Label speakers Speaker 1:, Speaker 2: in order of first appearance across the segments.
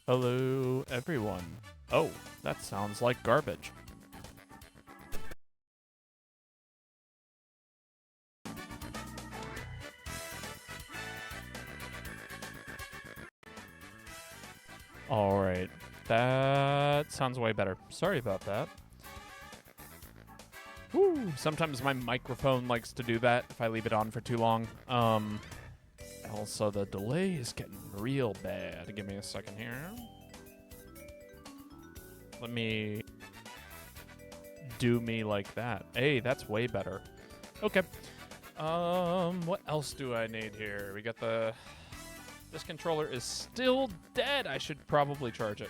Speaker 1: Hello, everyone. Oh, that sounds like garbage. All right, that sounds way better. Sorry about that. Woo, sometimes my microphone likes to do that if I leave it on for too long. Also, the delay is getting real bad. Give me a second here. Let me do me like that. Hey, that's way better. Okay. What else do I need here? We got the... This controller is still dead. I should probably charge it.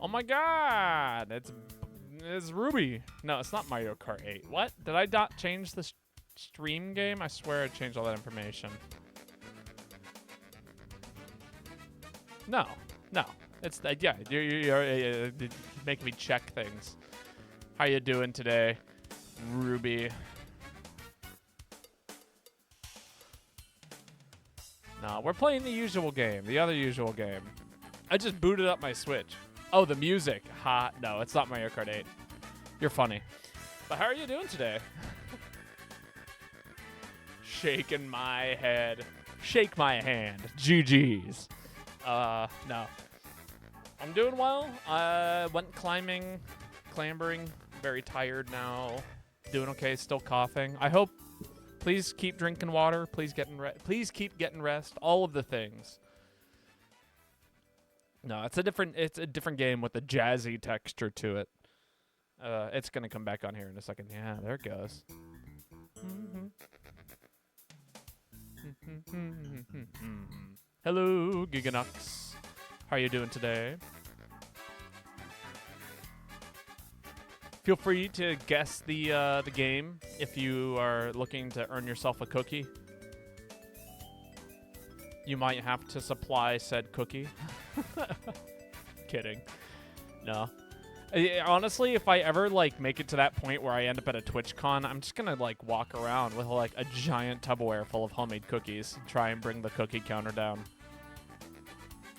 Speaker 1: Oh my god! It's Ruby. No, it's not Mario Kart 8. What? Did I not change the stream game? I swear I changed all that information. No. It's yeah. You're making me check things. How you doing today, Ruby? No, we're playing the usual game, the other usual game. I just booted up my Switch. Oh, the music. Ha! No, it's not Mario Kart 8. You're funny. But how are you doing today? Shaking my head. Shake my hand. GG's. No. I'm doing well. Went clambering. Very tired now. Doing okay. Still coughing. I hope. Please keep drinking water. Please keep getting rest. All of the things. No, it's a different game with a jazzy texture to it. It's gonna come back on here in a second. Yeah, there it goes. Hello, Giganux. How are you doing today? Feel free to guess the game if you are looking to earn yourself a cookie. You might have to supply said cookie. Kidding. No. Honestly, if I ever make it to that point where I end up at a TwitchCon, I'm just gonna walk around with a giant Tupperware full of homemade cookies and try and bring the cookie counter down.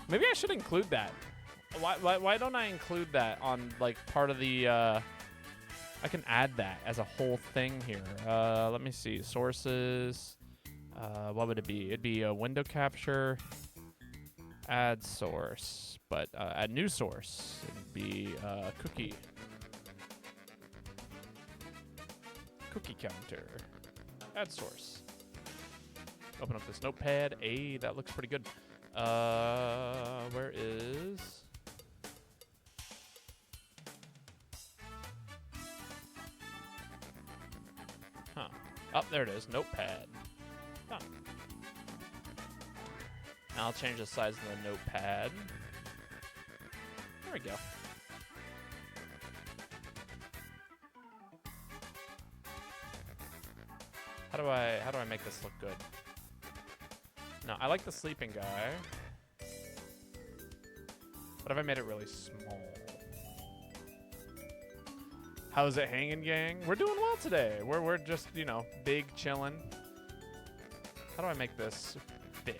Speaker 1: Maybe I should include that. Why don't I include that on part of the I can add that as a whole thing here. Let me see. Sources. What would it be? It'd be a window capture. Add source, but add new source. It'd be cookie counter. Add source. Open up this notepad. Hey, that looks pretty good. Where is? Huh. Oh, there it is. Notepad. Huh. I'll change the size of the notepad. There we go. How do I make this look good? No, I like the sleeping guy. What if I made it really small? How's it hanging, gang? We're doing well today. We're just, big chillin'. How do I make this fit?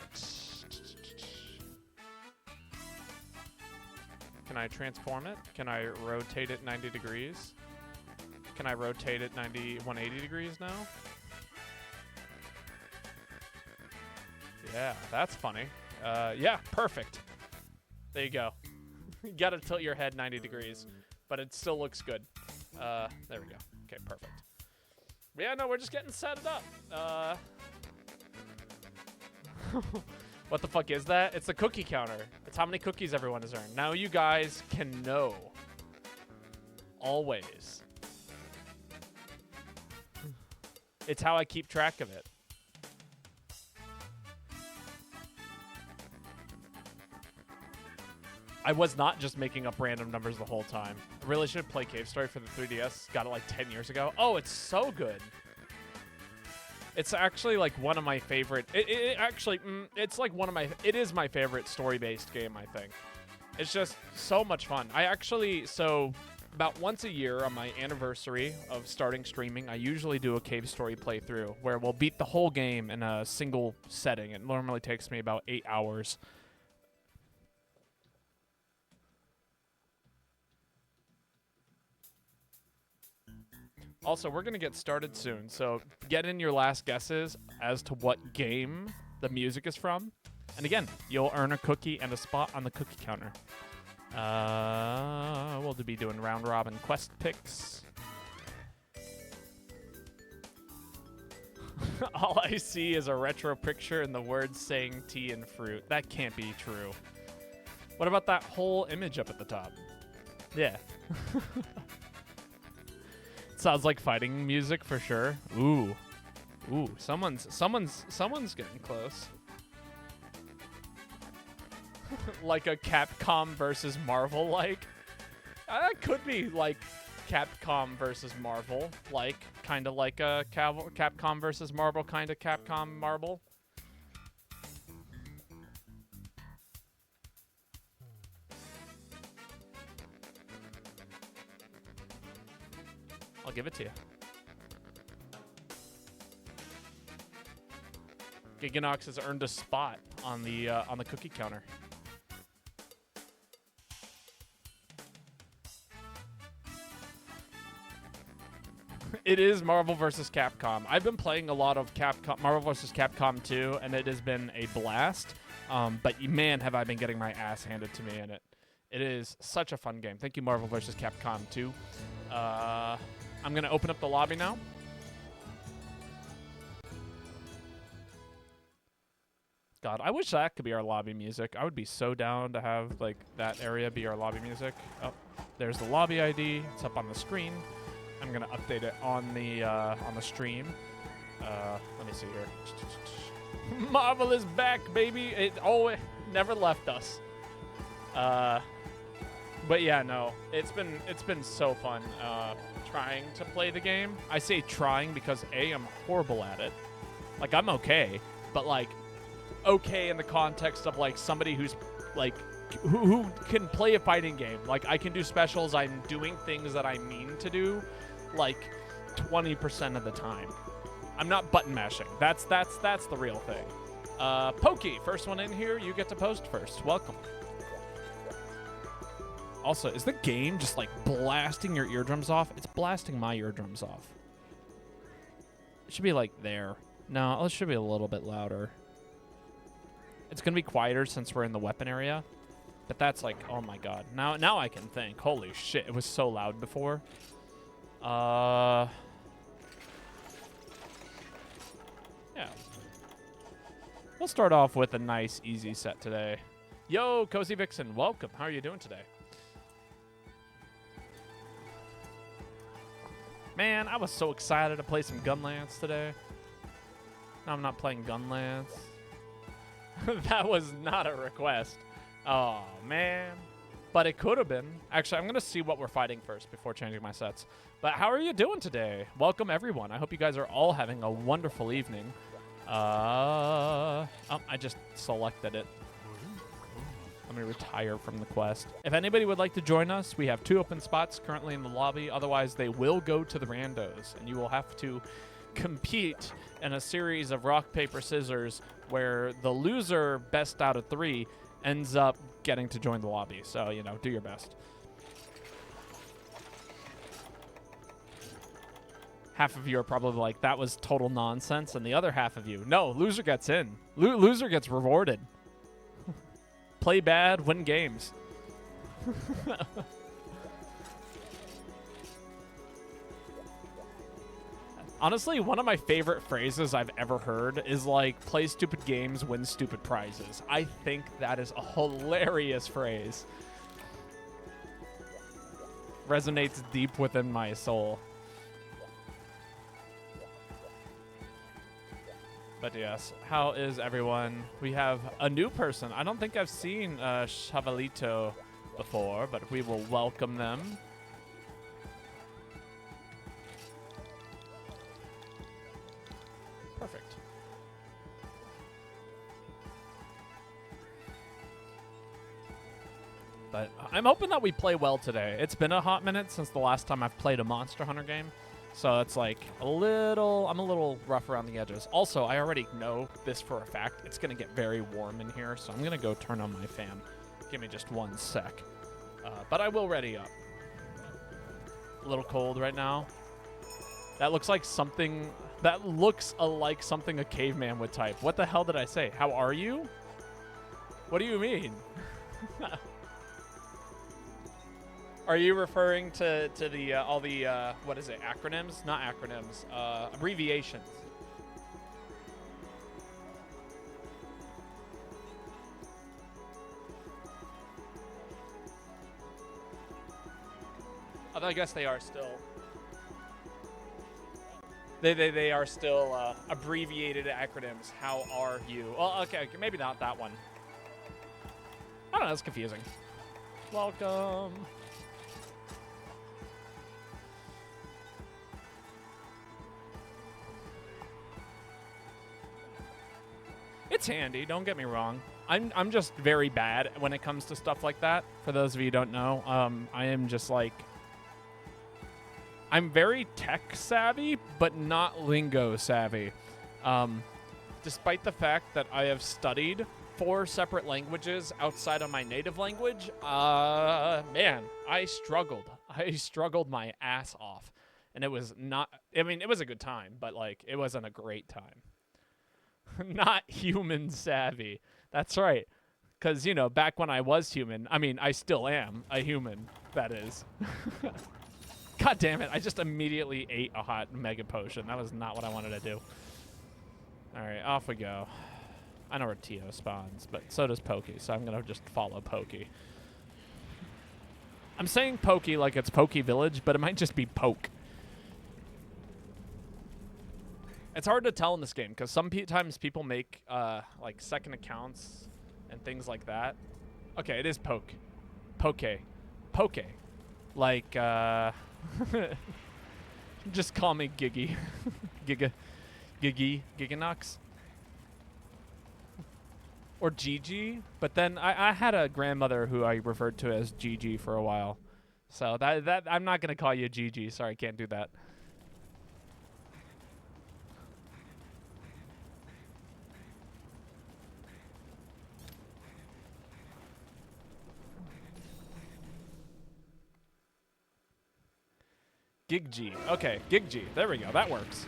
Speaker 1: Can I transform it? Can I rotate it 90 degrees? Can I rotate it 180 degrees now? Yeah, that's funny. Yeah, perfect. There you go. You gotta tilt your head 90 degrees, but it still looks good. There we go. Okay, perfect. Yeah, no, we're just getting set up. What the fuck is that? It's the cookie counter. It's how many cookies everyone has earned. Now you guys can know. Always. It's how I keep track of it. I was not just making up random numbers the whole time. I really should play Cave Story for the 3DS. Got it 10 years ago. Oh, it's so good. It's actually one of my favorite. It is my favorite story-based game, I think. It's just so much fun. about once a year on my anniversary of starting streaming, I usually do a Cave Story playthrough where we'll beat the whole game in a single setting. It normally takes me about 8 hours. Also, we're going to get started soon, so get in your last guesses as to what game the music is from. And again, you'll earn a cookie and a spot on the cookie counter. We'll be doing round robin quest picks. All I see is a retro picture and the words saying tea and fruit. That can't be true. What about that whole image up at the top? Yeah. Sounds like fighting music for sure. Ooh. Ooh, someone's getting close. Like a Capcom versus Marvel, like. That could be like Capcom versus Marvel, like kind of like a Capcom versus Marvel, kind of Capcom Marvel. I'll give it to you. Giganox has earned a spot on the cookie counter. It is Marvel vs. Capcom. I've been playing a lot of Marvel vs. Capcom 2, and it has been a blast. But man, have I been getting my ass handed to me in it. It is such a fun game. Thank you, Marvel vs. Capcom 2. I'm going to open up the lobby now. God, I wish that could be our lobby music. I would be so down to have like that area be our lobby music. Oh, there's the lobby ID. It's up on the screen. I'm gonna update it on the stream. Let me see here. Marvel is back, baby. It always never left us. But yeah, no, it's been so fun trying to play the game. I say trying because A, I'm horrible at it. Like I'm okay, but like okay in the context of like somebody who's like who can play a fighting game. Like I can do specials. I'm doing things that I mean to do. Like 20% of the time. I'm not button mashing. That's the real thing. Pokey, first one in here, you get to post first. Welcome. Also, is the game just like blasting your eardrums off? It's blasting my eardrums off. It should be like there. No, it should be a little bit louder. It's gonna be quieter since we're in the weapon area. But that's like, oh my god. Now I can think. Holy shit, it was so loud before. Yeah. We'll start off with a nice, easy set today. Yo, Cozy Vixen, welcome. How are you doing today? Man, I was so excited to play some Gunlance today. No, I'm not playing Gunlance. That was not a request. Oh, man. But it could have been. Actually, I'm going to see what we're fighting first before changing my sets. But how are you doing today? Welcome, everyone. I hope you guys are all having a wonderful evening. Oh, I just selected it. Let me retire from the quest. If anybody would like to join us, we have 2 open spots currently in the lobby. Otherwise, they will go to the randos, and you will have to compete in a series of rock, paper, scissors where the loser best out of 3 ends up getting to join the lobby. So, you know, do your best. Half of you are probably like, that was total nonsense. And the other half of you, no, loser gets in. Loser gets rewarded. Play bad, win games. Honestly, one of my favorite phrases I've ever heard is like, play stupid games, win stupid prizes. I think that is a hilarious phrase. Resonates deep within my soul. But yes, how is everyone? We have a new person. I don't think I've seen Chavalito before, but we will welcome them. Perfect. but I'm hoping that we play well today. It's been a hot minute since the last time I've played a Monster Hunter game, so it's like I'm a little rough around the edges. Also, I already know this for a fact. It's going to get very warm in here, so I'm going to go turn on my fan. Give me just 1 sec. But I will ready up. A little cold right now. That looks like something... That looks like something a caveman would type. What the hell did I say? How are you? What do you mean? Are you referring to the all the what is it? Acronyms? Not acronyms. Abbreviations. I guess they are still. They are still abbreviated acronyms. How are you? Well, okay, maybe not that one. I don't know, it's confusing. Welcome. It's handy, don't get me wrong. I'm just very bad when it comes to stuff like that. For those of you who don't know, I am just like... I'm very tech savvy, but not lingo savvy. Despite the fact that I have studied 4 separate languages outside of my native language, man, I struggled. I struggled my ass off. And it was not, I mean, it was a good time, but like, it wasn't a great time. Not human savvy. That's right. Because, you know, back when I was human, I mean, I still am a human, that is. God damn it, I just immediately ate a hot mega potion. That was not what I wanted to do. Alright, off we go. I know where Tio spawns, but so does Pokey, so I'm going to just follow Pokey. I'm saying Pokey like it's Pokey Village, but it might just be Poke. It's hard to tell in this game, because sometimes people make, like, second accounts and things like that. Okay, it is Poke. Poke. Poke. Like, just call me Giggy. Giganox. Or Gigi. But then I had a grandmother who I referred to as Gigi for a while. So that I'm not going to call you Gigi. Sorry, I can't do that. Gig-G. Okay, Gig-G. There we go. That works.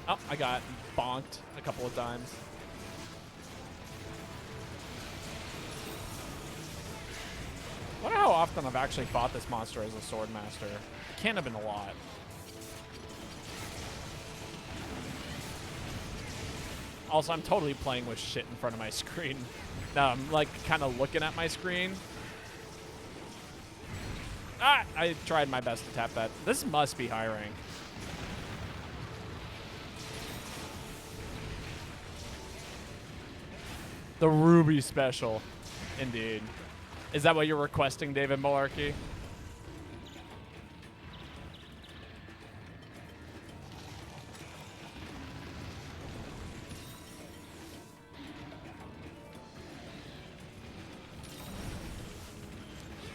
Speaker 1: Oh, I got bonked a couple of times. I wonder how often I've actually fought this monster as a sword master. It can't have been a lot. Also, I'm totally playing with shit in front of my screen. Now I'm like kind of looking at my screen. Ah! I tried my best to tap that. This must be high rank. The Ruby special. Indeed. Is that what you're requesting, David Malarkey?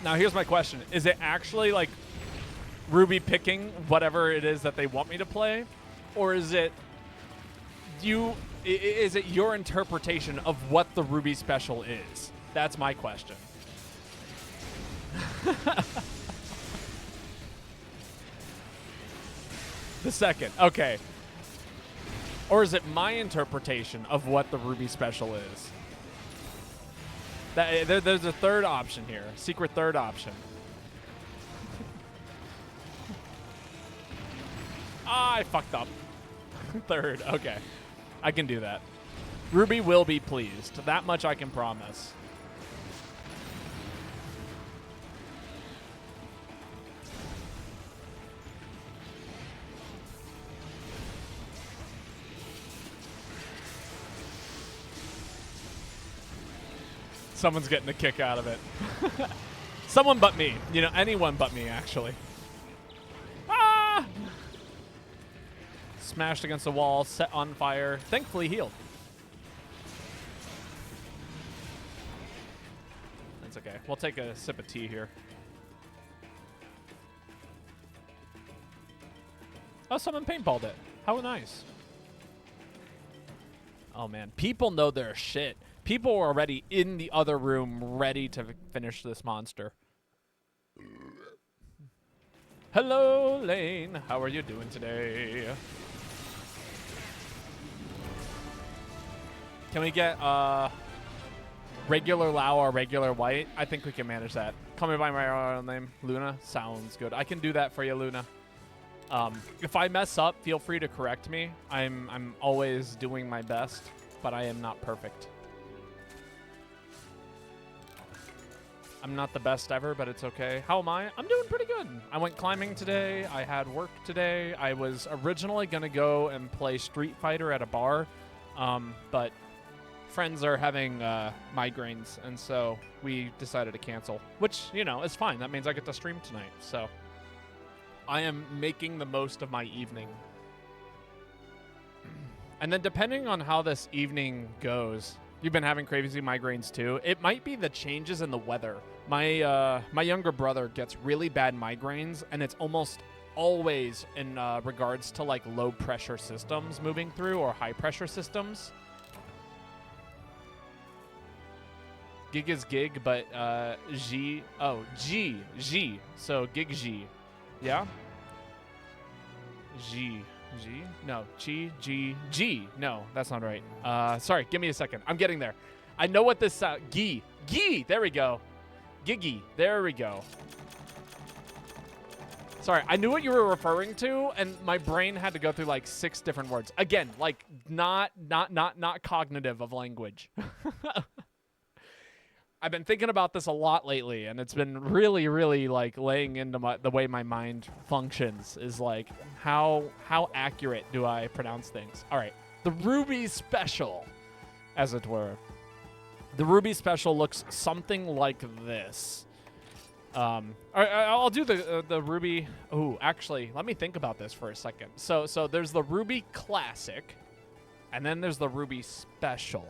Speaker 1: Now, here's my question. Is it actually, like, Ruby picking whatever it is that they want me to play? Or is it your interpretation of what the Ruby special is? That's my question. The second. Okay. Or is it my interpretation of what the Ruby special is? There's a third option here. Secret third option. I fucked up. Third. Okay. I can do that. Ruby will be pleased. That much I can promise. Someone's getting a kick out of it. Someone but me. You know, anyone but me, actually. Ah! Smashed against the wall, set on fire. Thankfully healed. We'll take a sip of tea here. Oh, someone paintballed it. How nice. Oh, man. People know their shit. People are already in the other room ready to finish this monster. Hello, Lane. How are you doing today? Can we get regular Lao or regular white? I think we can manage that. Call me by my real name, Luna. Sounds good. I can do that for you, Luna. If I mess up, feel free to correct me. I'm always doing my best, but I am not perfect. I'm not the best ever, but it's okay. How am I? I'm doing pretty good. I went climbing today. I had work today. I was originally going to go and play Street Fighter at a bar, but friends are having migraines, and so we decided to cancel, which, you know, is fine. That means I get to stream tonight, so I am making the most of my evening. And then depending on how this evening goes, you've been having crazy migraines too. It might be the changes in the weather. My younger brother gets really bad migraines, and it's almost always in regards to like low pressure systems moving through or high pressure systems. Gig is gig, but G. Oh, G. So gig G. Yeah? G. No. G. No, that's not right. Sorry, give me a second. I'm getting there. I know what this Gee. There we go. Giggy. There we go. Sorry, I knew what you were referring to, and my brain had to go through like 6 different words. Again, like not cognitive of language. I've been thinking about this a lot lately, and it's been really, really like laying into the way my mind functions is like how accurate do I pronounce things? All right, the Ruby Special, as it were. The Ruby Special looks something like this. I'll do the Ruby. Oh, actually, let me think about this for a second. So there's the Ruby Classic, and then there's the Ruby Special.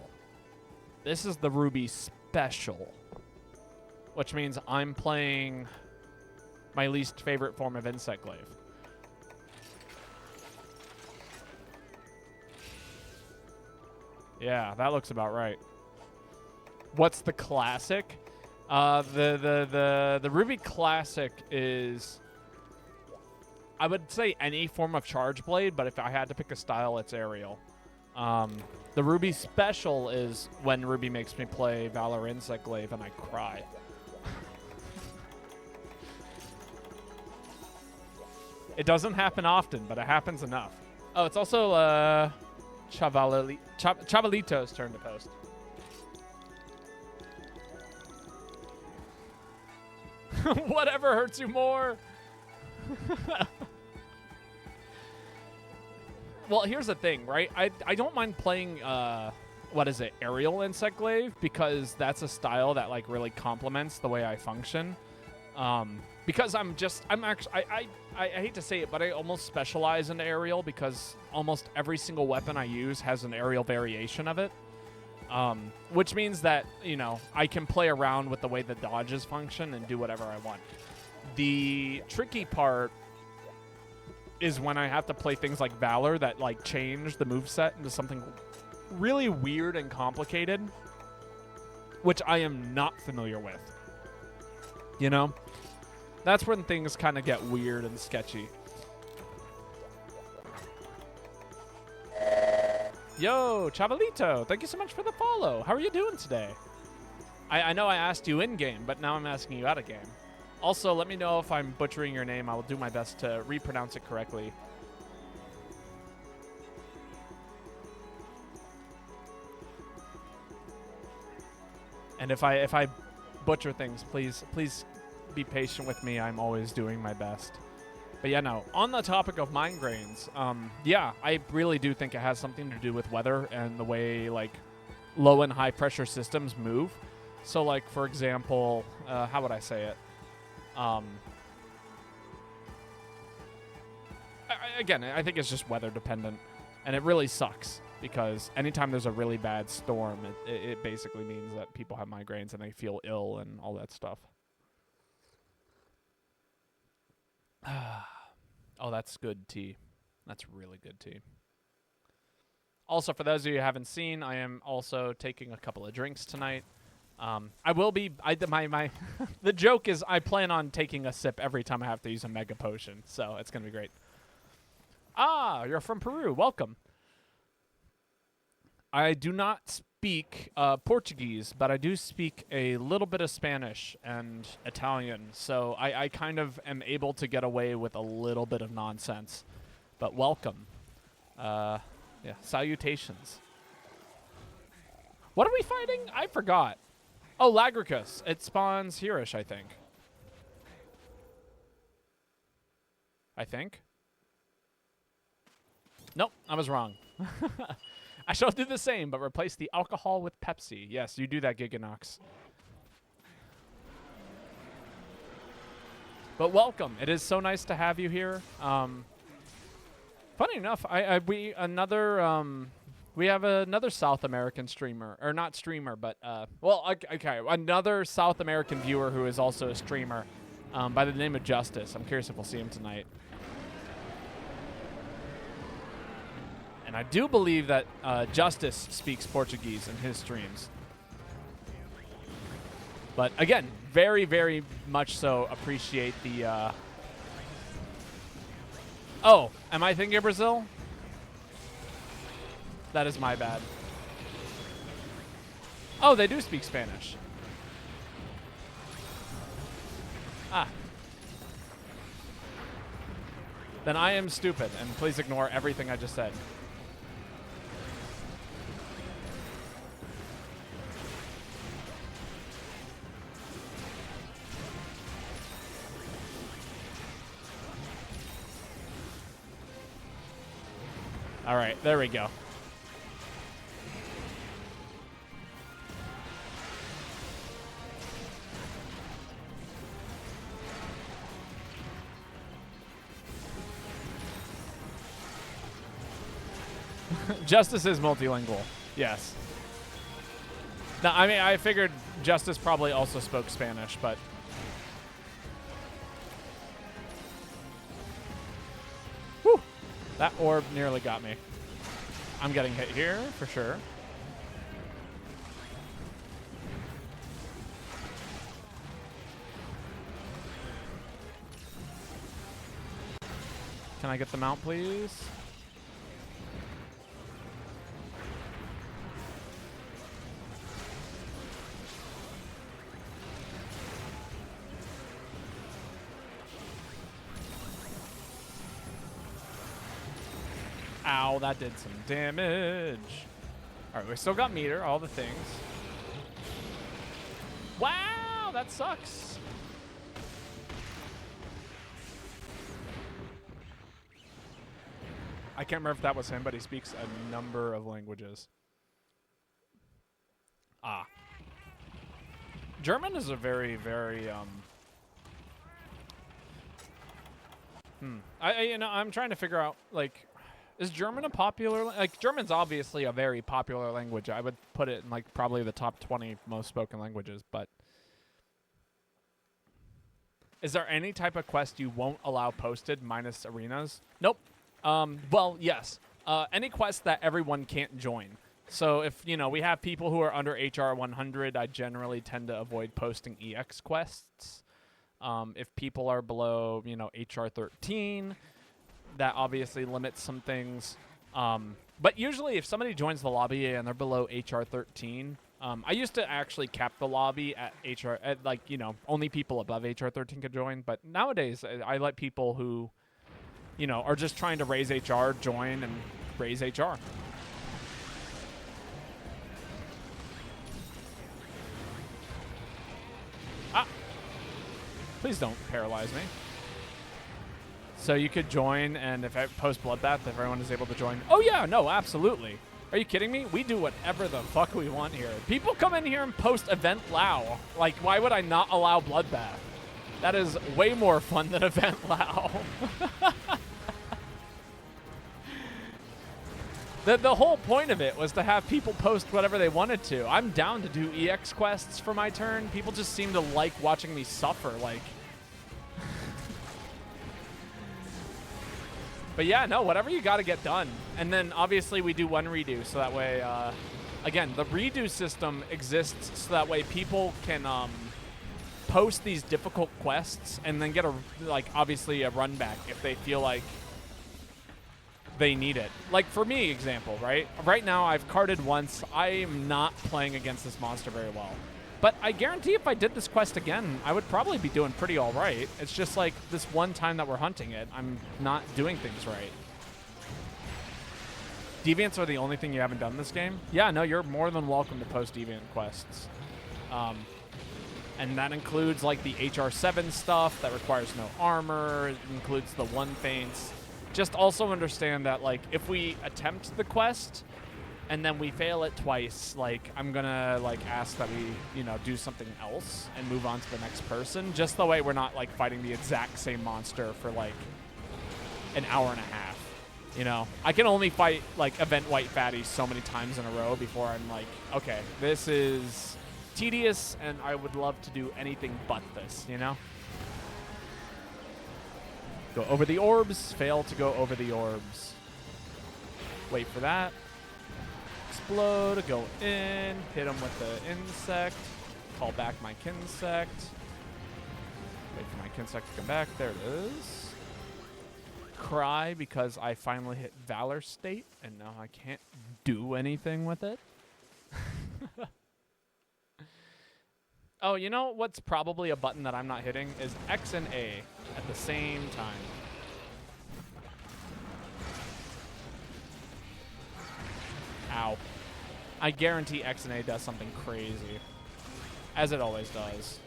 Speaker 1: This is the Ruby Special, which means I'm playing my least favorite form of Insect Glaive. Yeah, that looks about right. What's the classic? The Ruby Classic is, I would say, any form of Charge Blade, but if I had to pick a style, it's Aerial. The Ruby Special is when Ruby makes me play Valor Insect Glaive and I cry. It doesn't happen often, but it happens enough. Oh, it's also Chavalito's turn to post. Whatever hurts you more. Well, here's the thing, right? I don't mind playing, what is it, Aerial Insect Glaive, because that's a style that, like, really complements the way I function. Because I hate to say it, but I almost specialize in Aerial because almost every single weapon I use has an Aerial variation of it. Which means that, you know, I can play around with the way the dodges function and do whatever I want. The tricky part is when I have to play things like Valor that, like, change the moveset into something really weird and complicated, which I am not familiar with. You know? That's when things kind of get weird and sketchy. Yo, Chavalito, thank you so much for the follow. How are you doing today? I know I asked you in-game, but now I'm asking you out-of-game. Also, let me know if I'm butchering your name. I will do my best to repronounce it correctly. And if I butcher things, please be patient with me. I'm always doing my best. But yeah, no, on the topic of migraines, yeah, I really do think it has something to do with weather and the way, like, low and high pressure systems move. So, like, for example, how would I say it? Again, I think it's just weather dependent, and it really sucks. because anytime there's a really bad storm, it basically means that people have migraines and they feel ill and all that stuff. Oh, that's good tea. That's really good tea. Also, for those of you who haven't seen, I am also taking a couple of drinks tonight. I will be. The joke is I plan on taking a sip every time I have to use a mega potion, so it's gonna be great. Ah, you're from Peru. Welcome. I do not speak Portuguese, but I do speak a little bit of Spanish and Italian, so I kind of am able to get away with a little bit of nonsense. But welcome. Yeah, salutations. What are we fighting? I forgot. Oh, Lagricus. It spawns hereish, I think. Nope, I was wrong. I shall do the same, but replace the alcohol with Pepsi. Yes, you do that, Giganox. But welcome. It is so nice to have you here. Funny enough, we have another South American streamer, or not streamer, but okay, another South American viewer who is also a streamer, by the name of Justice. I'm curious if we'll see him tonight. And I do believe that Justice speaks Portuguese in his streams. But again, very, very much so appreciate the... Oh, am I thinking of Brazil? That is my bad. Oh, they do speak Spanish. Ah. Then I am stupid, and please ignore everything I just said. All right, there we go. Justice is multilingual. Yes. Now, I mean, I figured Justice probably also spoke Spanish, but... Whew! That orb nearly got me. I'm getting hit here, for sure. Can I get the mount, please? Ow, that did some damage. All right, we still got meter, all the things. Wow, that sucks. I can't remember if that was him, but he speaks a number of languages. Ah. German is a very, very, I'm trying to figure out, like, is German a popular, like, German's obviously a very popular language. I would put it in, like, probably the top 20 most spoken languages, but is there any type of quest you won't allow posted minus arenas? Nope. Well, yes. Any quest that everyone can't join. So if, we have people who are under HR 100, I generally tend to avoid posting EX quests. If people are below, HR 13, that obviously limits some things. But usually if somebody joins the lobby and they're below HR 13, I used to actually cap the lobby at only people above HR 13 could join. But nowadays I let people who, are just trying to raise HR join and raise HR. Ah! Please don't paralyze me. So you could join, and if I post Bloodbath, everyone is able to join. Oh, yeah, no, absolutely. Are you kidding me? We do whatever the fuck we want here. People come in here and post Event Lao. Like, why would I not allow Bloodbath? That is way more fun than Event Lao. The whole point of it was to have people post whatever they wanted to. I'm down to do EX quests for my turn. People just seem to like watching me suffer. Like, but yeah, no, whatever you got to get done. And then obviously we do one redo, so that way, again, the redo system exists so that way people can post these difficult quests and then get obviously a run back if they feel like they need it. Like for me, example, right? Right now I've carded once. I'm not playing against this monster very well. But I guarantee if I did this quest again, I would probably be doing pretty all right. It's just like this one time that we're hunting it, I'm not doing things right. Deviants are the only thing you haven't done in this game? Yeah, no, you're more than welcome to post Deviant quests. And that includes like the HR7 stuff that requires no armor. It includes the one feints. Just also understand that, like, if we attempt the quest and then we fail it twice, like, I'm gonna, like, ask that we, you know, do something else and move on to the next person. Just the way we're not, like, fighting the exact same monster for, like, an hour and a half, you know? I can only fight, like, Event White Fatty so many times in a row before I'm like, okay, this is tedious and I would love to do anything but this, you know? Go over the orbs, fail to go over the orbs. Wait for that. Explode, go in, hit him with the insect, call back my kinsect. Wait for my kinsect to come back, there it is. Cry because I finally hit Valor State and now I can't do anything with it. Oh, you know what's probably a button that I'm not hitting is X and A at the same time. Ow. I guarantee X and A does something crazy, as it always does.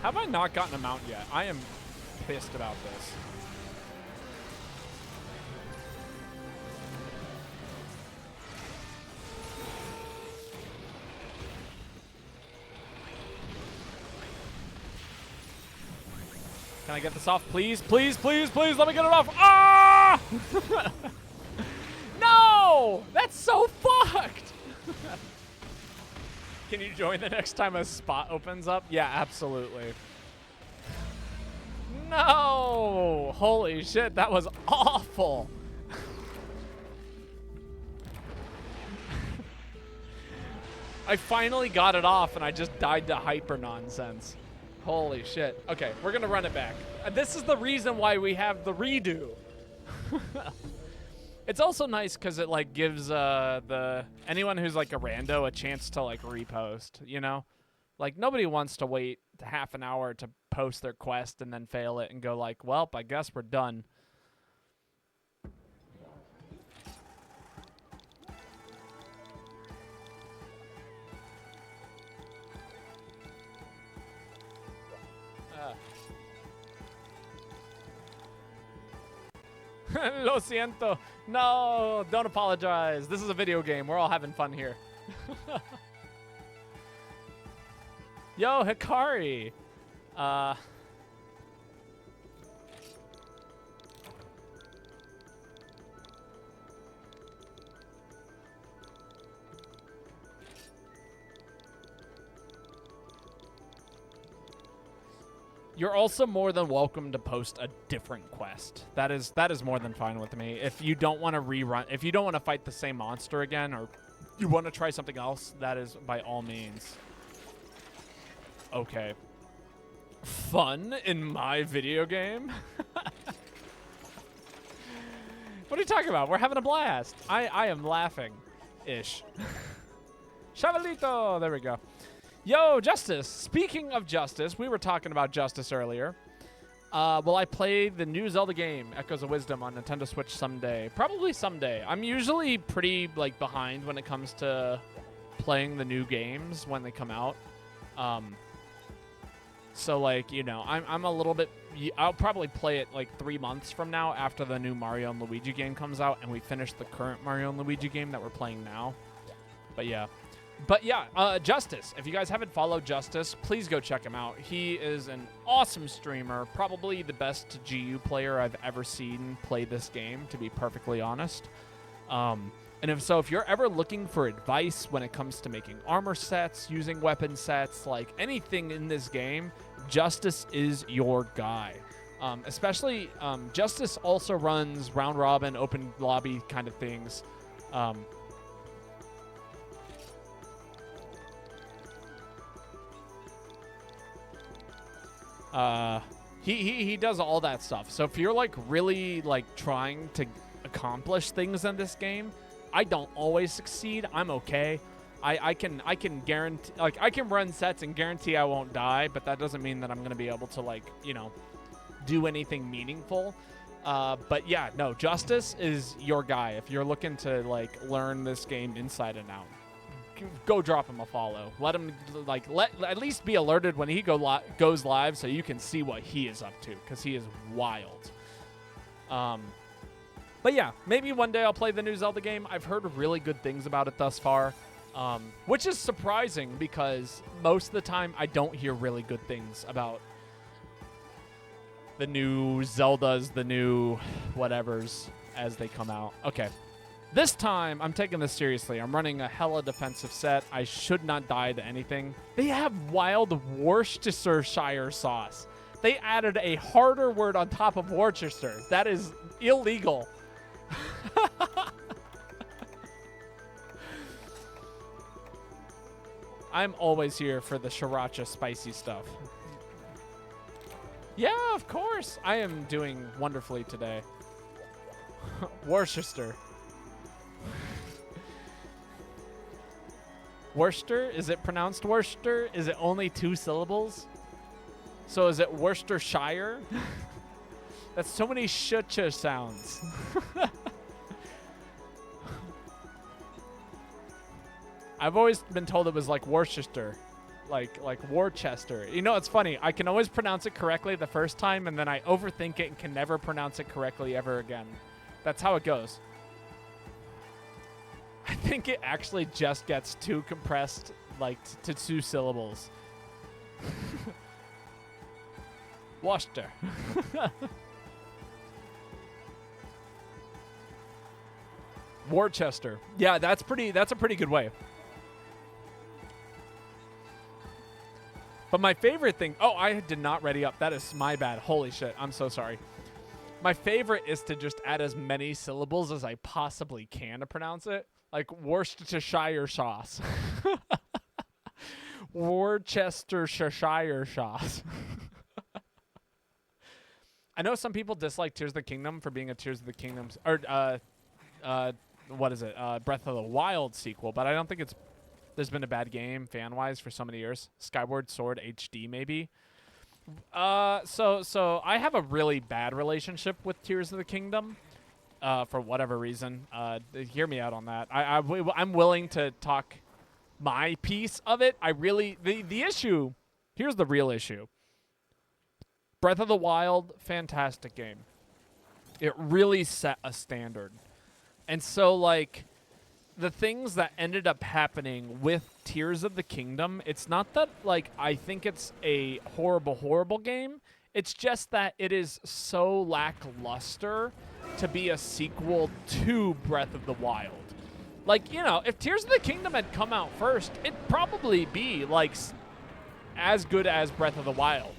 Speaker 1: Have I not gotten a mount yet? I am pissed about this. Can I get this off, please? Please, please, please, let me get it off. Ah! No! That's so fucked! Can you join the next time a spot opens up? Yeah, absolutely. No! Holy shit, that was awful. I finally got it off and I just died to hyper nonsense. Holy shit. Okay, we're gonna run it back. This is the reason why we have the redo. It's also nice because it like gives anyone who's like a rando a chance to like repost, you know? Like nobody wants to wait half an hour to post their quest and then fail it and go like, well, I guess we're done. Lo siento. No, don't apologize. This is a video game. We're all having fun here. Yo, Hikari. You're also more than welcome to post a different quest. That is more than fine with me. If you don't want to rerun, if you don't want to fight the same monster again, or you want to try something else, that is by all means. Okay. Fun in my video game? What are you talking about? We're having a blast. I am laughing-ish. Chavalito! There we go. Yo, Justice. Speaking of Justice, we were talking about Justice earlier. Will I play the new Zelda game, Echoes of Wisdom, on Nintendo Switch someday? Probably someday. I'm usually pretty like behind when it comes to playing the new games when they come out. So, like, you know, I'm a little bit... I'll probably play it, like, 3 months from now after the new Mario and Luigi game comes out and we finish the current Mario and Luigi game that we're playing now. But, yeah. Justice. If you guys haven't followed Justice, please go check him out. He is an awesome streamer, probably the best GU player I've ever seen play this game, to be perfectly honest. And if you're ever looking for advice when it comes to making armor sets, using weapon sets, like anything in this game, Justice is your guy. Especially, Justice also runs round robin, open lobby kind of things. He does all that stuff. So if you're like really like trying to accomplish things in this game, I don't always succeed. I'm okay. I can guarantee, like, I can run sets and guarantee I won't die, but that doesn't mean that I'm gonna be able to, like, you know, do anything meaningful. But yeah, no, Justice is your guy if you're looking to like learn this game inside and out. Go drop him a follow. Let him at least be alerted when he goes live, so you can see what he is up to, because he is wild. But yeah, maybe one day I'll play the new Zelda game. I've heard really good things about it thus far, which is surprising because most of the time I don't hear really good things about the new Zeldas, the new whatevers as they come out. Okay. This time, I'm taking this seriously. I'm running a hella defensive set. I should not die to anything. They have wild Worcestershire sauce. They added a harder word on top of Worcester. That is illegal. I'm always here for the sriracha spicy stuff. Yeah, of course. I am doing wonderfully today. Worcester. Worcester? Is it pronounced Worcester? Is it only 2 syllables? So is it Worcestershire? That's so many sh-ch sounds. I've always been told it was like Worcester. Like Worcester. You know, it's funny. I can always pronounce it correctly the first time, and then I overthink it and can never pronounce it correctly ever again. That's how it goes. I think it actually just gets too compressed, like, to 2 syllables. Worcester. Worcester. Yeah, that's a pretty good way. But my favorite thing... Oh, I did not ready up. That is my bad. Holy shit. I'm so sorry. My favorite is to just add as many syllables as I possibly can to pronounce it. Like Worcestershire sauce. Worcestershire sauce. I know some people dislike Tears of the Kingdom for being a Tears of the Kingdom... Or, what is it? Breath of the Wild sequel, but I don't think there's been a bad game fan-wise for so many years. Skyward Sword HD, maybe. So I have a really bad relationship with Tears of the Kingdom, for whatever reason. Hear me out on that. I'm willing to talk my piece of it. The issue, here's the real issue. Breath of the Wild, fantastic game. It really set a standard. And so, like, the things that ended up happening with Tears of the Kingdom, it's not that, like, I think it's a horrible, horrible game. It's just that it is so lackluster to be a sequel to Breath of the Wild. Like, you know, if Tears of the Kingdom had come out first, it'd probably be, like, as good as Breath of the Wild.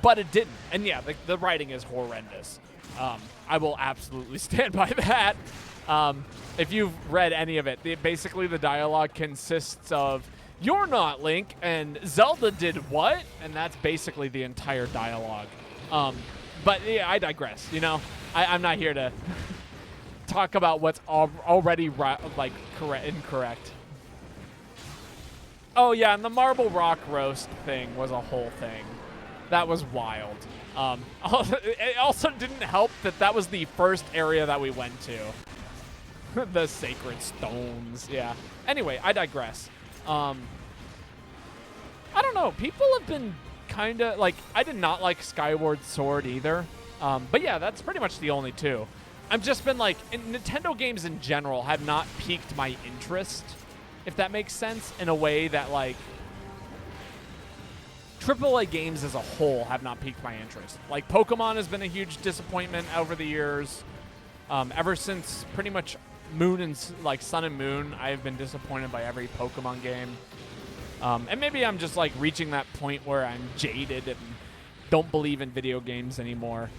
Speaker 1: But it didn't. And, yeah, the writing is horrendous. I will absolutely stand by that. If you've read any of it, basically the dialogue consists of, "You're not Link," and "Zelda did what?" And that's basically the entire dialogue. But yeah, I digress, you know? I'm not here to talk about what's already like incorrect. Oh yeah, and the Marble Rock roast thing was a whole thing. That was wild. It also didn't help that was the first area that we went to. The sacred stones, yeah. Anyway, I digress. I don't know. People have been kind of like, I did not like Skyward Sword either. But yeah, that's pretty much the only two. I've just been like, Nintendo games in general have not piqued my interest, if that makes sense, in a way that like AAA games as a whole have not piqued my interest. Like Pokemon has been a huge disappointment over the years. Ever since pretty much Moon and like Sun and Moon, I have been disappointed by every Pokemon game. And maybe I'm just like reaching that point where I'm jaded and don't believe in video games anymore.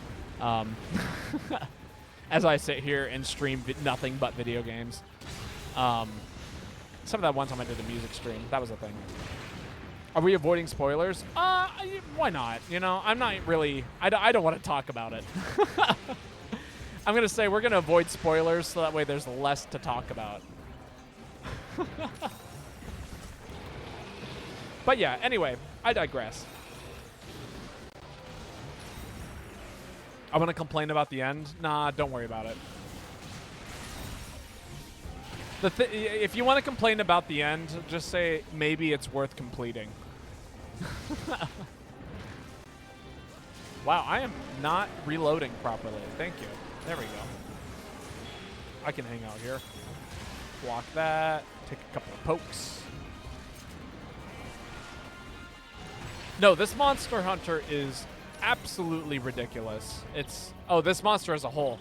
Speaker 1: As I sit here and stream nothing but video games. Some of that one time I did a music stream. That was a thing. Are we avoiding spoilers? Why not? You know, I'm not really... I don't want to talk about it. I'm going to say we're going to avoid spoilers so that way there's less to talk about. But yeah, anyway, I digress. I want to complain about the end? Nah, don't worry about it. If you want to complain about the end, just say maybe it's worth completing. Wow, I am not reloading properly. Thank you. There we go. I can hang out here. Block that. Take a couple of pokes. No, this Monster Hunter is absolutely ridiculous. It's... Oh, this monster as a whole.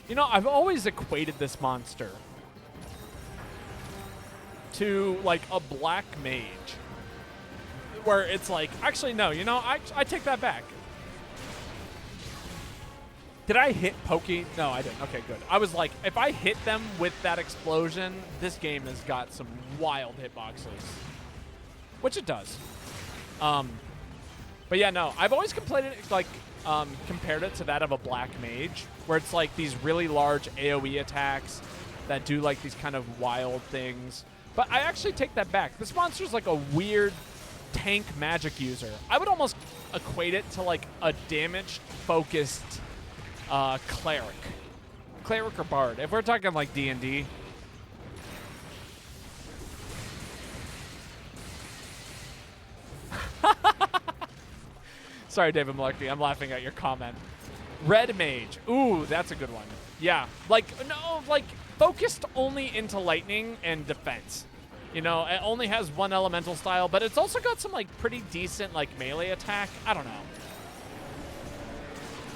Speaker 1: You know, I've always equated this monster to, like, a black mage. Where it's like... Actually, no. You know, I take that back. Did I hit Pokey? No, I didn't. Okay, good. I was like, if I hit them with that explosion, this game has got some wild hitboxes. Which it does. But yeah, no. I've always compared it to that of a black mage, where it's like these really large AoE attacks that do like these kind of wild things. But I actually take that back. This monster's like a weird tank magic user. I would almost equate it to like a damage-focused cleric. Cleric or bard. If we're talking like D&D. Sorry, David Malarkey. I'm laughing at your comment. Red mage. Ooh, that's a good one. Yeah. Like, no, like, focused only into lightning and defense. You know, it only has one elemental style, but it's also got some, like, pretty decent, like, melee attack. I don't know.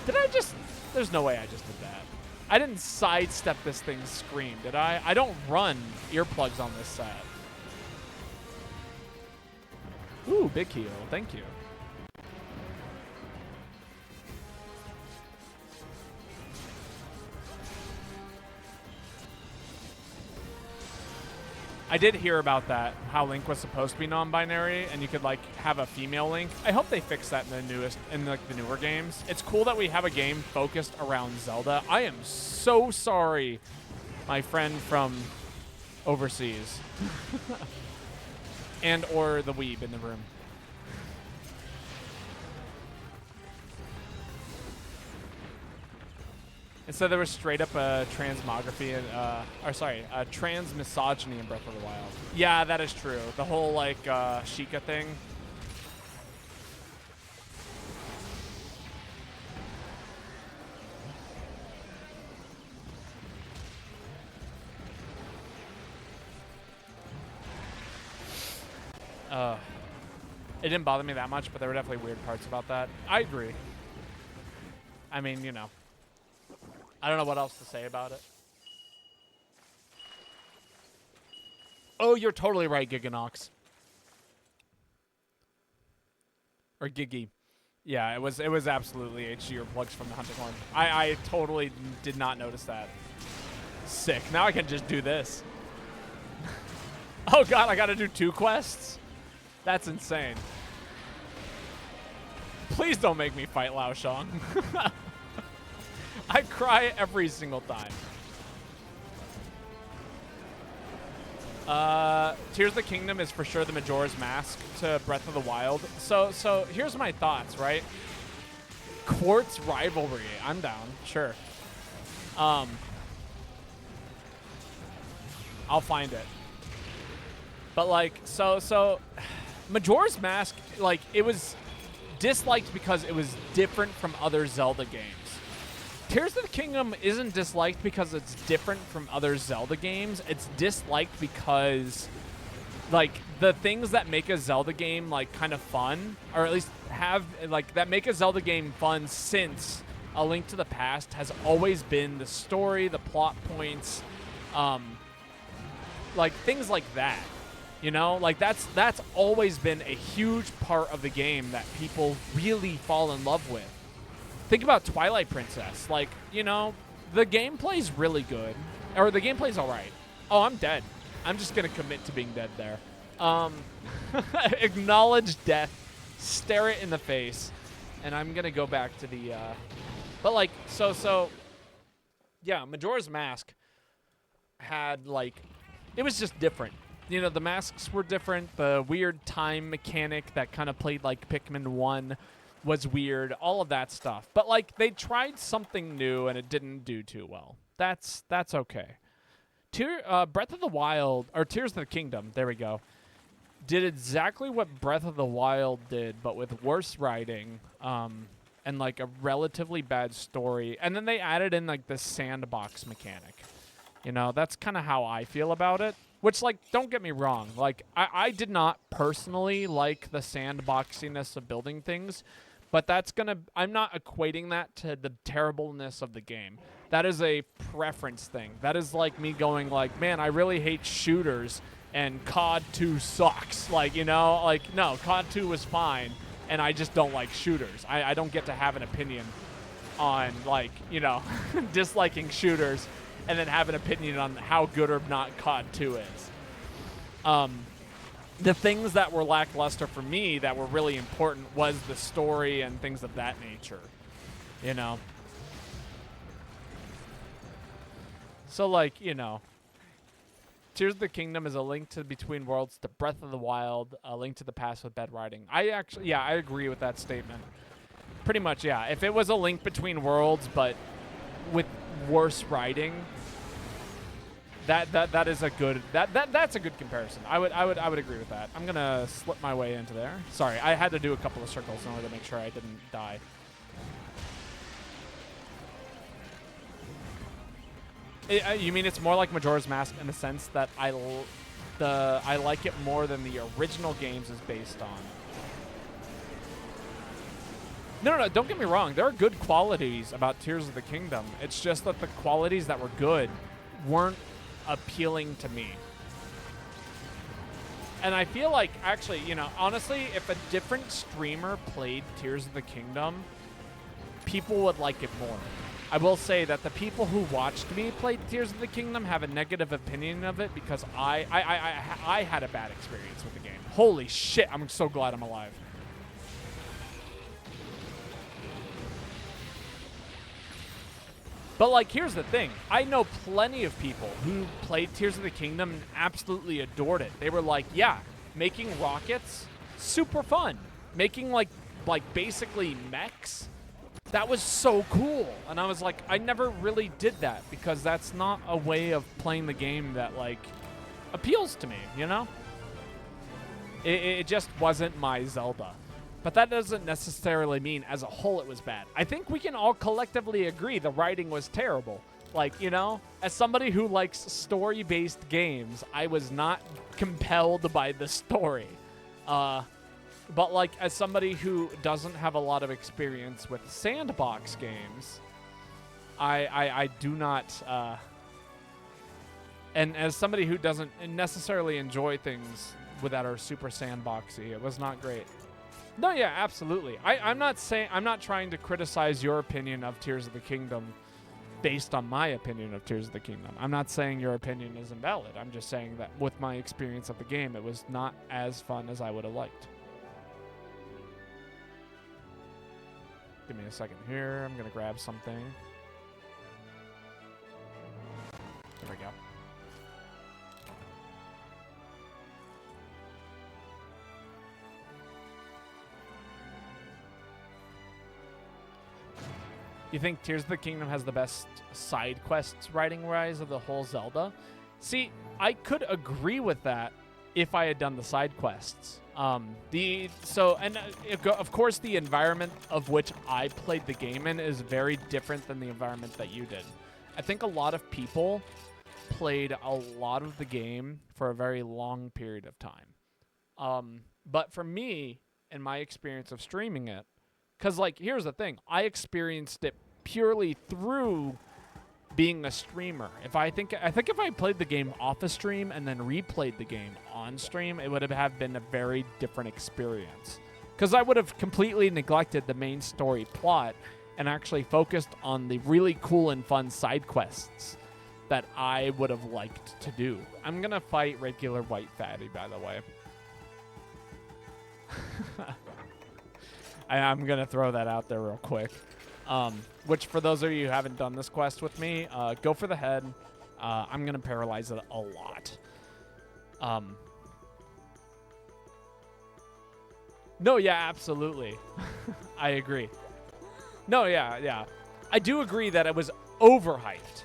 Speaker 1: Did I just... There's no way I just did that. I didn't sidestep this thing's scream, did I? I don't run earplugs on this set. Ooh, big heal. Thank you. I did hear about that, how Link was supposed to be non-binary, and you could like have a female Link. I hope they fix that in the newer games. It's cool that we have a game focused around Zelda. I am so sorry, my friend from overseas, and or the weeb in the room. Instead, there was straight up a transmography, a trans misogyny in Breath of the Wild. Yeah, that is true. The whole like Sheikah thing. It didn't bother me that much, but there were definitely weird parts about that. I agree. I mean, you know. I don't know what else to say about it. Oh, you're totally right, Giganox. Or Giggy. Yeah, it was absolutely HG earplugs from the Hunting Horn. I totally did not notice that. Sick. Now I can just do this. Oh god, I gotta do 2 quests? That's insane. Please don't make me fight Lao Shang. I cry every single time. Tears of the Kingdom is for sure the Majora's Mask to Breath of the Wild. So here's my thoughts, right? Quartz rivalry. I'm down. Sure. I'll find it. But like, so Majora's Mask, like, it was disliked because it was different from other Zelda games. Tears of the Kingdom isn't disliked because it's different from other Zelda games. It's disliked because, like, the things that make a Zelda game, like, kind of fun, or at least have, like, that make a Zelda game fun since A Link to the Past has always been the story, the plot points, like, things like that. You know, like that's always been a huge part of the game that people really fall in love with. Think about Twilight Princess. Like, you know, the gameplay's really good. Or the gameplay's all right. Oh, I'm dead. I'm just going to commit to being dead there. Acknowledge death. Stare it in the face. And I'm going to go back to the... But, like, so... Yeah, Majora's Mask had, like... It was just different. You know, the masks were different. The weird time mechanic that kind of played like Pikmin 1 was weird. All of that stuff. But, like, they tried something new and it didn't do too well. That's okay. Breath of the Wild, or Tears of the Kingdom, there we go, did exactly what Breath of the Wild did, but with worse writing and, like, a relatively bad story. And then they added in, like, the sandbox mechanic. You know, that's kind of how I feel about it. Which, like, don't get me wrong. Like, I did not personally like the sandboxiness of building things, but that's gonna... I'm not equating that to the terribleness of the game. That is a preference thing. That is like me going like, man, I really hate shooters, and COD 2 sucks. Like, you know, like, no, COD 2 was fine, and I just don't like shooters. I don't get to have an opinion on, like, you know, disliking shooters and then have an opinion on how good or not COD 2 is. The things that were lackluster for me that were really important was the story and things of that nature, you know? So, like, you know, Tears of the Kingdom is a link to Between Worlds, to Breath of the Wild, a link to the past with bad writing. I agree with that statement. Pretty much, yeah. If it was a link between worlds, but with worse writing, that is a good that's a good comparison. I would agree with that. I'm gonna slip my way into there. Sorry, I had to do a couple of circles in order to make sure I didn't die. You mean it's more like Majora's Mask in the sense that I like it more than the original games is based on. No, don't get me wrong. There are good qualities about Tears of the Kingdom. It's just that the qualities that were good weren't appealing to me. And I feel like, actually, you know, honestly, if a different streamer played Tears of the Kingdom, people would like it more. I will say that the people who watched me play Tears of the Kingdom have a negative opinion of it because I had a bad experience with the game. Holy shit, I'm so glad I'm alive. But, like, here's the thing. I know plenty of people who played Tears of the Kingdom and absolutely adored it. They were like, yeah, making rockets, super fun. Making, like basically mechs, that was so cool. And I was like, I never really did that because that's not a way of playing the game that, like, appeals to me, you know? It just wasn't my Zelda. But that doesn't necessarily mean as a whole it was bad. I think we can all collectively agree the writing was terrible. Like, you know, as somebody who likes story-based games, I was not compelled by the story. But, like, as somebody who doesn't have a lot of experience with sandbox games, I do not... and as somebody who doesn't necessarily enjoy things that are super sandboxy, it was not great. No, yeah, absolutely. I'm not trying to criticize your opinion of Tears of the Kingdom based on my opinion of Tears of the Kingdom. I'm not saying your opinion is invalid. I'm just saying that with my experience of the game, it was not as fun as I would have liked. Give me a second here. I'm going to grab something. There we go. You think Tears of the Kingdom has the best side quests writing-wise of the whole Zelda? See, I could agree with that if I had done the side quests. Of course, the environment of which I played the game in is very different than the environment that you did. I think a lot of people played a lot of the game for a very long period of time. But for me, in my experience of streaming it, because like here's the thing, I experienced it purely through being a streamer. I think if I played the game off a stream and then replayed the game on stream, it would have been a very different experience. Because I would have completely neglected the main story plot and actually focused on the really cool and fun side quests that I would have liked to do. I'm gonna fight regular white fatty, by the way. I'm gonna throw that out there real quick. Which, for those of you who haven't done this quest with me, go for the head. I'm going to paralyze it a lot. No, yeah, absolutely. I agree. No, yeah. I do agree that it was overhyped.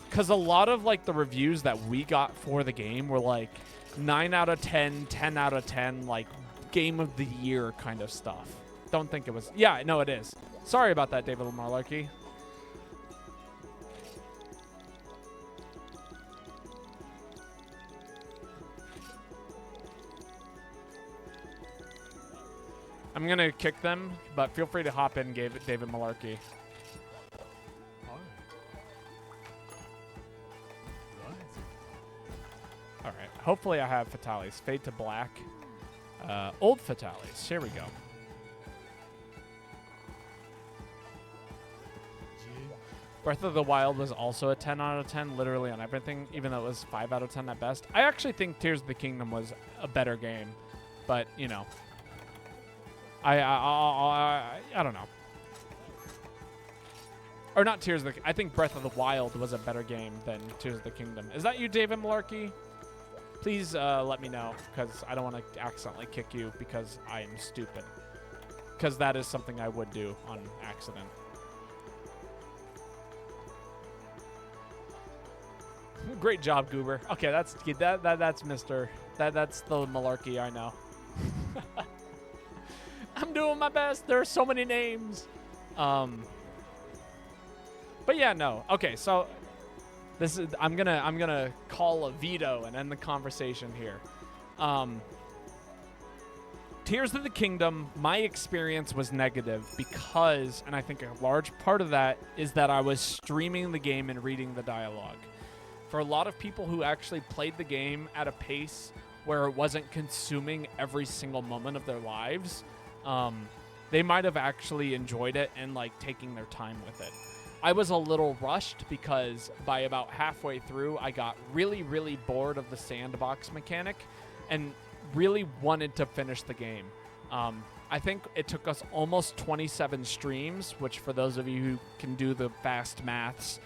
Speaker 1: Because a lot of, like, the reviews that we got for the game were, like, 9 out of 10, 10 out of 10, like, game of the year kind of stuff. Don't think it was. Yeah, no, it is. Sorry about that, David Malarkey. I'm going to kick them, but feel free to hop in, David Malarkey. All right. Hopefully I have Fatales. Fade to black. Old Fatales. Here we go. Breath of the Wild was also a 10 out of 10, literally on everything, even though it was 5 out of 10 at best. I actually think Tears of the Kingdom was a better game, but, you know, I don't know. Or not Tears of the... I think Breath of the Wild was a better game than Tears of the Kingdom. Is that you, David Malarkey? Please let me know, because I don't want to accidentally kick you because I am stupid. Because that is something I would do on accident. Great job, Goober. Okay, that's Mr. That's the Malarkey I know. I'm doing my best. There are so many names. But yeah, no. Okay, so this is I'm gonna call a veto and end the conversation here. Tears of the Kingdom, my experience was negative because, and I think a large part of that is that I was streaming the game and reading the dialogue. For a lot of people who actually played the game at a pace where it wasn't consuming every single moment of their lives, they might have actually enjoyed it and like taking their time with it. I was a little rushed because by about halfway through, I got really, really bored of the sandbox mechanic and really wanted to finish the game. I think it took us almost 27 streams, which for those of you who can do the fast maths,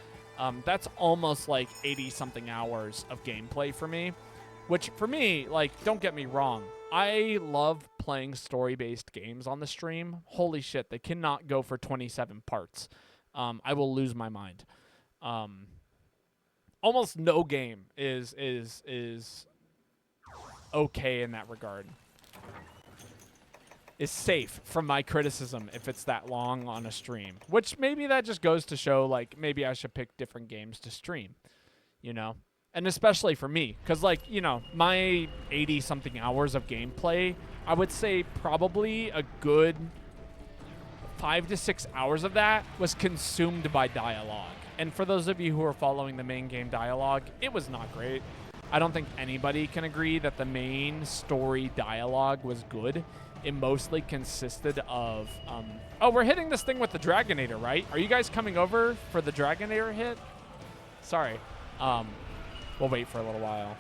Speaker 1: that's almost like 80-something hours of gameplay for me, which for me, like, don't get me wrong, I love playing story-based games on the stream. Holy shit, they cannot go for 27 parts. I will lose my mind. Almost no game is okay in that regard. Is safe from my criticism if it's that long on a stream. Which maybe that just goes to show, like, maybe I should pick different games to stream, you know? And especially for me, because, like, you know, my 80-something hours of gameplay, I would say probably a good 5 to 6 hours of that was consumed by dialogue. And for those of you who are following the main game dialogue, it was not great. I don't think anybody can agree that the main story dialogue was good. It mostly consisted of, oh, we're hitting this thing with the Dragonator, right? Are you guys coming over for the Dragonator hit? Sorry. We'll wait for a little while.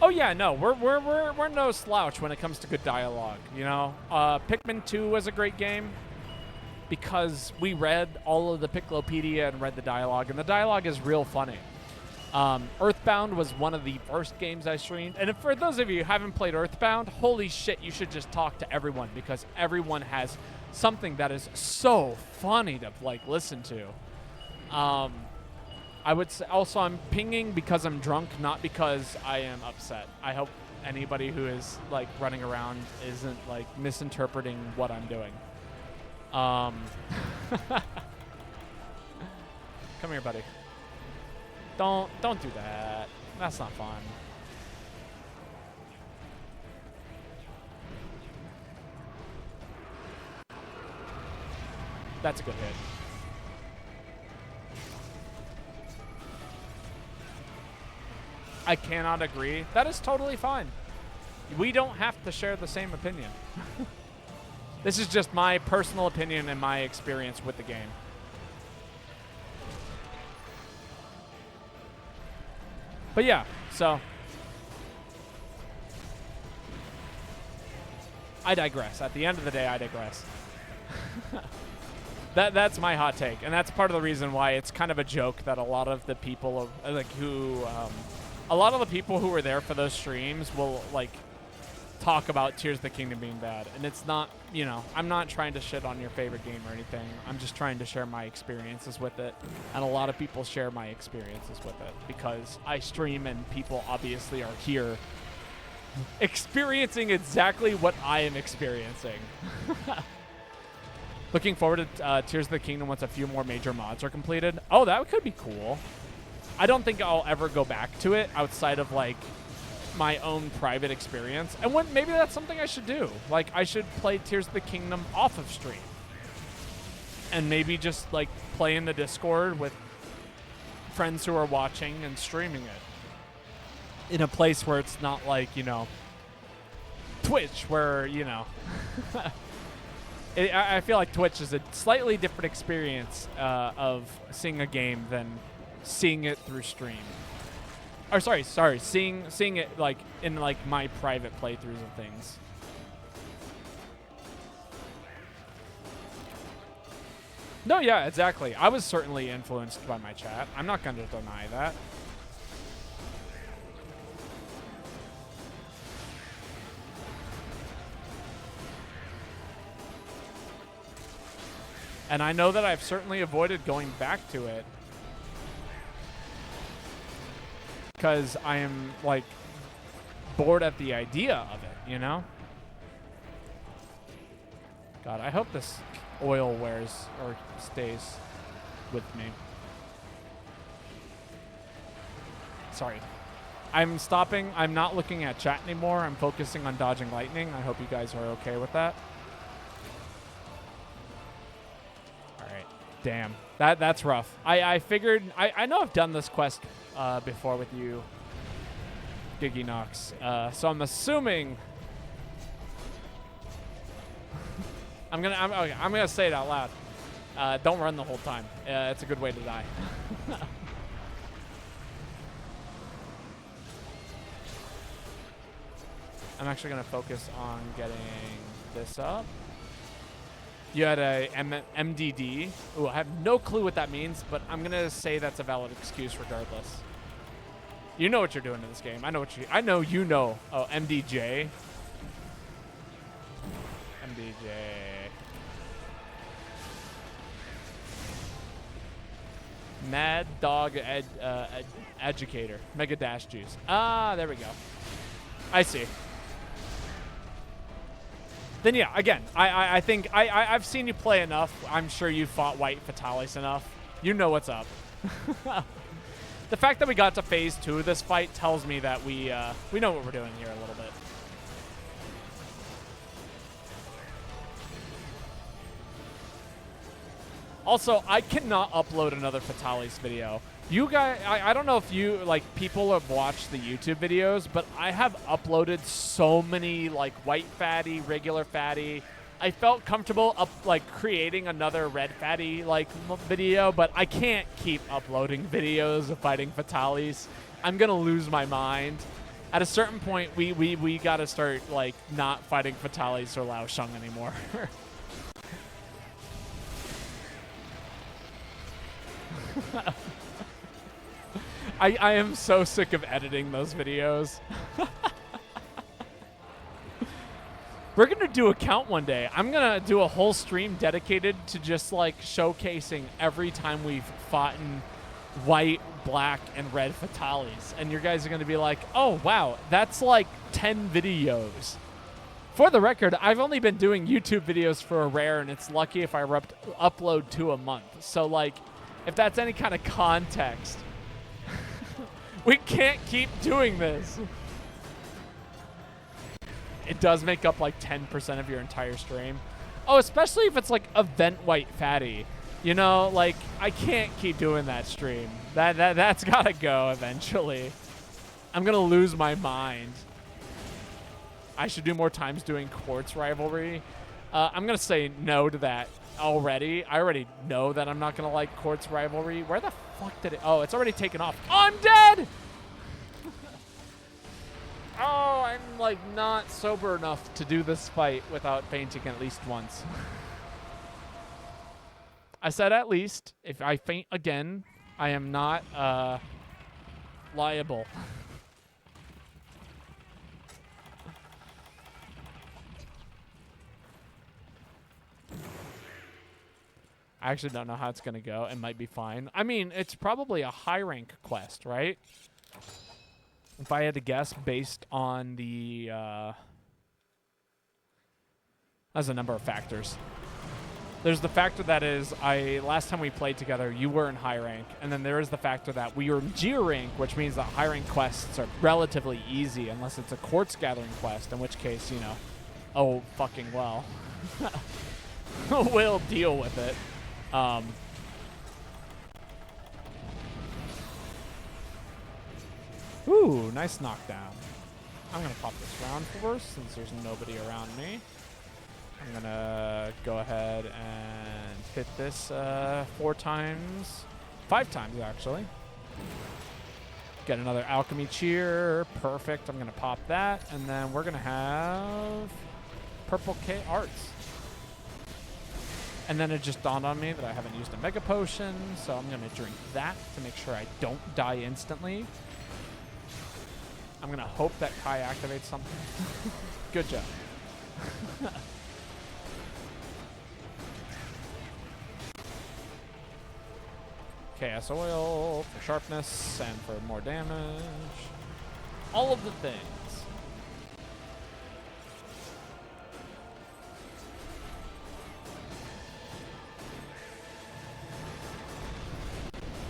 Speaker 1: Oh yeah, no, we're no slouch when it comes to good dialogue, you know? Pikmin 2 was a great game because we read all of the Piclopedia and read the dialogue, and the dialogue is real funny. Earthbound was one of the first games I streamed. And for those of you who haven't played Earthbound, holy shit, you should just talk to everyone because everyone has something that is so funny to, like, listen to. I would say also I'm pinging because I'm drunk, not because I am upset. I hope anybody who is like running around isn't like misinterpreting what I'm doing. Come here, buddy. Don't do that. That's not fun. That's a good hit. I cannot agree. That is totally fine. We don't have to share the same opinion. This is just my personal opinion and my experience with the game. But yeah, so I digress. At the end of the day, I digress. That's my hot take, and that's part of the reason why it's kind of a joke that a lot of the people a lot of the people who were there for those streams will like talk about Tears of the Kingdom being bad, and it's not, you know, I'm not trying to shit on your favorite game or anything. I'm just trying to share my experiences with it, and a lot of people share my experiences with it because I stream and people obviously are here experiencing exactly what I am experiencing. Looking forward to Tears of the Kingdom once a few more major mods are completed. Oh, that could be cool. I don't think I'll ever go back to it outside of like my own private experience. And maybe that's something I should do. Like I should play Tears of the Kingdom off of stream. And maybe just like play in the Discord with friends who are watching and streaming it. In a place where it's not like, you know, Twitch where, you know, I feel like Twitch is a slightly different experience of seeing a game than seeing it through stream. Or sorry, seeing it like in like my private playthroughs of things. No, yeah, exactly. I was certainly influenced by my chat. I'm not going to deny that. And I know that I've certainly avoided going back to it because I am, like, bored at the idea of it, you know? God, I hope this oil wears or stays with me. Sorry. I'm stopping. I'm not looking at chat anymore. I'm focusing on dodging lightning. I hope you guys are okay with that. Damn, that's rough. I figured, I know I've done this quest before with you, Giggy Knox. So I'm assuming I'm gonna say it out loud. Don't run the whole time. It's a good way to die. I'm actually gonna focus on getting this up. You had a MDD. Ooh, I have no clue what that means, but I'm gonna say that's a valid excuse regardless. You know what you're doing in this game. I know you know. Oh, MDJ. MDJ. Mad Dog Educator. Mega Dash Juice. Ah, there we go. I see. Then yeah, again, I think I've seen you play enough. I'm sure you fought White Fatalis enough. You know what's up. The fact that we got to phase 2 of this fight tells me that we know what we're doing here a little bit. Also, I cannot upload another Fatalis video. You guys, I don't know if you, like, people have watched the YouTube videos, but I have uploaded so many, like, white fatty, regular fatty. I felt comfortable creating another red fatty, like, video, but I can't keep uploading videos of fighting Fatalis. I'm gonna lose my mind. At a certain point, we gotta start, like, not fighting Fatalis or Lao Sheng anymore. I am so sick of editing those videos. We're going to do a count one day. I'm going to do a whole stream dedicated to just like showcasing every time we've fought white, black, and red fatales. And you guys are going to be like, oh, wow, that's like 10 videos. For the record, I've only been doing YouTube videos for a rare, and it's lucky if I upload 2 a month. So, like, if that's any kind of context, we can't keep doing this. It does make up like 10% of your entire stream. Oh, especially if it's like event white fatty. You know, like, I can't keep doing that stream. That's gotta go eventually. I'm gonna lose my mind. I should do more times doing Quartz Rivalry. I'm gonna say no to that already. I already know that I'm not gonna like Quartz Rivalry. Where the fuck did it? Oh, it's already taken off. Oh, I'm dead! Oh, I'm like not sober enough to do this fight without fainting at least once. I said at least. If I faint again, I am not liable. I actually don't know how it's going to go. It might be fine. I mean, it's probably a high rank quest, right? If I had to guess based on the... there's a number of factors. There's the factor that is, last time we played together, you were in high rank. And then there is the factor that we were in G rank, which means that high rank quests are relatively easy unless it's a quartz gathering quest, in which case, you know, oh, fucking well. We'll deal with it. Ooh, nice knockdown. I'm going to pop this round first since there's nobody around me. I'm going to go ahead and hit this 4 times. 5 times, actually. Get another Alchemy Cheer. Perfect. I'm going to pop that. And then we're going to have Purple K Arts. And then it just dawned on me that I haven't used a Mega Potion, so I'm going to drink that to make sure I don't die instantly. I'm going to hope that Kai activates something. Good job. Chaos Oil for sharpness and for more damage. All of the things.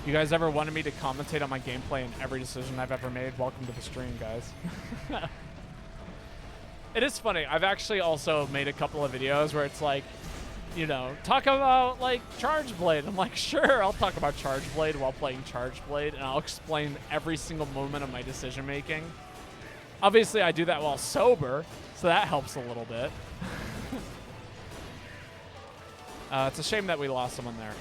Speaker 1: You guys ever wanted me to commentate on my gameplay and every decision I've ever made? Welcome to the stream, guys. It is funny. I've actually also made a couple of videos where it's like, you know, talk about, like, Charge Blade. I'm like, sure, I'll talk about Charge Blade while playing Charge Blade, and I'll explain every single moment of my decision-making. Obviously, I do that while sober, so that helps a little bit. It's a shame that we lost someone there.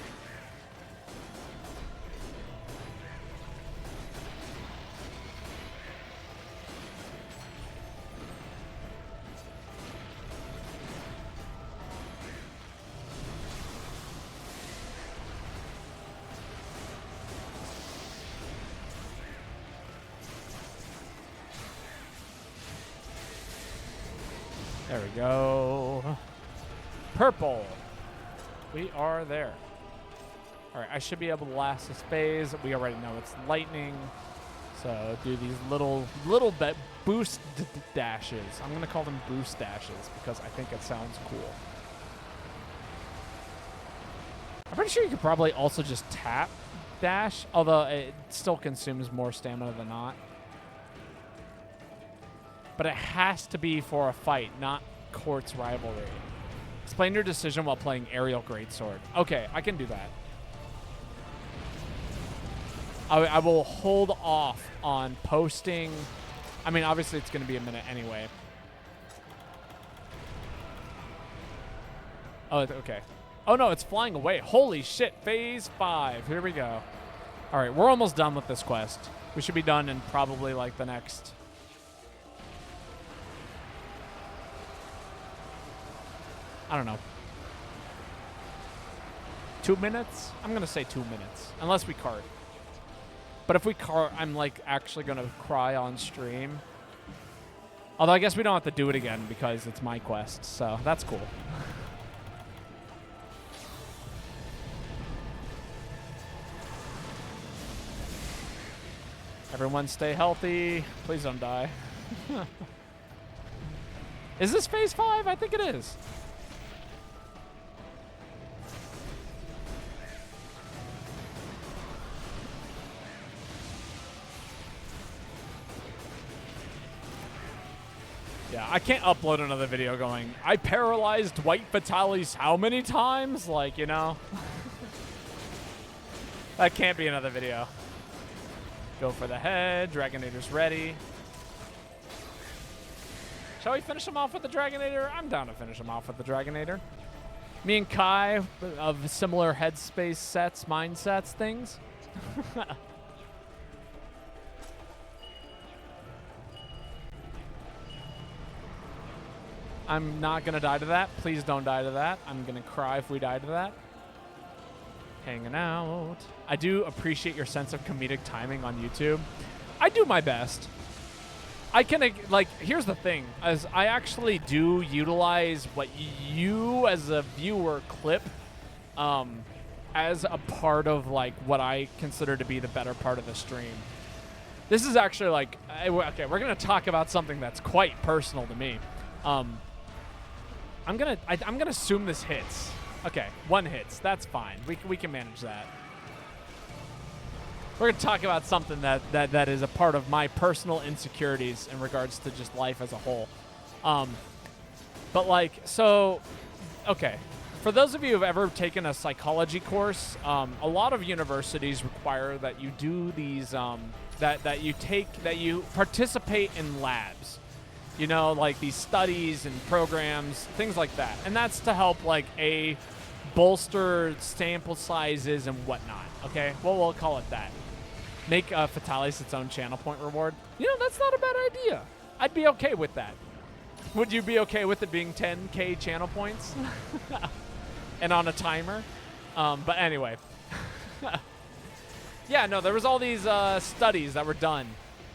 Speaker 1: There we go. Purple. We are there. All right, I should be able to last this phase. We already know it's lightning. So do these little bit boost dashes. I'm going to call them boost dashes because I think it sounds cool. I'm pretty sure you could probably also just tap dash, although it still consumes more stamina than not. But it has to be for a fight, not Quartz Rivalry. Explain your decision while playing Aerial Greatsword. Okay, I can do that. I will hold off on posting. I mean, obviously it's going to be a minute anyway. Oh, okay. Oh, no, it's flying away. Holy shit, phase 5. Here we go. All right, we're almost done with this quest. We should be done in probably like the next... I don't know. 2 minutes? I'm going to say 2 minutes. Unless we cart. But if we cart, I'm like actually going to cry on stream. Although I guess we don't have to do it again because it's my quest. So that's cool. Everyone stay healthy. Please don't die. Is this phase 5? I think it is. Yeah, I can't upload another video going, I paralyzed white Vitalis how many times? Like, you know. That can't be another video. Go for the head. Dragonator's ready. Shall we finish him off with the Dragonator? I'm down to finish him off with the Dragonator. Me and Kai of similar headspace sets, mindsets, things. I'm not going to die to that. Please don't die to that. I'm going to cry if we die to that. Hanging out. I do appreciate your sense of comedic timing on YouTube. I do my best. I can, like, here's the thing. As I actually do utilize what you as a viewer clip as a part of, like, what I consider to be the better part of the stream. This is actually, like, okay, we're going to talk about something that's quite personal to me. I'm gonna assume this hits. Okay, 1 hits. That's fine. We can manage that. We're gonna talk about something that is a part of my personal insecurities in regards to just life as a whole. But like, so, okay. For those of you who've ever taken a psychology course, a lot of universities require that you do these, that you participate in labs. You know, like these studies and programs, things like that. And that's to help, like, bolster sample sizes and whatnot, okay? Well, we'll call it that. Make Fatalis its own channel point reward. You know, that's not a bad idea. I'd be okay with that. Would you be okay with it being 10K channel points? And on a timer? But anyway. Yeah, no, there was all these studies that were done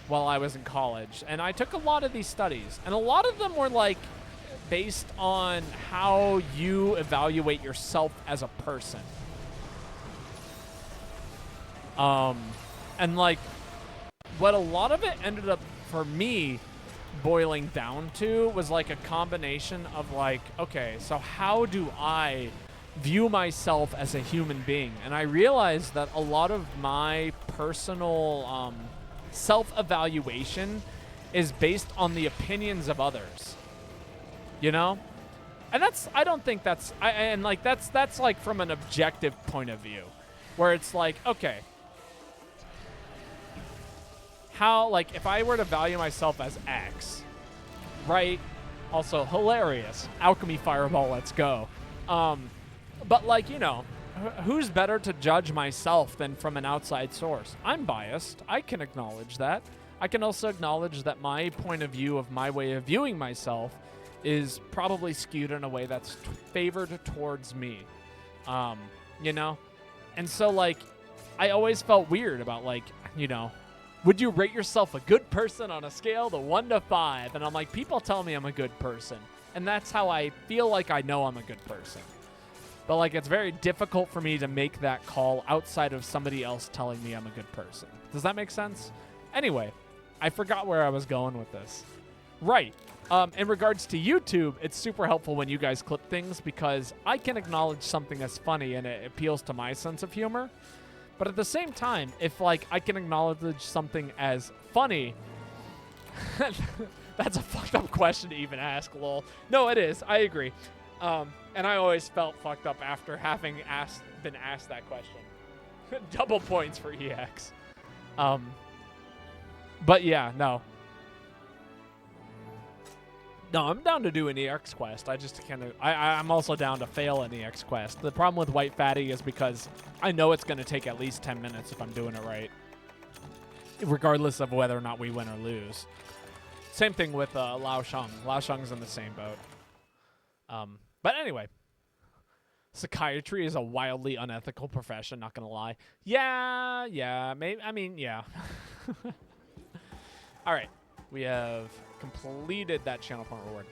Speaker 1: while I was in college, and I took a lot of these studies, and a lot of them were like based on how you evaluate yourself as a person. And like what a lot of it ended up for me boiling down to was like a combination of like, okay, so how do I view myself as a human being? And I realized that a lot of my personal self-evaluation is based on the opinions of others, you know? And I don't think that's like from an objective point of view, where it's like, okay, how, like, if I were to value myself as X, right? Also hilarious. Alchemy Fireball, let's go. But like, you know, who's better to judge myself than from an outside source? I'm biased. I can acknowledge that. I can also acknowledge that my point of view of my way of viewing myself is probably skewed in a way that's favored towards me. You know? And so, like, I always felt weird about, like, you know, would you rate yourself a good person on a scale to 1 to 5? And I'm like, people tell me I'm a good person. And that's how I feel like I know I'm a good person. But, like, it's very difficult for me to make that call outside of somebody else telling me I'm a good person. Does that make sense? Anyway, I forgot where I was going with this. Right. In regards to YouTube, it's super helpful when you guys clip things because I can acknowledge something as funny and it appeals to my sense of humor. But at the same time, if, like, I can acknowledge something as funny, that's a fucked up question to even ask, lol. No, it is. I agree. And I always felt fucked up after having been asked that question. Double points for EX. But yeah, no. No, I'm down to do an EX quest. I just kind of... I'm also down to fail an EX quest. The problem with White Fatty is because I know it's going to take at least 10 minutes if I'm doing it right. Regardless of whether or not we win or lose. Same thing with Lao Shang. Lao Shang's in the same boat. But anyway. Psychiatry is a wildly unethical profession, not going to lie. Yeah, maybe. I mean, yeah. All right. We have completed that channel point reward.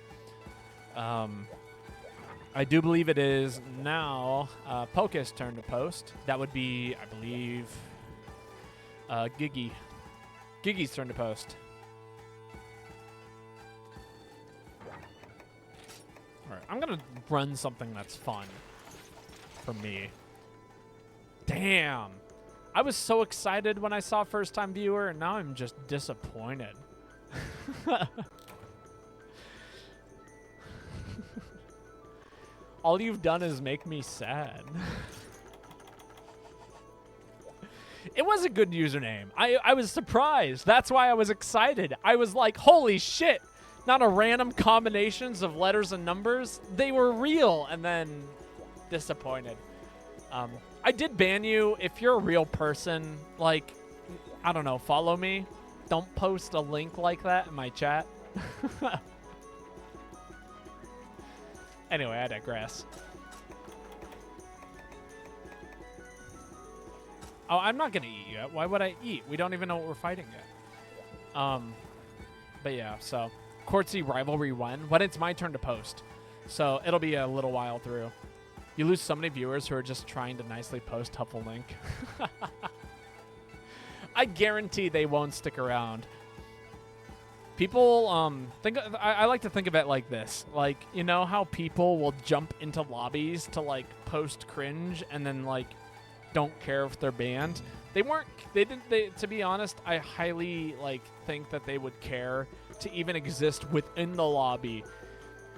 Speaker 1: I do believe it is now Poke's turn to post. That would be, I believe, Giggy. Gigi's turn to post. Alright, I'm gonna run something that's fun for me. Damn. I was so excited when I saw first time viewer, and now I'm just disappointed. All you've done is make me sad. It was a good username. I was surprised. That's why I was excited. I was like, holy shit. Not a random combinations of letters and numbers. They were real. And then disappointed. I did ban you. If you're a real person, like, I don't know, follow me. Don't post a link like that in my chat. Anyway, I digress. Oh, I'm not gonna eat yet. Why would I eat? We don't even know what we're fighting yet. But yeah, so Quartzy Rivalry 1. When it's my turn to post. So it'll be a little while through. You lose so many viewers who are just trying to nicely post helpful link. I guarantee they won't stick around. People, I like to think of it like this. Like, you know how people will jump into lobbies to, like, post cringe and then, like, don't care if they're banned? To be honest, I highly, like, think that they would care to even exist within the lobby,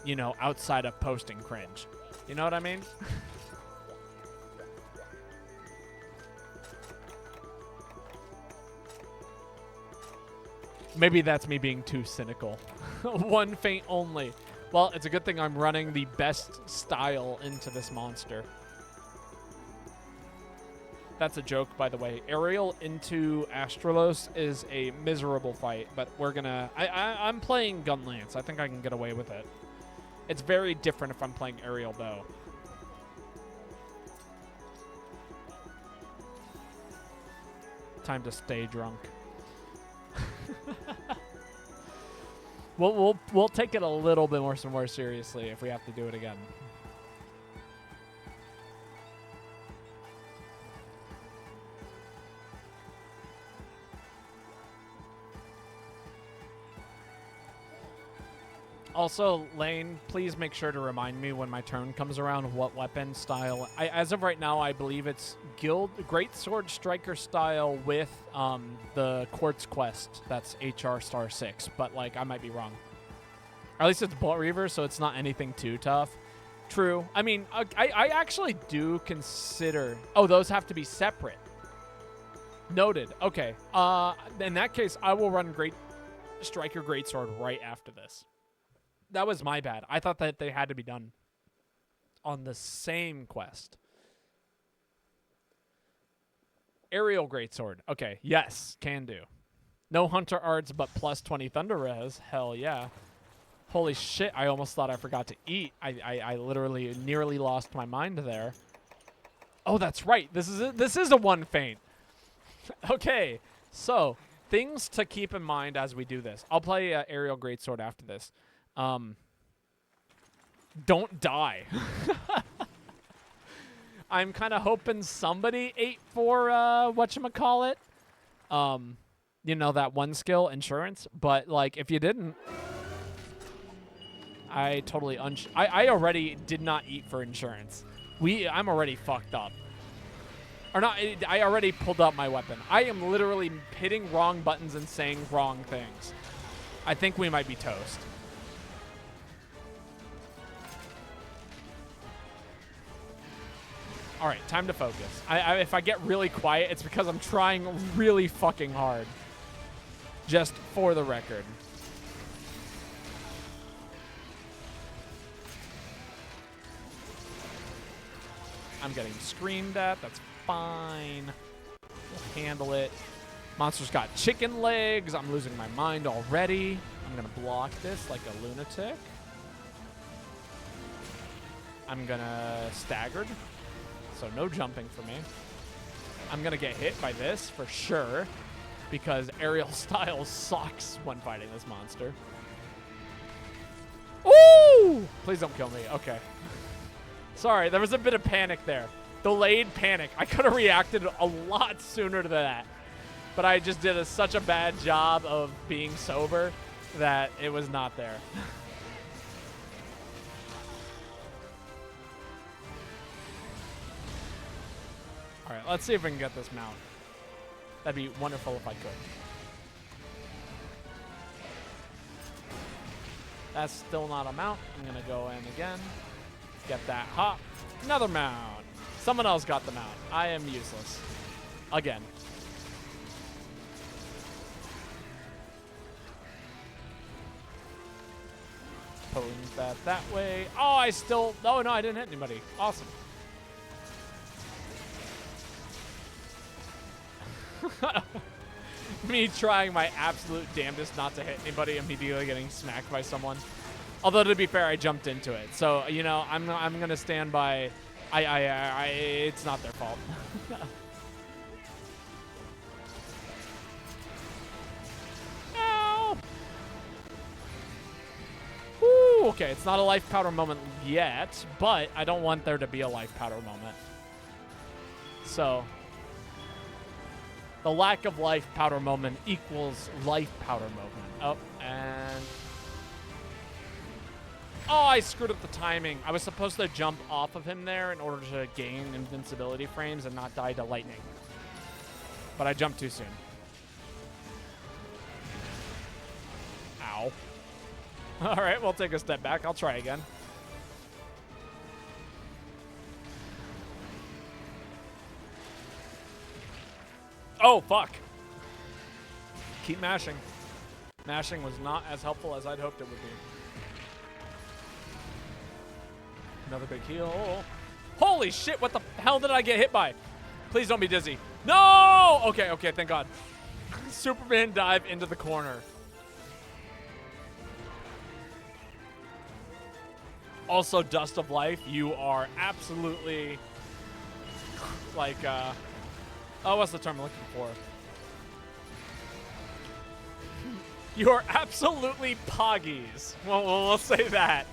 Speaker 1: you know, outside of posting cringe. You know what I mean? Maybe that's me being too cynical. One feint only. Well, it's a good thing I'm running the best style into this monster. That's a joke, by the way. Aerial into Astralos is a miserable fight, but we're gonna... I'm playing Gun Lance. I think I can get away with it. It's very different if I'm playing aerial, though. Time to stay drunk. We'll take it a little bit more seriously if we have to do it again. Also, Lane, please make sure to remind me when my turn comes around what weapon style. As of right now, I believe it's Greatsword Striker style with the Quartz Quest. That's HR star 6, but like I might be wrong. Or at least it's Bolt Reaver, so it's not anything too tough. True. I mean, I actually do consider... Oh, those have to be separate. Noted. Okay. In that case, I will run Striker Greatsword right after this. That was my bad. I thought that they had to be done on the same quest. Aerial Greatsword. Okay, yes, can do. No Hunter Arts, but plus 20 Thunder Res. Hell yeah. Holy shit, I almost thought I forgot to eat. I literally nearly lost my mind there. Oh, that's right. This is a one feint. Okay, so things to keep in mind as we do this. I'll play Aerial Greatsword after this. Don't die. I'm kind of hoping somebody ate for whatchamacallit. You know, that one skill, insurance. But, like, if you didn't, I totally I already did not eat for insurance. I'm already fucked up. Or not, I already pulled up my weapon. I am literally hitting wrong buttons and saying wrong things. I think we might be toast. All right, time to focus. If I get really quiet, it's because I'm trying really fucking hard. Just for the record. I'm getting screamed at. That's fine. We'll handle it. Monster's got chicken legs. I'm losing my mind already. I'm going to block this like a lunatic. I'm going to staggered. So no jumping for me. I'm going to get hit by this for sure because aerial style sucks when fighting this monster. Ooh! Please don't kill me. Okay. Sorry, there was a bit of panic there. Delayed panic. I could have reacted a lot sooner to that. but I just did such a bad job of being sober that it was not there. All right, let's see if we can get this mount. That'd be wonderful if I could. That's still not a mount. I'm going to go in again. Get that hop. Another mount. Someone else got the mount. I am useless. Again. Pose that way. Oh, I still... Oh, no, I didn't hit anybody. Awesome. Me trying my absolute damnedest not to hit anybody, immediately getting smacked by someone. Although, to be fair, I jumped into it. So, you know, I'm going to stand by... it's not their fault. Ow! Woo! Okay, it's not a life powder moment yet, but I don't want there to be a life powder moment. So... the lack of life powder moment equals life powder moment. Oh, and... oh, I screwed up the timing. I was supposed to jump off of him there in order to gain invincibility frames and not die to lightning. But I jumped too soon. Ow. All right, we'll take a step back. I'll try again. Oh, fuck. Keep mashing. Mashing was not as helpful as I'd hoped it would be. Another big heal. Holy shit, what the hell did I get hit by? Please don't be dizzy. No! Okay, okay, thank God. Superman dive into the corner. Also, Dust of Life, you are absolutely like, oh, what's the term I'm looking for? You are absolutely poggies. Well, we'll say that.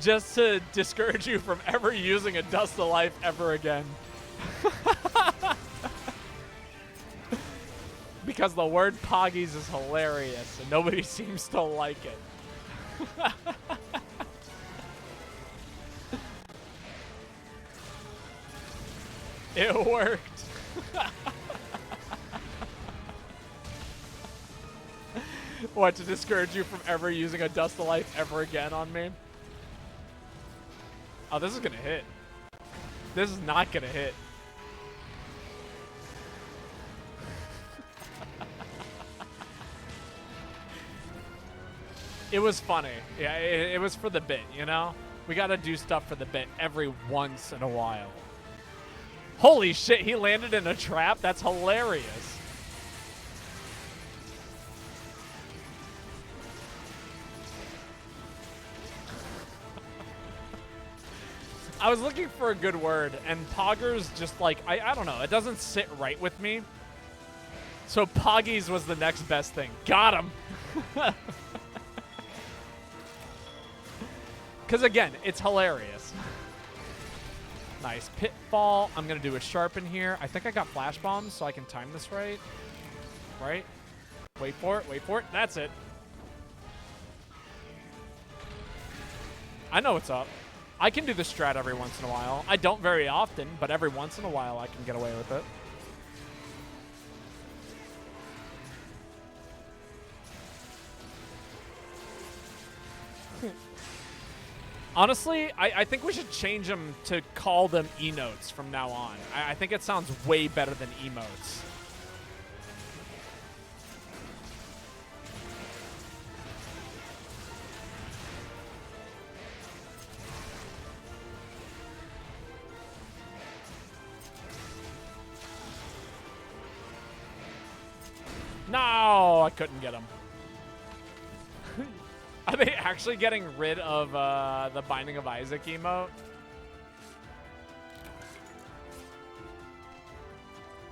Speaker 1: Just to discourage you from ever using a Dust of Life ever again. Because the word poggies is hilarious and nobody seems to like it. It worked. What, to discourage you from ever using a Dust of Life ever again on me? Oh, this is gonna hit. This is not gonna hit. It was funny. Yeah, it was for the bit, you know? We gotta do stuff for the bit every once in a while. Holy shit, he landed in a trap? That's hilarious. I was looking for a good word, and poggers just like, I don't know, it doesn't sit right with me. So poggies was the next best thing. Got him! Because again, it's hilarious. Nice pitfall. I'm going to do a sharpen here. I think I got flash bombs, so I can time this right. Right? Wait for it. Wait for it. That's it. I know what's up. I can do the strat every once in a while. I don't very often, but every once in a while I can get away with it. Honestly, I think we should change them to call them emotes from now on. I think it sounds way better than emotes. No, I couldn't get him. Are they actually getting rid of the Binding of Isaac emote?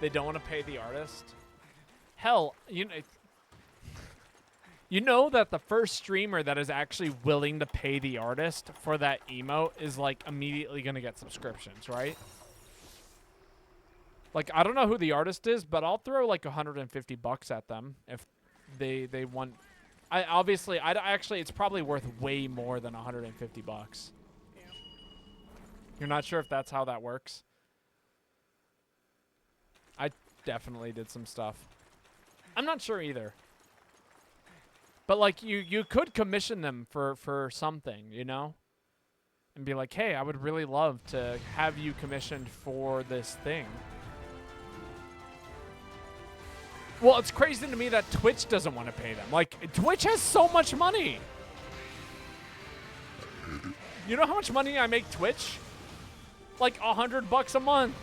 Speaker 1: They don't want to pay the artist? Hell, you know that the first streamer that is actually willing to pay the artist for that emote is like immediately going to get subscriptions, right? Like, I don't know who the artist is, but I'll throw like 150 bucks at them if they want. Actually, it's probably worth way more than 150 bucks. You're not sure if that's how that works? I definitely did some stuff. I'm not sure either. But like you could commission them for something, you know? And be like, "Hey, I would really love to have you commissioned for this thing." Well, it's crazy to me that Twitch doesn't want to pay them. Like, Twitch has so much money. You know how much money I make Twitch? Like $100 a month.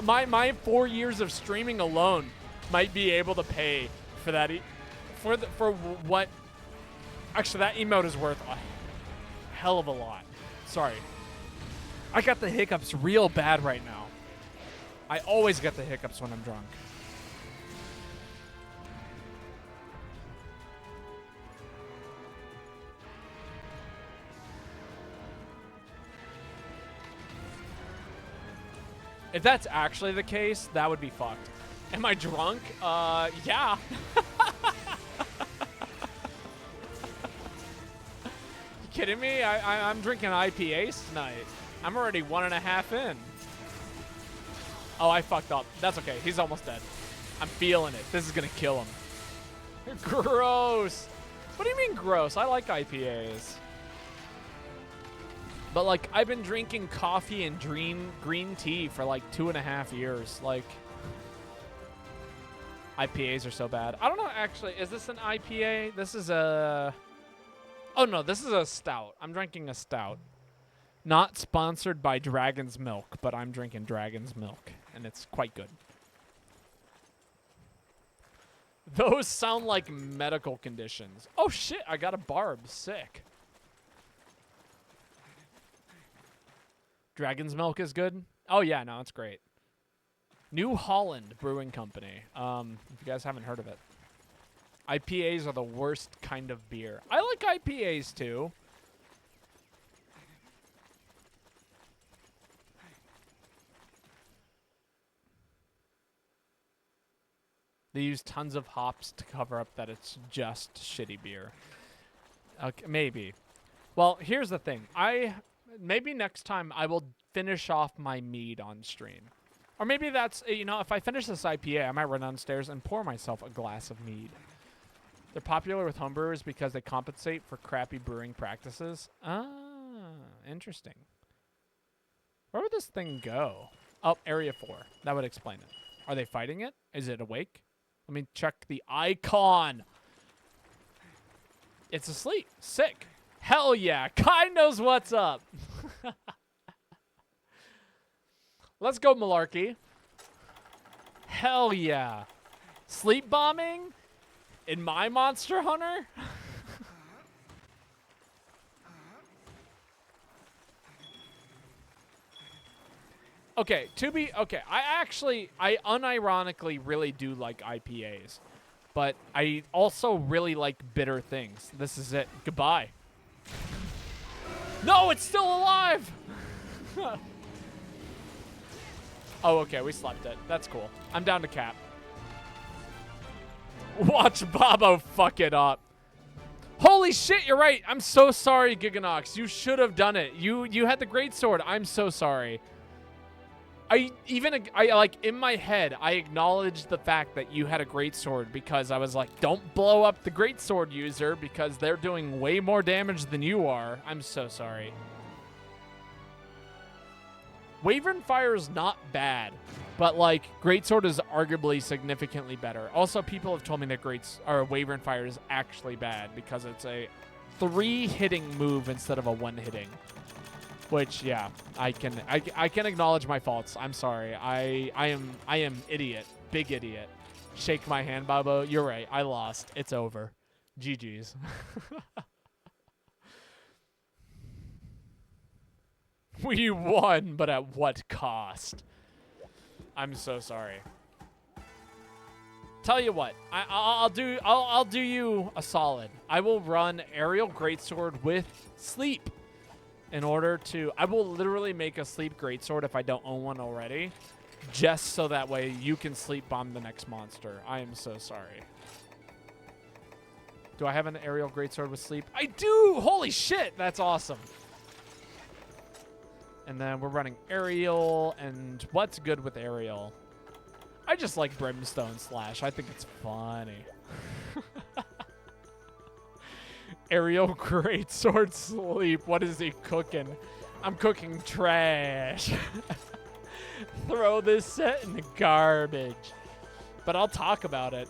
Speaker 1: my 4 years of streaming alone might be able to pay for that. For what? Actually, that emote is worth a hell of a lot. Sorry. I got the hiccups real bad right now. I always get the hiccups when I'm drunk. If that's actually the case, that would be fucked. Am I drunk? Yeah. You kidding me? I'm drinking IPAs tonight. I'm already 1.5 in. Oh, I fucked up. That's okay. He's almost dead. I'm feeling it. This is going to kill him. Gross. What do you mean gross? I like IPAs. But, like, I've been drinking coffee and green tea for, like, 2.5 years. Like, IPAs are so bad. I don't know, actually. Is this an IPA? This is a... Oh, no. This is a stout. I'm drinking a stout. Not sponsored by Dragon's Milk, but I'm drinking Dragon's Milk, and it's quite good. Those sound like medical conditions. Oh, shit. I got a barb. Sick. Dragon's Milk is good? Oh, yeah. No, it's great. New Holland Brewing Company. If you guys haven't heard of it. IPAs are the worst kind of beer. I like IPAs, too. They use tons of hops to cover up that it's just shitty beer. Okay, maybe. Well, here's the thing. Maybe next time I will finish off my mead on stream. Or maybe that's, you know, if I finish this IPA, I might run downstairs and pour myself a glass of mead. They're popular with homebrewers because they compensate for crappy brewing practices. Ah, interesting. Where would this thing go? Oh, Area 4. That would explain it. Are they fighting it? Is it awake? Let me check the icon. It's asleep. Sick. Hell yeah. Kai knows what's up. Let's go, Malarkey. Hell yeah. Sleep bombing in my Monster Hunter? Okay, I unironically really do like IPAs, but I also really like bitter things. This is it. Goodbye. No, it's still alive! Oh, okay, we slept it. That's cool. I'm down to cap. Watch Bobo fuck it up. Holy shit, you're right. I'm so sorry, Giganox. You should have done it. You had the great sword. I'm so sorry. I like in my head, I acknowledged the fact that you had a great sword because I was like, don't blow up the great sword user because they're doing way more damage than you are. I'm so sorry. Wyvern Fire is not bad, but like Greatsword is arguably significantly better. Also, people have told me that Wyvern Fire is actually bad because it's a 3-hitting move instead of a 1-hitting. Which, yeah, I can acknowledge my faults. I'm sorry. I am idiot. Big idiot. Shake my hand, Bobo. You're right. I lost. It's over. GG's. We won, but at what cost? I'm so sorry. Tell you what, I'll do you a solid. I will run Aerial Greatsword with Sleep. in order to... I will literally make a sleep greatsword if I don't own one already, just so that way you can sleep bomb the next monster. I am so sorry. Do I have an aerial greatsword with sleep? I do! Holy shit! That's awesome. And then we're running aerial, and what's good with aerial? I just like brimstone slash. I think it's funny. Aerial greatsword sleep. What is he cooking? I'm cooking trash. Throw this set in the garbage. But I'll talk about it.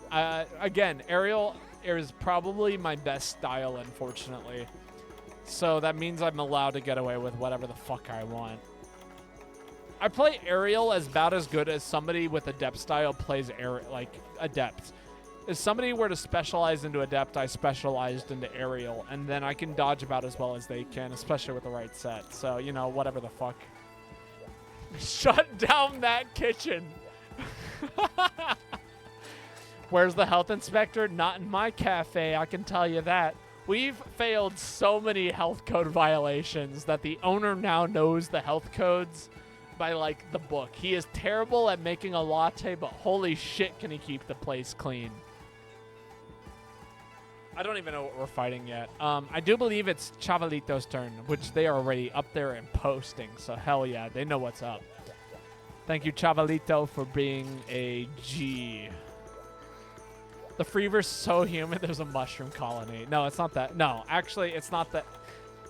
Speaker 1: Again, aerial is probably my best style, unfortunately. So that means I'm allowed to get away with whatever the fuck I want. I play aerial as about as good as somebody with adept style plays adept. If somebody were to specialize into adept, I specialized into aerial, and then I can dodge about as well as they can, especially with the right set. So, you know, whatever the fuck. Shut down that kitchen. Where's the health inspector? Not in my cafe, I can tell you that. We've failed so many health code violations that the owner now knows the health codes by, like, the book. He is terrible at making a latte, but holy shit can he keep the place clean. I don't even know what we're fighting yet. I do believe it's Chavalito's turn, which they are already up there and posting, so hell yeah, they know what's up. Thank you, Chavalito, for being a G. The Freever's so humid, there's a mushroom colony. No, it's not that. No, actually, it's not that.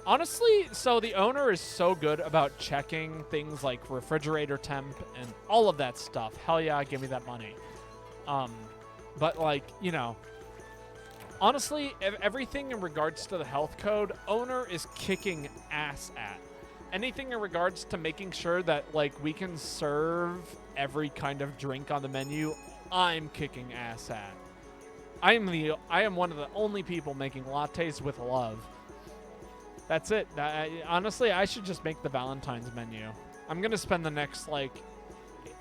Speaker 1: Honestly, so the owner is so good about checking things like refrigerator temp and all of that stuff. Hell yeah, give me that money. But, like, you know, honestly, everything in regards to the health code, owner is kicking ass at. Anything in regards to making sure that, like, we can serve every kind of drink on the menu, I'm kicking ass at. I am one of the only people making lattes with love. That's it. Honestly, I should just make the Valentine's menu. I'm going to spend the next, like,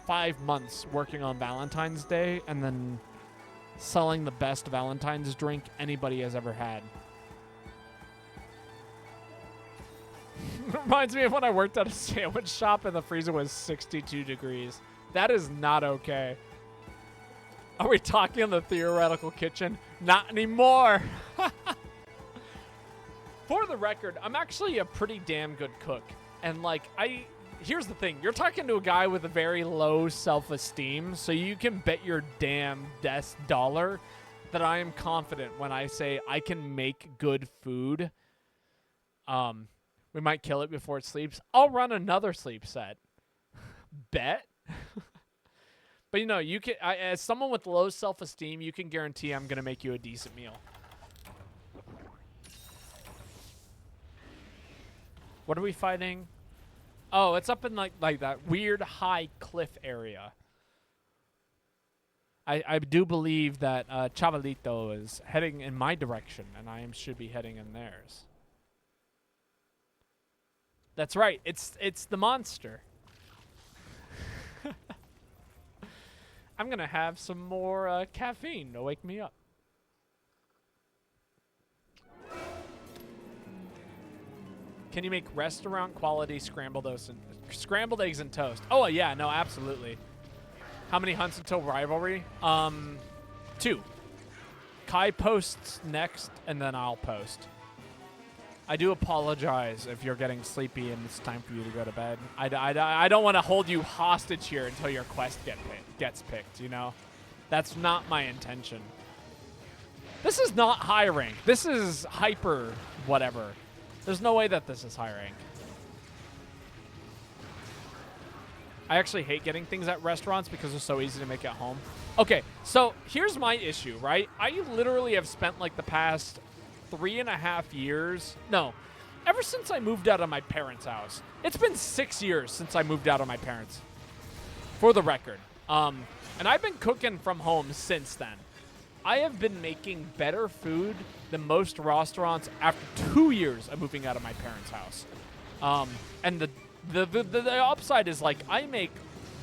Speaker 1: 5 months working on Valentine's Day and then selling the best Valentine's drink anybody has ever had. Reminds me of when I worked at a sandwich shop and the freezer was 62 degrees. That is not okay. Are we talking in the theoretical kitchen? Not anymore. For the record, I'm actually a pretty damn good cook. And, like, here's the thing. You're talking to a guy with a very low self-esteem, so you can bet your damn dollar that I am confident when I say I can make good food. We might kill it before it sleeps. I'll run another sleep set. Bet? But, you know, you can, as someone with low self-esteem, you can guarantee I'm going to make you a decent meal. What are we fighting? Oh, it's up in, like that weird high cliff area. I do believe that Chavalito is heading in my direction, and I should be heading in theirs. That's right. It's the monster. I'm going to have some more caffeine to wake me up. Can you make restaurant quality scrambled eggs and toast? Oh, yeah. No, absolutely. How many hunts until rivalry? 2. Kai posts next, and then I'll post. I do apologize if you're getting sleepy and it's time for you to go to bed. I don't want to hold you hostage here until your quest gets picked, you know? That's not my intention. This is not high rank. This is hyper whatever. There's no way that this is high rank. I actually hate getting things at restaurants because they're so easy to make at home. Okay, so here's my issue, right? I literally have spent like the past 3.5 years. No, ever since I moved out of my parents' house. It's been 6 years since I moved out of my parents'. For the record. And I've been cooking from home since then. I have been making better food than most restaurants after 2 years of moving out of my parents' house. And the upside is, like, I make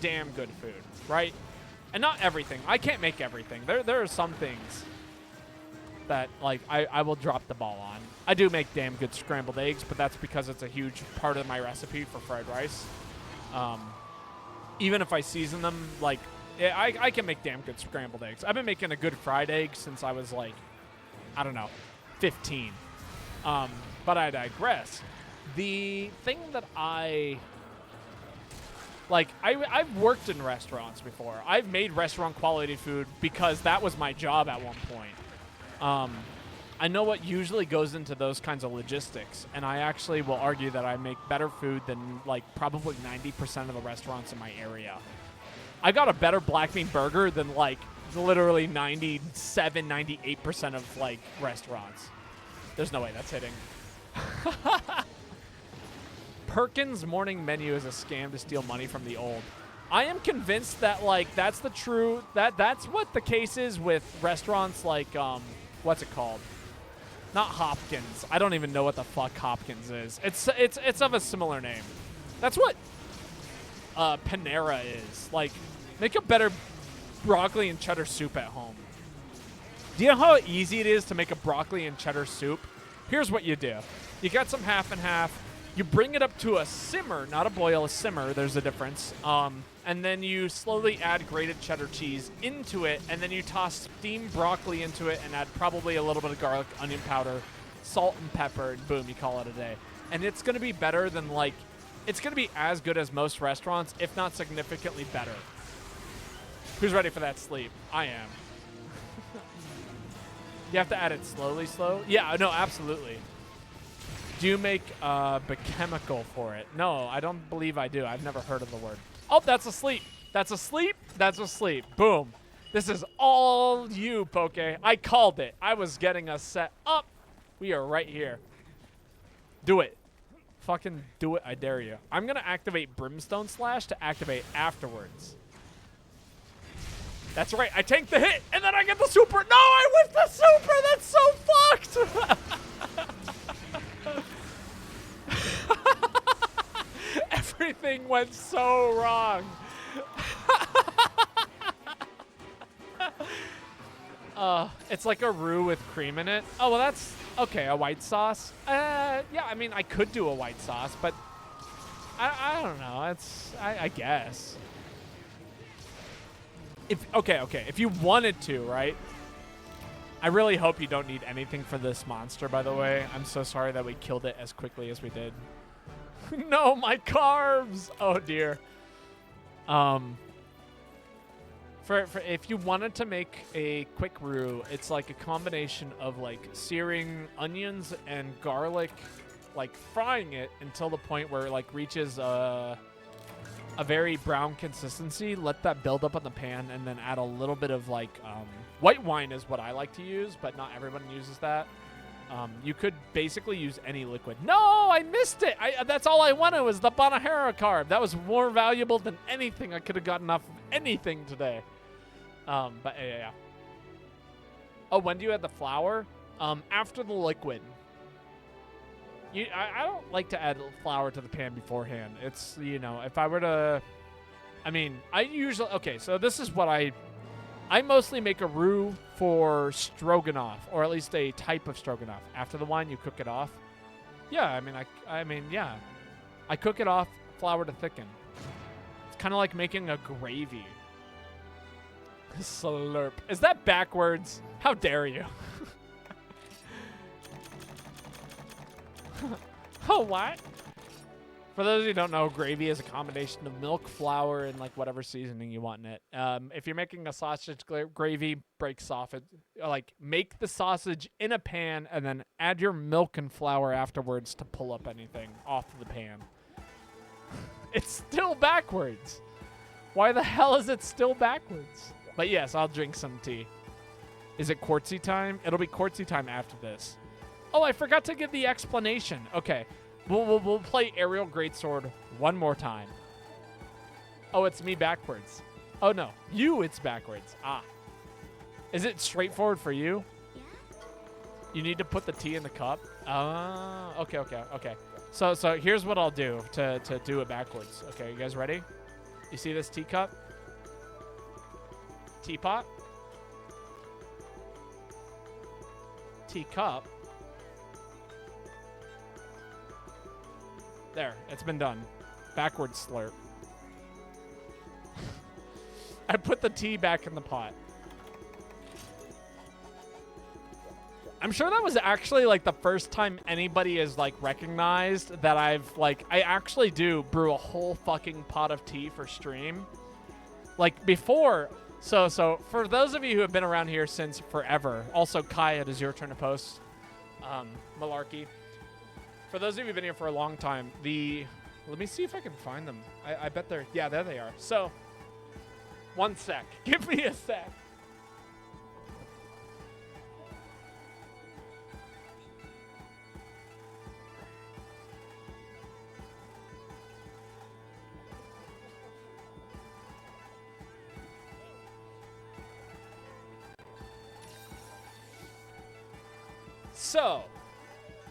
Speaker 1: damn good food, right? And not everything. I can't make everything. There are some things. that like I will drop the ball on. I do make damn good scrambled eggs, but that's because it's a huge part of my recipe for fried rice. Even if I season them, like I can make damn good scrambled eggs. I've been making a good fried egg since I was like, I don't know, 15. But I digress. The thing that I've worked in restaurants before. I've made restaurant quality food because that was my job at one point. I know what usually goes into those kinds of logistics, and I actually will argue that I make better food than like probably 90% of the restaurants in my area. I got a better black bean burger than like literally 97, 98% of like restaurants. There's no way that's hitting. Perkins' morning menu is a scam to steal money from the old. I am convinced that like that's what the case is with restaurants like what's it called? Not Hopkins. I don't even know what the fuck Hopkins is. It's of a similar name. That's what Panera is. Like, make a better broccoli and cheddar soup at home. Do you know how easy it is to make a broccoli and cheddar soup? Here's what you do. You got some half and half. You bring it up to a simmer, not a boil, a simmer. There's a difference. And then you slowly add grated cheddar cheese into it, and then you toss steamed broccoli into it and add probably a little bit of garlic, onion powder, salt, and pepper, and boom, you call it a day. And it's going to be better than, like, it's going to be as good as most restaurants, if not significantly better. Who's ready for that sleep? I am. You have to add it slowly, slow? Yeah, no, absolutely. Do you make biochemical for it? No, I don't believe I do. I've never heard of the word. Oh, that's asleep. That's asleep. That's asleep. Boom. This is all you, Poke. I called it. I was getting us set up. We are right here. Do it. Fucking do it. I dare you. I'm going to activate Brimstone Slash to activate afterwards. That's right. I tank the hit, and then I get the super. No, I whiffed the super. That's so fucked. Everything went so wrong. It's like a roux with cream in it. Oh, well, that's okay. A white sauce. Yeah, I mean, I could do a white sauce, but I don't know. I guess. Okay. If you wanted to, right? I really hope you don't need anything for this monster, by the way. I'm so sorry that we killed it as quickly as we did. No, my carbs! Oh, dear. If you wanted to make a quick roux, it's like a combination of, like, searing onions and garlic, like, frying it until the point where it, like, reaches a very brown consistency. Let that build up on the pan, and then add a little bit of, like, white wine is what I like to use, but not everyone uses that. You could basically use any liquid. No, I missed it. That's all I wanted was the Banahara carb. That was more valuable than anything. I could have gotten off of anything today. But yeah. Oh, when do you add the flour? After the liquid. I don't like to add flour to the pan beforehand. It's, you know, if I were to... I mean, I usually... Okay, so this is what I mostly make a roux for stroganoff, or at least a type of stroganoff. After the wine, you cook it off. Yeah, I mean, yeah. I cook it off, flour to thicken. It's kind of like making a gravy. Slurp. Is that backwards? How dare you? Oh, what? For those who don't know, gravy is a combination of milk, flour, and like whatever seasoning you want in it. If you're making a sausage gravy, break sausage, like make the sausage in a pan and then add your milk and flour afterwards to pull up anything off the pan. It's still backwards. Why the hell is it still backwards? But yes, I'll drink some tea. Is it quartzy time? It'll be quartzy time after this. Oh, I forgot to give the explanation. Okay. We'll play Aerial Greatsword one more time. Oh, it's me backwards. Oh, no. It's backwards. Ah. Is it straightforward for you? Yeah. You need to put the tea in the cup? Okay. So here's what I'll do to do it backwards. Okay, you guys ready? You see this teacup? Teapot? teacup. There, it's been done. Backward slurp. I put the tea back in the pot. I'm sure that was actually like the first time anybody has like recognized that I actually do brew a whole fucking pot of tea for stream. Like before, so for those of you who have been around here since forever, also Kai, it is your turn to post. Malarkey. For those of you who've been here for a long time, let me see if I can find them. I bet there they are. So, one sec. Give me a sec. So,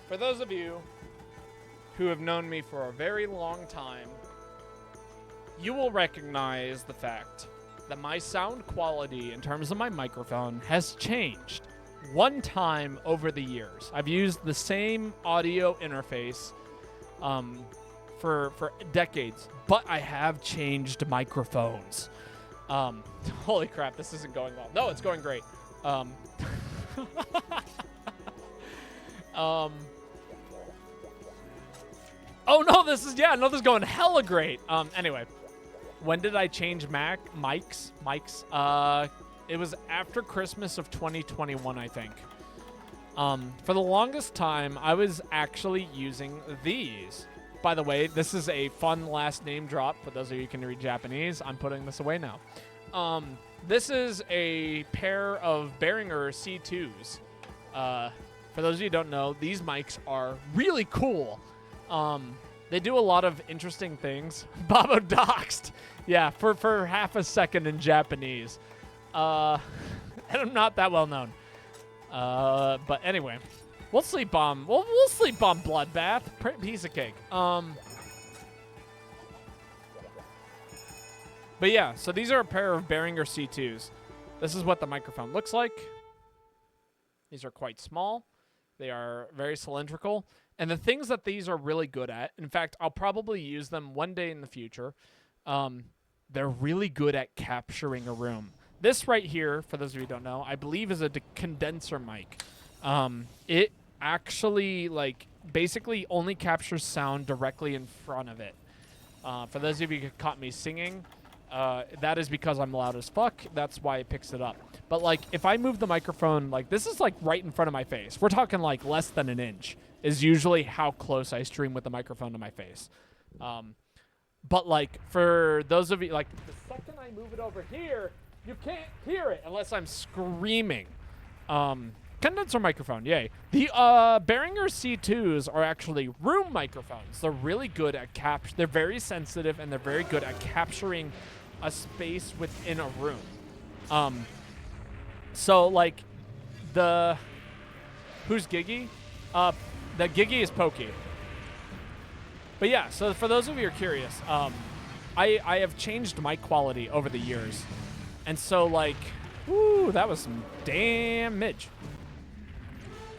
Speaker 1: for those of you who have known me for a very long time, you will recognize the fact that my sound quality in terms of my microphone has changed one time over the years. I've used the same audio interface for decades, but I have changed microphones. Holy crap, this isn't going well. No, it's going great. Oh no, this is going hella great. Anyway, when did I change mics? It was after Christmas of 2021, I think. For the longest time, I was actually using these. By the way, this is a fun last name drop. For those of you who can read Japanese, I'm putting this away now. This is a pair of Behringer C2s. For those of you who don't know, these mics are really cool. They do a lot of interesting things. Babotosh. Yeah, for half a second in Japanese. And I'm not that well known. But anyway, we'll sleep on Bloodbath. Piece of cake. But yeah, so these are a pair of Behringer C2s. This is what the microphone looks like. These are quite small. They are very cylindrical. And the things that these are really good at, in fact, I'll probably use them one day in the future. They're really good at capturing a room. This right here, for those of you who don't know, I believe is a condenser mic. It actually, basically only captures sound directly in front of it. For those of you who caught me singing, that is because I'm loud as fuck. That's why it picks it up. But, if I move the microphone, this is, right in front of my face. We're talking, less than an inch is usually how close I stream with the microphone to my face. But, for those of you, the second I move it over here, you can't hear it unless I'm screaming. Condenser microphone, yay. The Behringer C2s are actually room microphones. They're really good at they're very sensitive, and they're very good at capturing a space within a room. So, who's Giggy? The Giggy is Pokey. But yeah, so for those of you who are curious, I have changed mic quality over the years. And so, woo, that was some damn midge.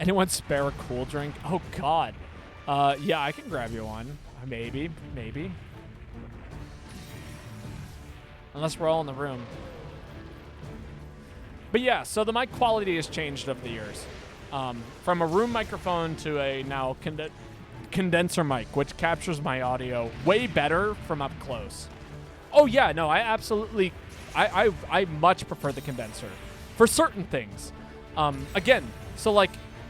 Speaker 1: Anyone spare a cool drink? Oh, God. Yeah, I can grab you one. Maybe. Unless we're all in the room. But yeah, so the mic quality has changed over the years. From a room microphone to a now condenser mic, which captures my audio way better from up close. Oh, yeah, no, I absolutely... I much prefer the condenser for certain things. Again, so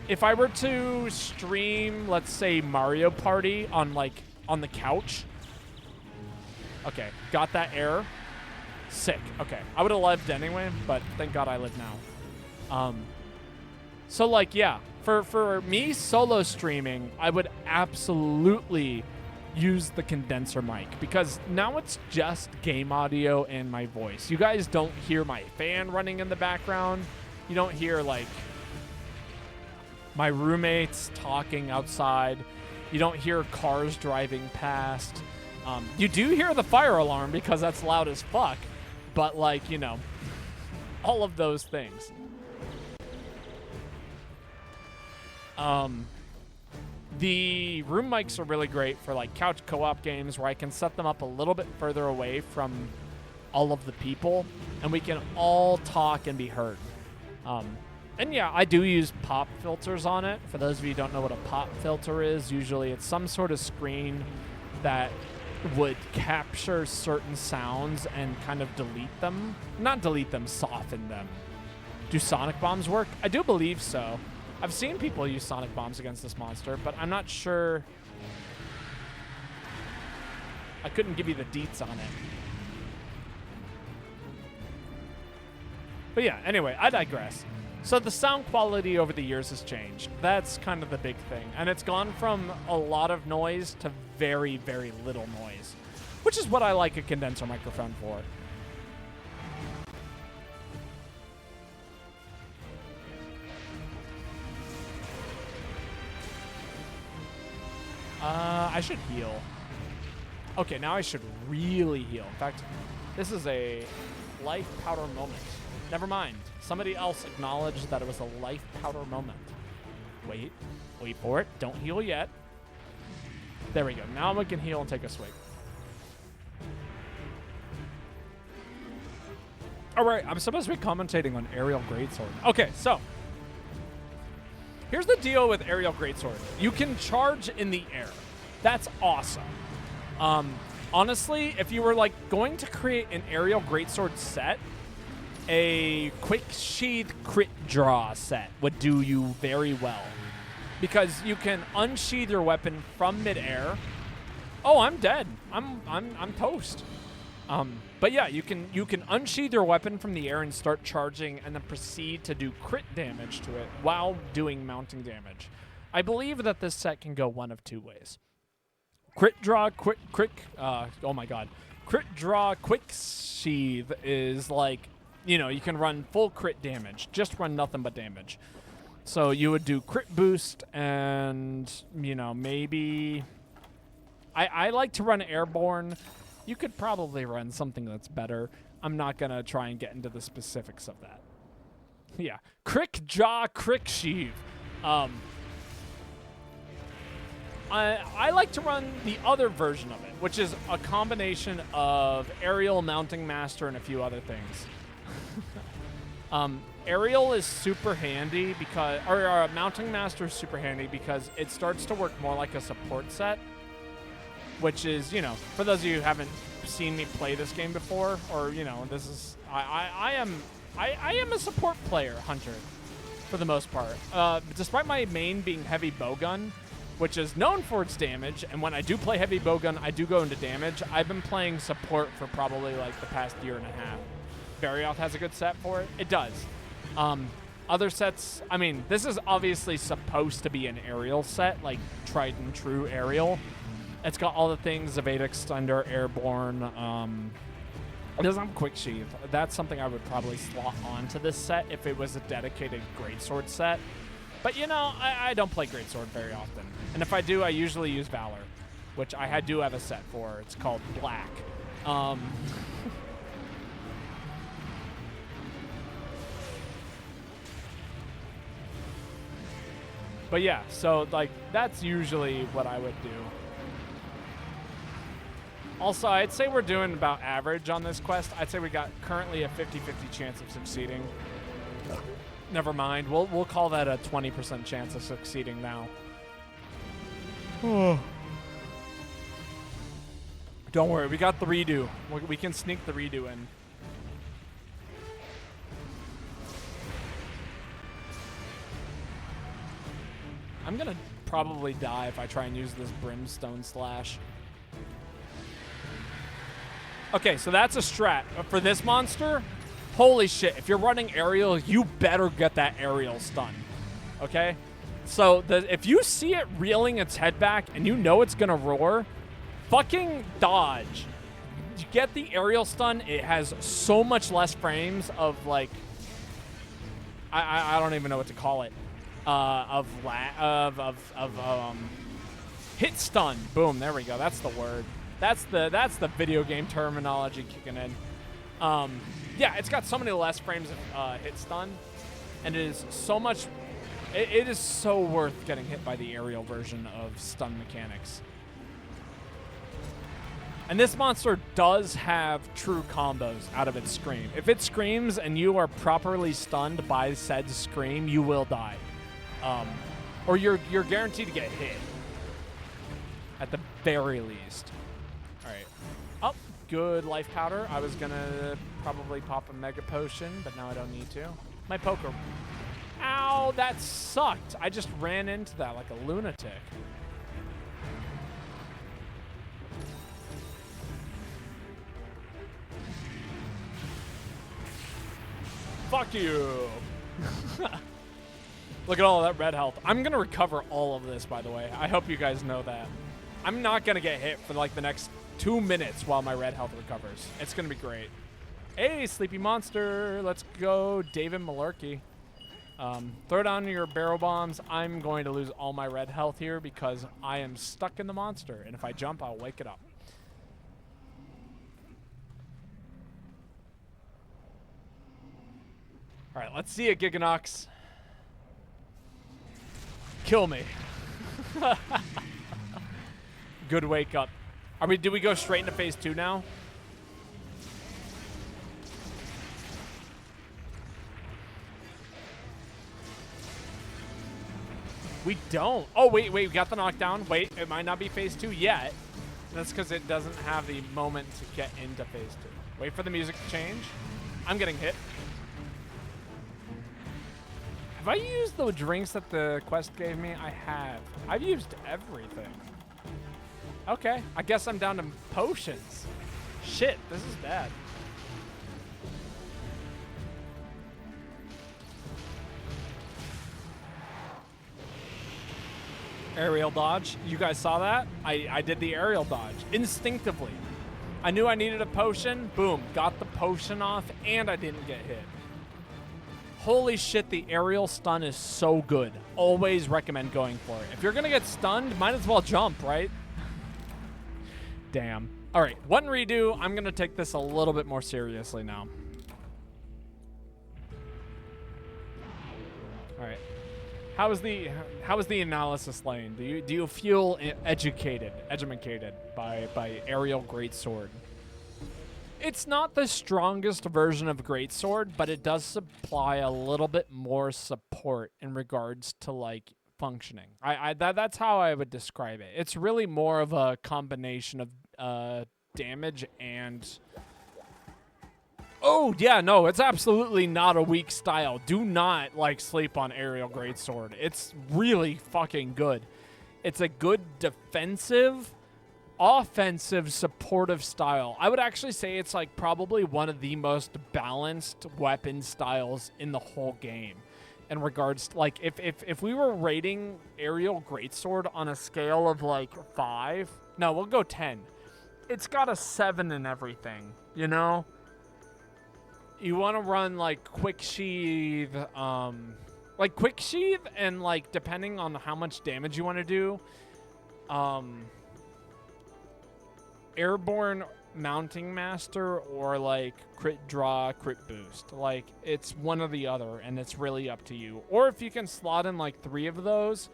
Speaker 1: if I were to stream, let's say Mario Party on the couch. Okay, got that error. Sick. Okay, I would have lived anyway, but thank God I live now. So yeah, for me solo streaming, I would absolutely use the condenser mic because now it's just game audio and my voice. You guys don't hear my fan running in the background. You don't hear my roommates talking outside. You don't hear cars driving past. You do hear the fire alarm because that's loud as fuck. But all of those things. The room mics are really great for like couch co-op games where I can set them up a little bit further away from all of the people, and we can all talk and be heard. And yeah, I do use pop filters on it. For those of you who don't know what a pop filter is, usually it's some sort of screen that would capture certain sounds and kind of delete them. Not delete them, soften them. Do sonic bombs work? I do believe so. I've seen people use sonic bombs against this monster, but I'm not sure. I couldn't give you the deets on it. But yeah, anyway, I digress. So the sound quality over the years has changed. That's kind of the big thing. And it's gone from a lot of noise to very, very little noise, which is what I like a condenser microphone for. I should heal. Okay, now I should really heal. In fact, this is a life powder moment. Never mind. Somebody else acknowledged that it was a life powder moment. Wait for it. Don't heal yet. There we go. Now we can heal and take a swig. All right, I'm supposed to be commentating on Aerial Greatsword. Okay, so here's the deal with Aerial Greatsword. You can charge in the air. That's awesome. Honestly, if you were like going to create an Aerial Greatsword set, a quick sheath crit draw set would do you very well, because you can unsheath your weapon from midair. Oh, I'm dead. I'm toast. But yeah, you can unsheath your weapon from the air and start charging, and then proceed to do crit damage to it while doing mounting damage. I believe that this set can go one of two ways. Crit draw, quick sheath is like, you know, you can run full crit damage, just run nothing but damage. So you would do crit boost and, you know, maybe I like to run airborne. You could probably run something that's better. I'm not going to try and get into the specifics of that. Yeah. Crick jaw, crick sheath. I like to run the other version of it, which is a combination of aerial, mounting master, and a few other things. Aerial is super handy because, or mounting master is super handy because it starts to work more like a support set, which is, you know, for those of you who haven't seen me play this game before, or, you know, this is, I am a support player, hunter, for the most part. Despite my main being heavy bowgun, which is known for its damage, and when I do play heavy bowgun, I do go into damage. I've been playing support for probably like the past year and a half. Barioth has a good set for it. It does. Other sets, I mean, this is obviously supposed to be an aerial set, like tried and true aerial. It's got all the things, Evade Extender, Airborne. It doesn't have Quick Sheath. That's something I would probably slot onto this set if it was a dedicated Greatsword set. But, you know, I don't play Greatsword very often. And if I do, I usually use Valor, which I do have a set for. It's called Black. But yeah, so, like, that's usually what I would do. Also, I'd say we're doing about average on this quest. I'd say we got currently a 50-50 chance of succeeding. Never mind. We'll call that a 20% chance of succeeding now. Don't worry, we got the redo. We can sneak the redo in. I'm gonna probably die if I try and use this Brimstone Slash. Okay, so that's a strat. For this monster, holy shit, if you're running aerial, you better get that aerial stun, okay? So if you see it reeling its head back and you know it's gonna roar, fucking dodge. You get the aerial stun, it has so much less frames of, like, I don't even know what to call it. Hit stun. Boom, there we go. That's the word. That's the video game terminology kicking in. Yeah, it's got so many less frames of hit stun, and it is so much It is so worth getting hit by the aerial version of stun mechanics. And this monster does have true combos out of its scream. If it screams and you are properly stunned by said scream, you will die. Or you're guaranteed to get hit. At the very least. All right. Oh, good life powder. I was going to probably pop a mega potion, but now I don't need to. My poker. Ow, that sucked. I just ran into that like a lunatic. Fuck you. Look at all that red health. I'm going to recover all of this, by the way. I hope you guys know that. I'm not going to get hit for like the next 2 minutes while my red health recovers. It's going to be great. Hey, Sleepy Monster. Let's go, David Malarkey. Throw down your barrel bombs. I'm going to lose all my red health here because I am stuck in the monster. And if I jump, I'll wake it up. All right, let's see it, Giganox. Kill me. Good wake up. Do we go straight into phase 2 now? We don't. Oh, wait, we got the knockdown. Wait, it might not be phase 2 yet. That's because it doesn't have the moment to get into phase 2. Wait for the music to change. I'm getting hit. Have I used the drinks that the quest gave me? I have. I've used everything. Okay, I guess I'm down to potions. Shit, this is bad. Aerial dodge. You guys saw that? I did the aerial dodge instinctively. I knew I needed a potion. Boom, got the potion off, and I didn't get hit. Holy shit, the aerial stun is so good. Always recommend going for it. If you're going to get stunned, might as well jump, right? Damn. All right, one redo. I'm going to take this a little bit more seriously now. All right. How is the analysis lane? Do you feel educated by aerial greatsword? It's not the strongest version of greatsword, but it does supply a little bit more support in regards to like functioning. That's how I would describe it. It's really more of a combination of damage and. Oh yeah, no, it's absolutely not a weak style. Do not like sleep on aerial greatsword. It's really fucking good. It's a good defensive, offensive, supportive style. I would actually say it's like probably one of the most balanced weapon styles in the whole game. In regards to, like, if we were rating aerial greatsword on a scale of like 5, no, we'll go 10. It's got a 7 in everything, you know? You want to run like quick sheath, and like depending on how much damage you want to do, airborne mounting master or like crit draw, crit boost. Like it's one or the other, and it's really up to you. Or if you can slot in like 3 of those,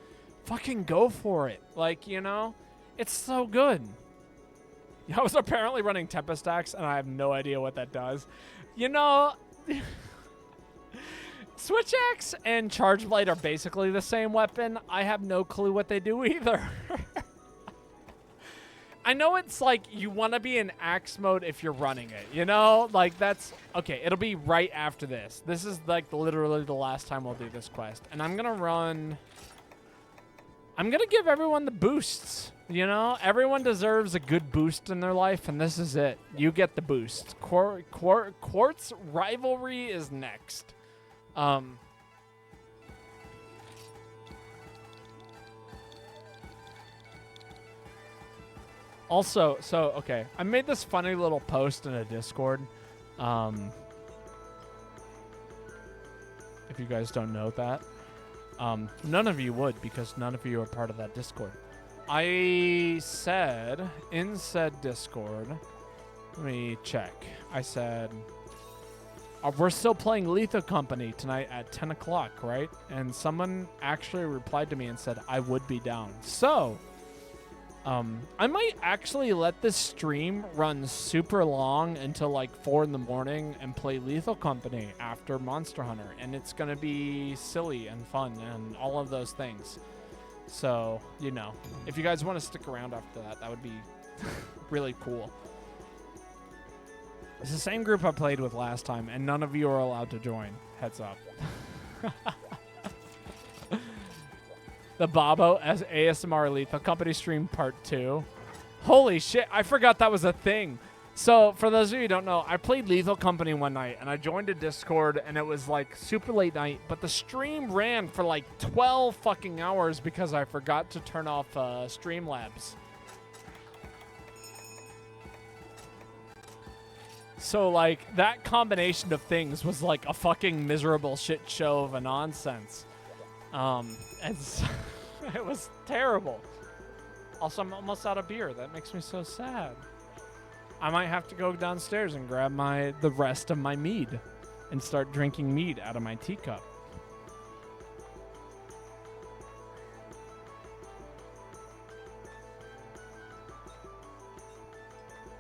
Speaker 1: fucking go for it. Like, you know, it's so good. I was apparently running Tempest Axe, and I have no idea what that does. You know, Switch Axe and Charge Blade are basically the same weapon. I have no clue what they do either. I know it's like you want to be in Axe mode if you're running it, you know? Like that's, okay, it'll be right after this. This is like literally the last time we'll do this quest. And I'm going to give everyone the boosts. You know, everyone deserves a good boost in their life, and this is it. You get the boost. Quartz Rivalry is next. Also, okay, I made this funny little post in a Discord. If you guys don't know that. None of you would, because none of you are part of that Discord. I said in said Discord, let me check. I said, We're still playing Lethal Company tonight at 10 o'clock, right? And someone actually replied to me and said I would be down. So, I might actually let this stream run super long until like 4 in the morning and play Lethal Company after Monster Hunter. And it's going to be silly and fun and all of those things. So, you know, if you guys want to stick around after that, that would be really cool. It's the same group I played with last time, and none of you are allowed to join. Heads up. The Babo ASMR Lethal Company stream part 2. Holy shit, I forgot that was a thing. So, for those of you who don't know, I played Lethal Company one night, and I joined a Discord, and it was like super late night, but the stream ran for like 12 fucking hours because I forgot to turn off Streamlabs. So, like, that combination of things was like a fucking miserable shit show of a nonsense. It was terrible. Also, I'm almost out of beer. That makes me so sad. I might have to go downstairs and grab the rest of my mead and start drinking mead out of my teacup.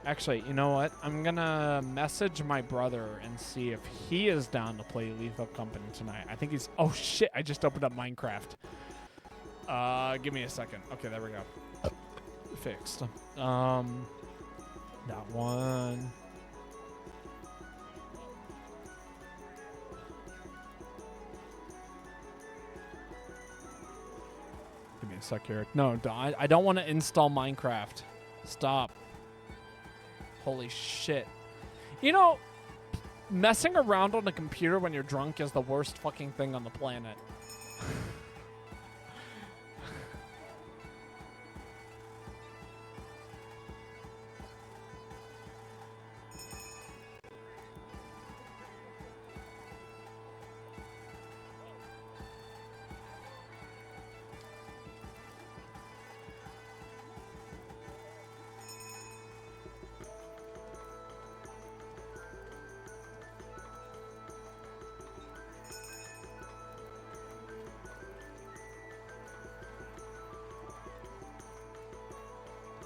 Speaker 1: Actually, you know what? I'm gonna message my brother and see if he is down to play Lethal Company tonight. I think he's... Oh, shit. I just opened up Minecraft. Give me a second. Okay, there we go. Fixed. That one. Give me a sec here. No, I don't want to install Minecraft. Stop. Holy shit. You know, messing around on a computer when you're drunk is the worst fucking thing on the planet.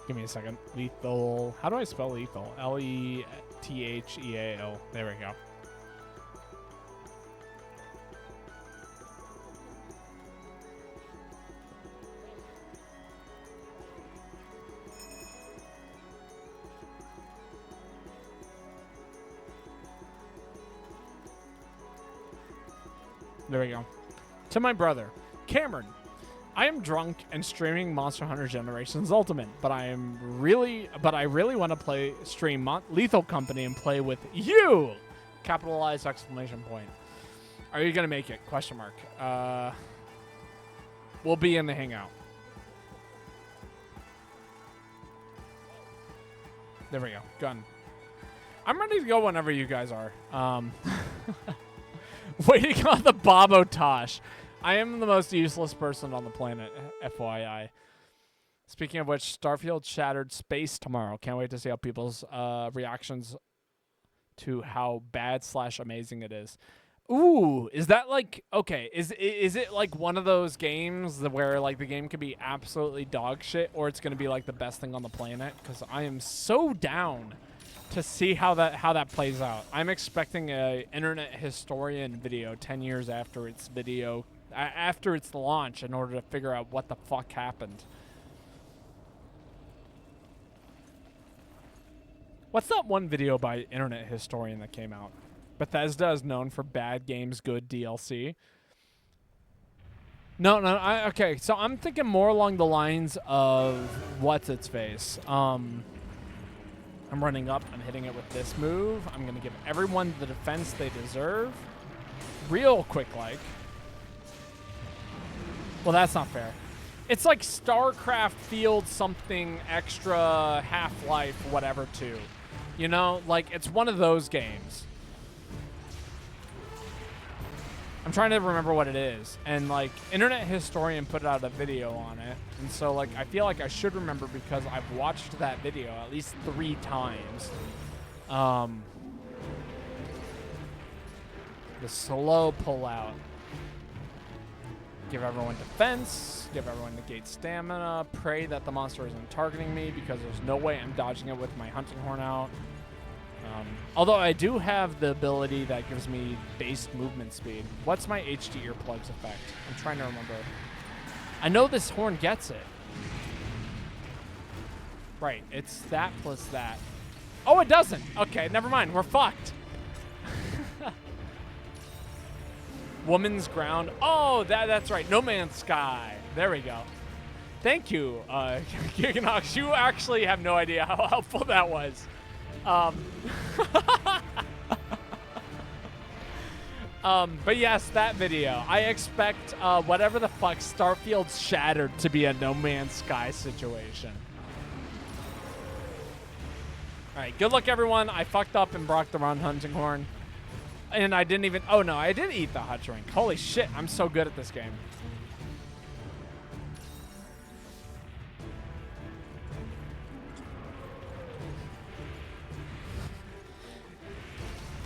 Speaker 1: Give me a second. Lethal. How do I spell lethal? L-E-T-H-E-A-L. There we go. There we go. To my brother, Cameron. I am drunk and streaming Monster Hunter Generations Ultimate, but I really want to stream Lethal Company and play with you! Capitalized exclamation point. Are you gonna make it? Question mark. We'll be in the hangout. There we go. Gun. I'm ready to go whenever you guys are. Waiting on the Babotosh. I am the most useless person on the planet, FYI. Speaking of which, Starfield shattered space tomorrow. Can't wait to see how people's reactions to how bad/amazing it is. Ooh, is that like, okay, is it like one of those games where like the game could be absolutely dog shit or it's going to be like the best thing on the planet? Because I am so down to see how that plays out. I'm expecting a internet historian video 10 years after its launch in order to figure out what the fuck happened. What's that one video by internet historian that came out? Bethesda is known for bad games, good DLC. No, okay, so I'm thinking more along the lines of what's its face. I'm running up, I'm hitting it with this move. I'm gonna give everyone the defense they deserve. Real quick like. Well, that's not fair. It's like StarCraft Field something extra Half-Life whatever 2. You know, like it's one of those games. I'm trying to remember what it is. And like Internet Historian put out a video on it. And so like I feel like I should remember because I've watched that video at least 3 times. The slow pull out. Give everyone defense. Give everyone negate stamina. Pray that the monster isn't targeting me because there's no way I'm dodging it with my hunting horn out. Although I do have the ability that gives me base movement speed. What's my HD earplugs effect? I'm trying to remember. I know this horn gets it. Right, it's that plus that. Oh, it doesn't. Okay, never mind. We're fucked. Woman's ground. Oh, that's right. No Man's Sky. There we go. Thank you, Giganox. You actually have no idea how helpful that was. But yes, that video. I expect whatever the fuck Starfield's Shattered to be a No Man's Sky situation. All right, good luck, everyone. I fucked up and broke the wrong hunting horn. And I didn't even... Oh, no, I did eat the hot drink. Holy shit, I'm so good at this game.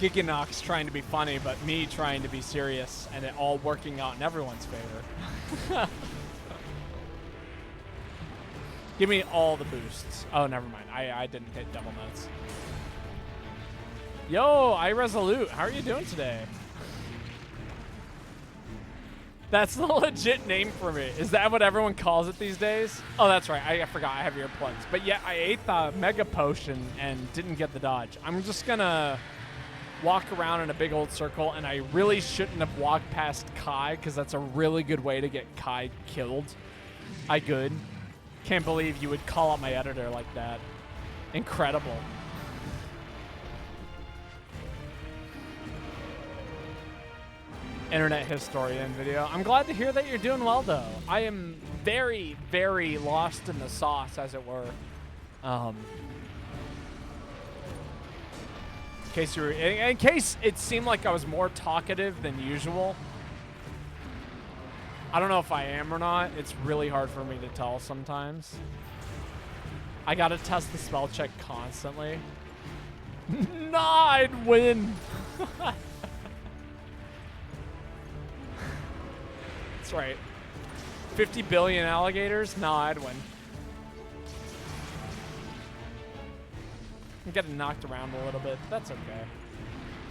Speaker 1: Giganox trying to be funny, but me trying to be serious, and it all working out in everyone's favor. Give me all the boosts. Oh, never mind. I didn't hit double notes. Yo, iResolute. How are you doing today? That's the legit name for me. Is that what everyone calls it these days? Oh, that's right. I forgot I have earplugs. But yeah, I ate the Mega Potion and didn't get the dodge. I'm just going to walk around in a big old circle, and I really shouldn't have walked past Kai because that's a really good way to get Kai killed. Can't believe you would call out my editor like that. Incredible. Internet historian video. I'm glad to hear that you're doing well, though. I am very, very lost in the sauce, as it were. In case it seemed like I was more talkative than usual. I don't know if I am or not. It's really hard for me to tell sometimes. I gotta test the spell check constantly. Nah, I'd win. That's right. 50 billion alligators? Nah, I'd win. I'm getting knocked around a little bit. That's okay.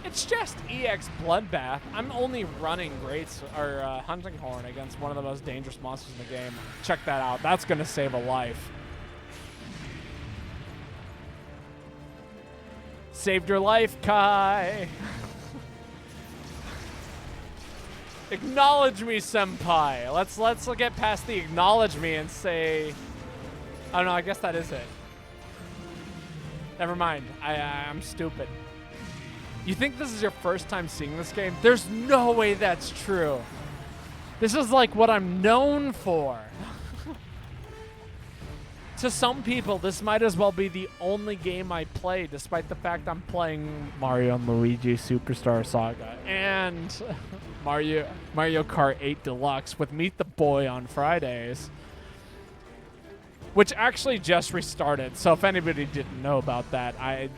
Speaker 1: It's just EX Bloodbath. I'm only running Hunting Horn against one of the most dangerous monsters in the game. Check that out. That's going to save a life. Saved your life, Kai. Acknowledge me, senpai. Let's get past the acknowledge me and say... I don't know. I guess that is it. Never mind. I'm stupid. You think this is your first time seeing this game? There's no way that's true. This is like what I'm known for. To some people, this might as well be the only game I play, despite the fact I'm playing Mario & Luigi Superstar Saga and Mario Kart 8 Deluxe with Meet the Boy on Fridays. Which actually just restarted, so if anybody didn't know about that, I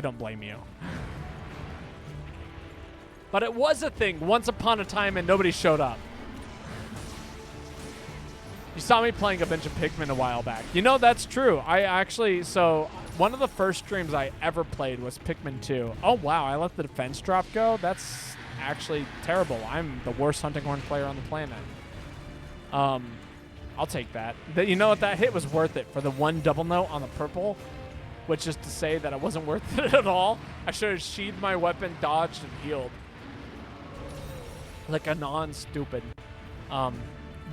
Speaker 1: don't blame you. But it was a thing once upon a time, and nobody showed up. You saw me playing a bunch of Pikmin a while back. You know, that's true. So one of the first streams I ever played was Pikmin 2. Oh, wow, I let the defense drop go? That's actually terrible. I'm the worst Hunting Horn player on the planet. I'll take that. You know what? That hit was worth it for the one double note on the purple, which is to say that it wasn't worth it at all. I should have sheathed my weapon, dodged, and healed. Like a non-stupid.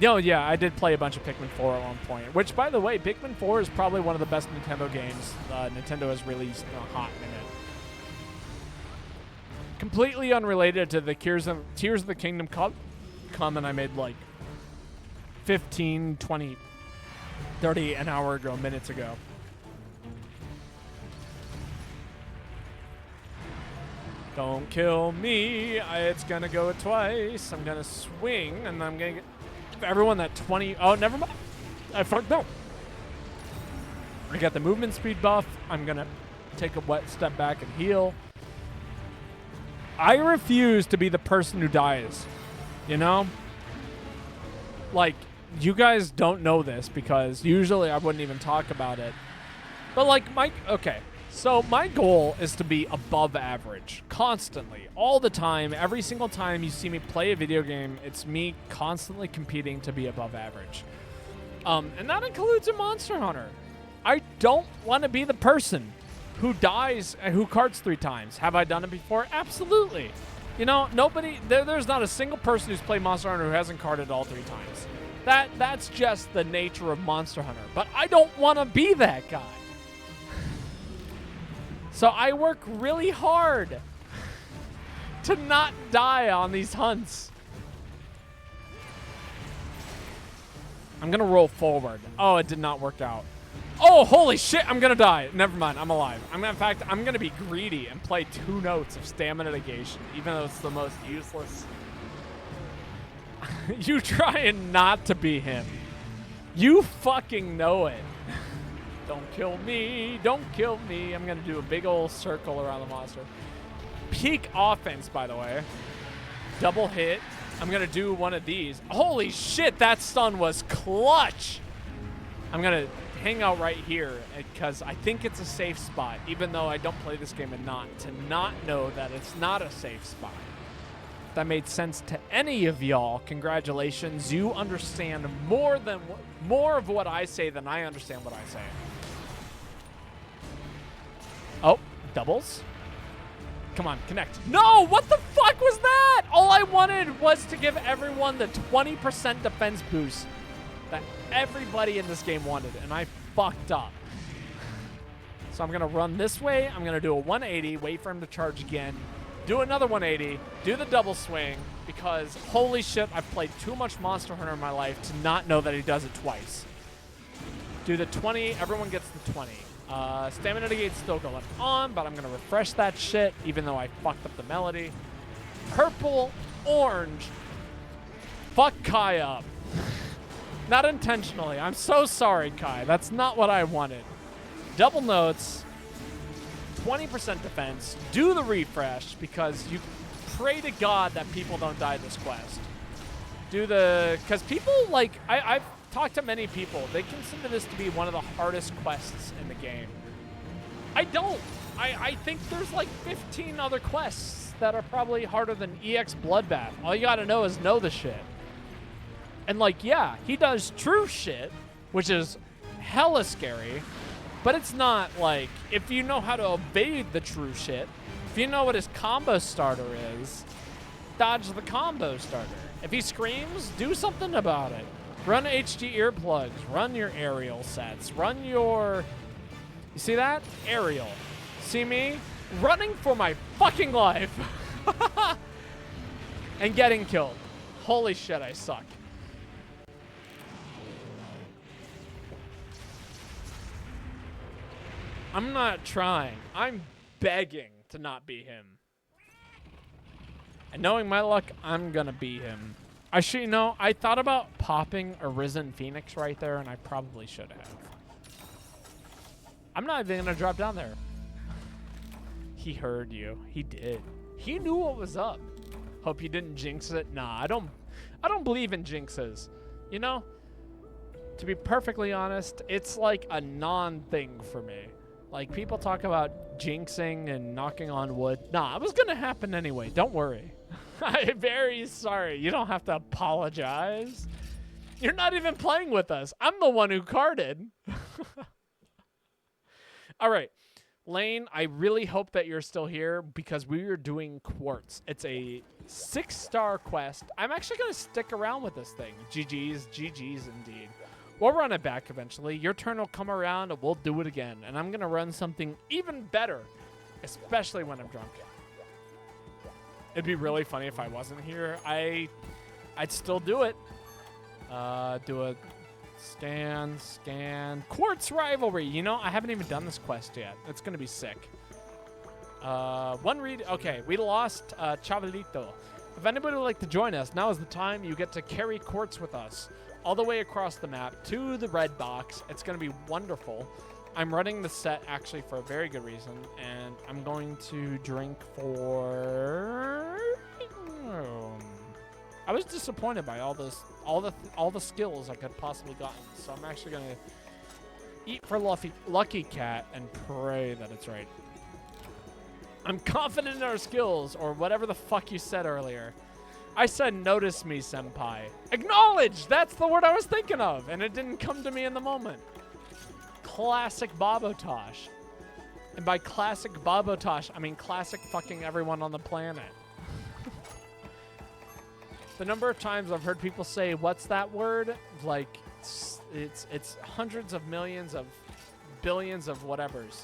Speaker 1: No, yeah, I did play a bunch of Pikmin 4 at one point, which, by the way, Pikmin 4 is probably one of the best Nintendo games Nintendo has released in a hot minute. Completely unrelated to the Tears of the Kingdom comment I made like 15, 20, 30 an hour ago, minutes ago. Don't kill me. It's going to go twice. I'm going to swing, and I'm going to give everyone that 20. Oh, never mind. I fucked up. I got the movement speed buff. I'm going to take a wet step back and heal. I refuse to be the person who dies. You know? Like, you guys don't know this because usually I wouldn't even talk about it. But like, okay. So my goal is to be above average constantly, all the time. Every single time you see me play a video game, it's me constantly competing to be above average. And that includes a Monster Hunter. I don't want to be the person who dies and who carts 3 times. Have I done it before? Absolutely. You know, there's not a single person who's played Monster Hunter who hasn't carted all 3 times. That's just the nature of Monster Hunter. But I don't want to be that guy. So I work really hard to not die on these hunts. I'm going to roll forward. Oh, it did not work out. Oh, holy shit, I'm going to die. Never mind, I'm alive. In fact, I'm going to be greedy and play 2 notes of stamina negation, even though it's the most useless. You trying not to be him. You fucking know it. Don't kill me. Don't kill me. I'm going to do a big old circle around the monster. Peak offense, by the way. Double hit. I'm going to do one of these. Holy shit, that stun was clutch. I'm going to hang out right here because I think it's a safe spot, even though I don't play this game enough to not know that it's not a safe spot. If that made sense to any of y'all, congratulations. You understand more of what I say than I understand what I say. Oh, doubles. Come on, connect. No, what the fuck was that? All I wanted was to give everyone the 20% defense boost that everybody in this game wanted, and I fucked up. So I'm going to run this way. I'm going to do a 180, wait for him to charge again, do another 180, do the double swing, because holy shit, I've played too much Monster Hunter in my life to not know that he does it twice. Do the 20, everyone gets the 20. Stamina negate's still going on, but I'm going to refresh that shit, even though I fucked up the melody. Purple, orange. Fuck Kai up. Not intentionally. I'm so sorry, Kai. That's not what I wanted. Double notes, 20% defense. Do the refresh, because you pray to God that people don't die this quest. Because people, like, I've talked to many people. They consider this to be one of the hardest quests in the game. I don't. I think there's like 15 other quests that are probably harder than EX Bloodbath. All you gotta know is know the shit. And like, yeah, he does true shit, which is hella scary, but it's not like, if you know how to evade the true shit, if you know what his combo starter is, dodge the combo starter. If he screams, do something about it. Run HD earplugs, run your aerial sets, run your, you see that? Aerial. See me? Running for my fucking life. And getting killed. Holy shit, I suck. I'm not trying. I'm begging to not be him. And knowing my luck, I'm gonna be him. Actually, no, I thought about popping a Risen Phoenix right there, and I probably should have. I'm not even gonna drop down there. He heard you. He did. He knew what was up. Hope you didn't jinx it. Nah, I don't believe in jinxes. You know, to be perfectly honest, it's like a non-thing for me. Like, people talk about jinxing and knocking on wood. Nah, it was gonna happen anyway. Don't worry. I'm very sorry. You don't have to apologize. You're not even playing with us. I'm the one who carded. All right. Lane, I really hope that you're still here because we are doing Quartz. It's a 6-star quest. I'm actually going to stick around with this thing. GG's, GG's indeed. We'll run it back eventually. Your turn will come around and we'll do it again. And I'm going to run something even better, especially when I'm drunk. It'd be really funny if I wasn't here. I'd still do it. Do a scan. Quartz Rivalry. You know, I haven't even done this quest yet. It's going to be sick. One read. Okay, we lost Chavalito. If anybody would like to join us, now is the time. You get to carry Quartz with us all the way across the map to the red box. It's going to be wonderful. I'm running the set actually for a very good reason, and I'm going to drink for. I was disappointed by all the skills I could have possibly gotten, so I'm actually gonna eat for Lucky Cat and pray that it's right. I'm confident in our skills, or whatever the fuck you said earlier. I said, notice me, senpai. Acknowledge! That's the word I was thinking of, and it didn't come to me in the moment. Classic Babotosh. And by classic Babotosh, I mean classic fucking everyone on the planet. The number of times I've heard people say, what's that word? Like, it's hundreds of millions of billions of whatevers.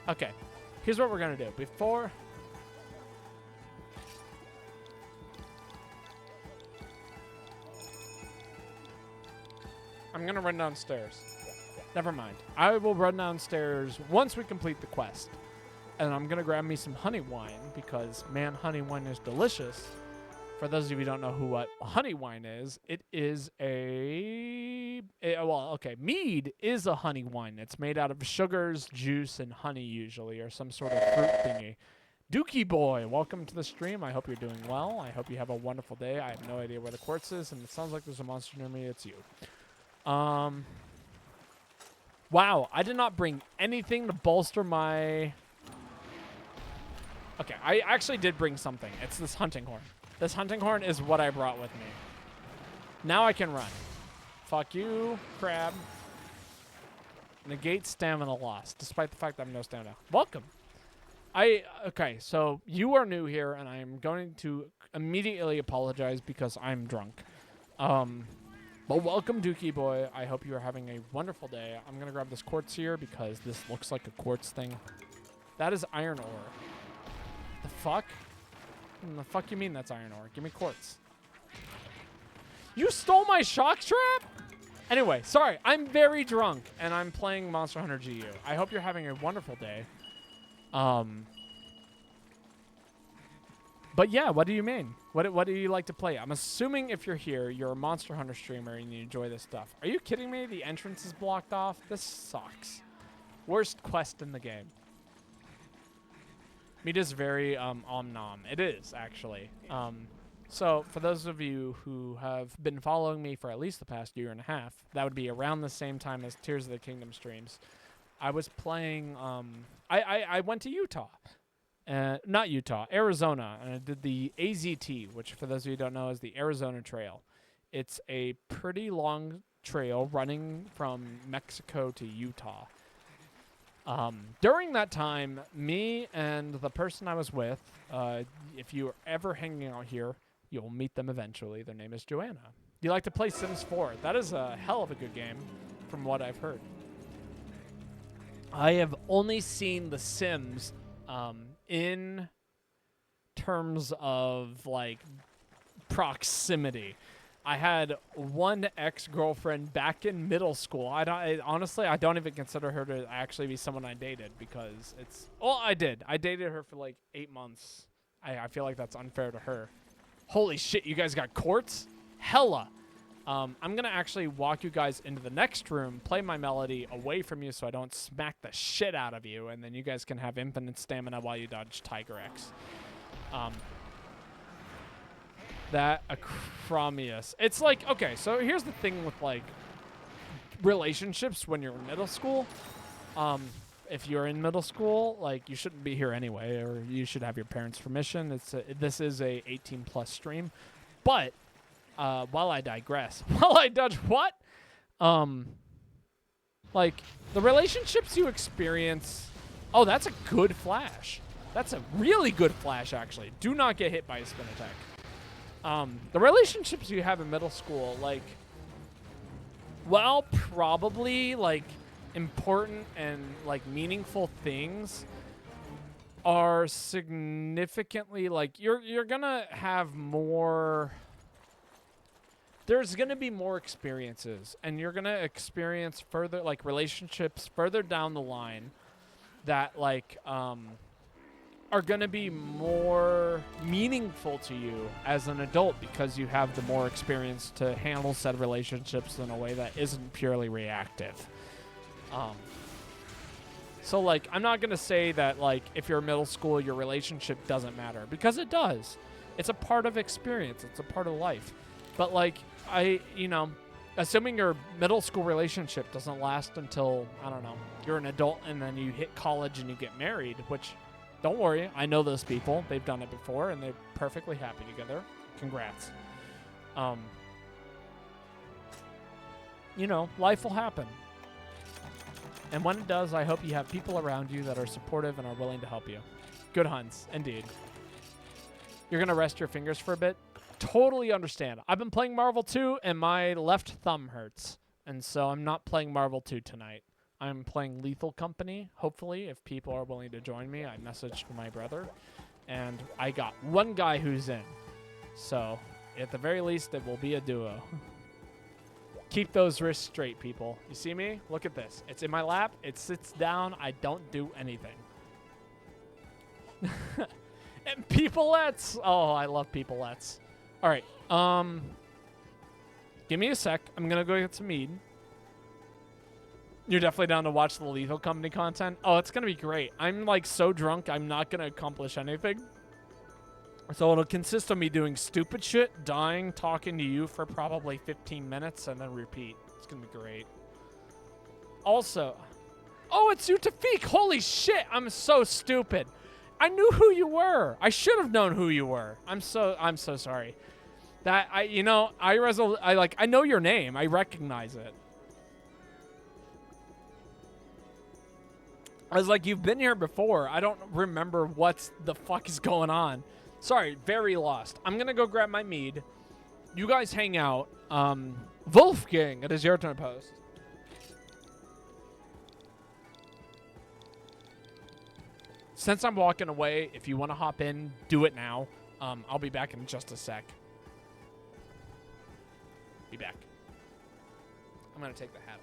Speaker 1: Okay, here's what we're gonna do. Before... I'm gonna run downstairs. Never mind. I will run downstairs once we complete the quest. And I'm gonna grab me some honey wine because, man, honey wine is delicious. For those of you who don't know what honey wine is, it is mead is a honey wine. It's made out of sugars, juice, and honey usually, or some sort of fruit thingy. Dookie Boy, welcome to the stream. I hope you're doing well. I hope you have a wonderful day. I have no idea where the quartz is, and it sounds like there's a monster near me. It's you. Wow, I did not bring anything to bolster my... Okay, I actually did bring something. It's this hunting horn. This hunting horn is what I brought with me. Now I can run. Fuck you, crab. Negate stamina loss, despite the fact that I have no stamina. Welcome. Okay, so you are new here, and I am going to immediately apologize because I'm drunk. But welcome, Dookie Boy. I hope you are having a wonderful day. I'm going to grab this quartz here because this looks like a quartz thing. That is iron ore. The fuck? The fuck you mean that's iron ore? Give me quartz. You stole my shock trap? Anyway, sorry. I'm very drunk, and I'm playing Monster Hunter GU. I hope you're having a wonderful day. But yeah, what do you mean? What do you like to play? I'm assuming if you're here, you're a Monster Hunter streamer and you enjoy this stuff. Are you kidding me? The entrance is blocked off? This sucks. Worst quest in the game. Meat is very om-nom. It is, actually. So, for those of you who have been following me for at least the past year and a half, that would be around the same time as Tears of the Kingdom streams. I was playing... I went to Utah. Not Utah, Arizona, and I did the AZT, which for those of you who don't know is the Arizona Trail. It's a pretty long trail running from Mexico to Utah. During that time, me and the person I was with, if you are ever hanging out here, you'll meet them eventually. Their name is Joanna. You like to play Sims 4. That is a hell of a good game, from what I've heard. I have only seen The Sims in terms of, like, proximity. I had one ex-girlfriend back in middle school. Honestly, I don't even consider her to actually be someone I dated because it's... Well, I did. I dated her for, like, 8 months. I feel like that's unfair to her. Holy shit, you guys got quartz? Hella. I'm going to actually walk you guys into the next room, play my melody away from you so I don't smack the shit out of you, and then you guys can have infinite stamina while you dodge Tiger X. That Acromius. It's like, okay, so here's the thing with, like, relationships when you're in middle school. If you're in middle school, like, you shouldn't be here anyway, or you should have your parents' permission. This is a 18+ stream. But... while I digress, while I dodge what? Like, the relationships you experience... Oh, that's a good flash. That's a really good flash, actually. Do not get hit by a spin attack. The relationships you have in middle school, like... Well, probably, like, important and, like, meaningful things are significantly, like, you're gonna have more... There's going to be more experiences, and you're going to experience further, like, relationships further down the line that, like, are are going to be more meaningful to you as an adult because you have the more experience to handle said relationships in a way that isn't purely reactive. So, like, I'm not going to say that, like, if you're middle school, your relationship doesn't matter, because it does. It's a part of experience. It's a part of life. But, like, assuming your middle school relationship doesn't last until, I don't know, you're an adult and then you hit college and you get married, which, don't worry, I know those people. They've done it before and they're perfectly happy together. Congrats. Life will happen. And when it does, I hope you have people around you that are supportive and are willing to help you. Good hunts, indeed. You're going to rest your fingers for a bit? Totally understand. I've been playing Marvel 2, and my left thumb hurts. And so I'm not playing Marvel 2 tonight. I'm playing Lethal Company, hopefully, if people are willing to join me. I messaged my brother, and I got one guy who's in. So, at the very least, it will be a duo. Keep those wrists straight, people. You see me? Look at this. It's in my lap. It sits down. I don't do anything. And peopleettes. Oh, I love peopleettes. All right. Give me a sec. I'm going to go get some mead. You're definitely down to watch the Lethal Company content? Oh, it's going to be great. I'm, like, so drunk, I'm not going to accomplish anything. So it'll consist of me doing stupid shit, dying, talking to you for probably 15 minutes, and then repeat. It's going to be great. Also, oh, it's you, Tafik. Holy shit, I'm so stupid. I knew who you were. I should have known who you were. I'm so sorry. That I know your name. I recognize it. I was like, you've been here before. I don't remember what the fuck is going on. Sorry, very lost. I'm going to go grab my mead. You guys hang out. Wolfgang, it is your turn to post. Since I'm walking away, if you want to hop in, do it now. I'll be back in just a sec. Be back. I'm going to take the hat off.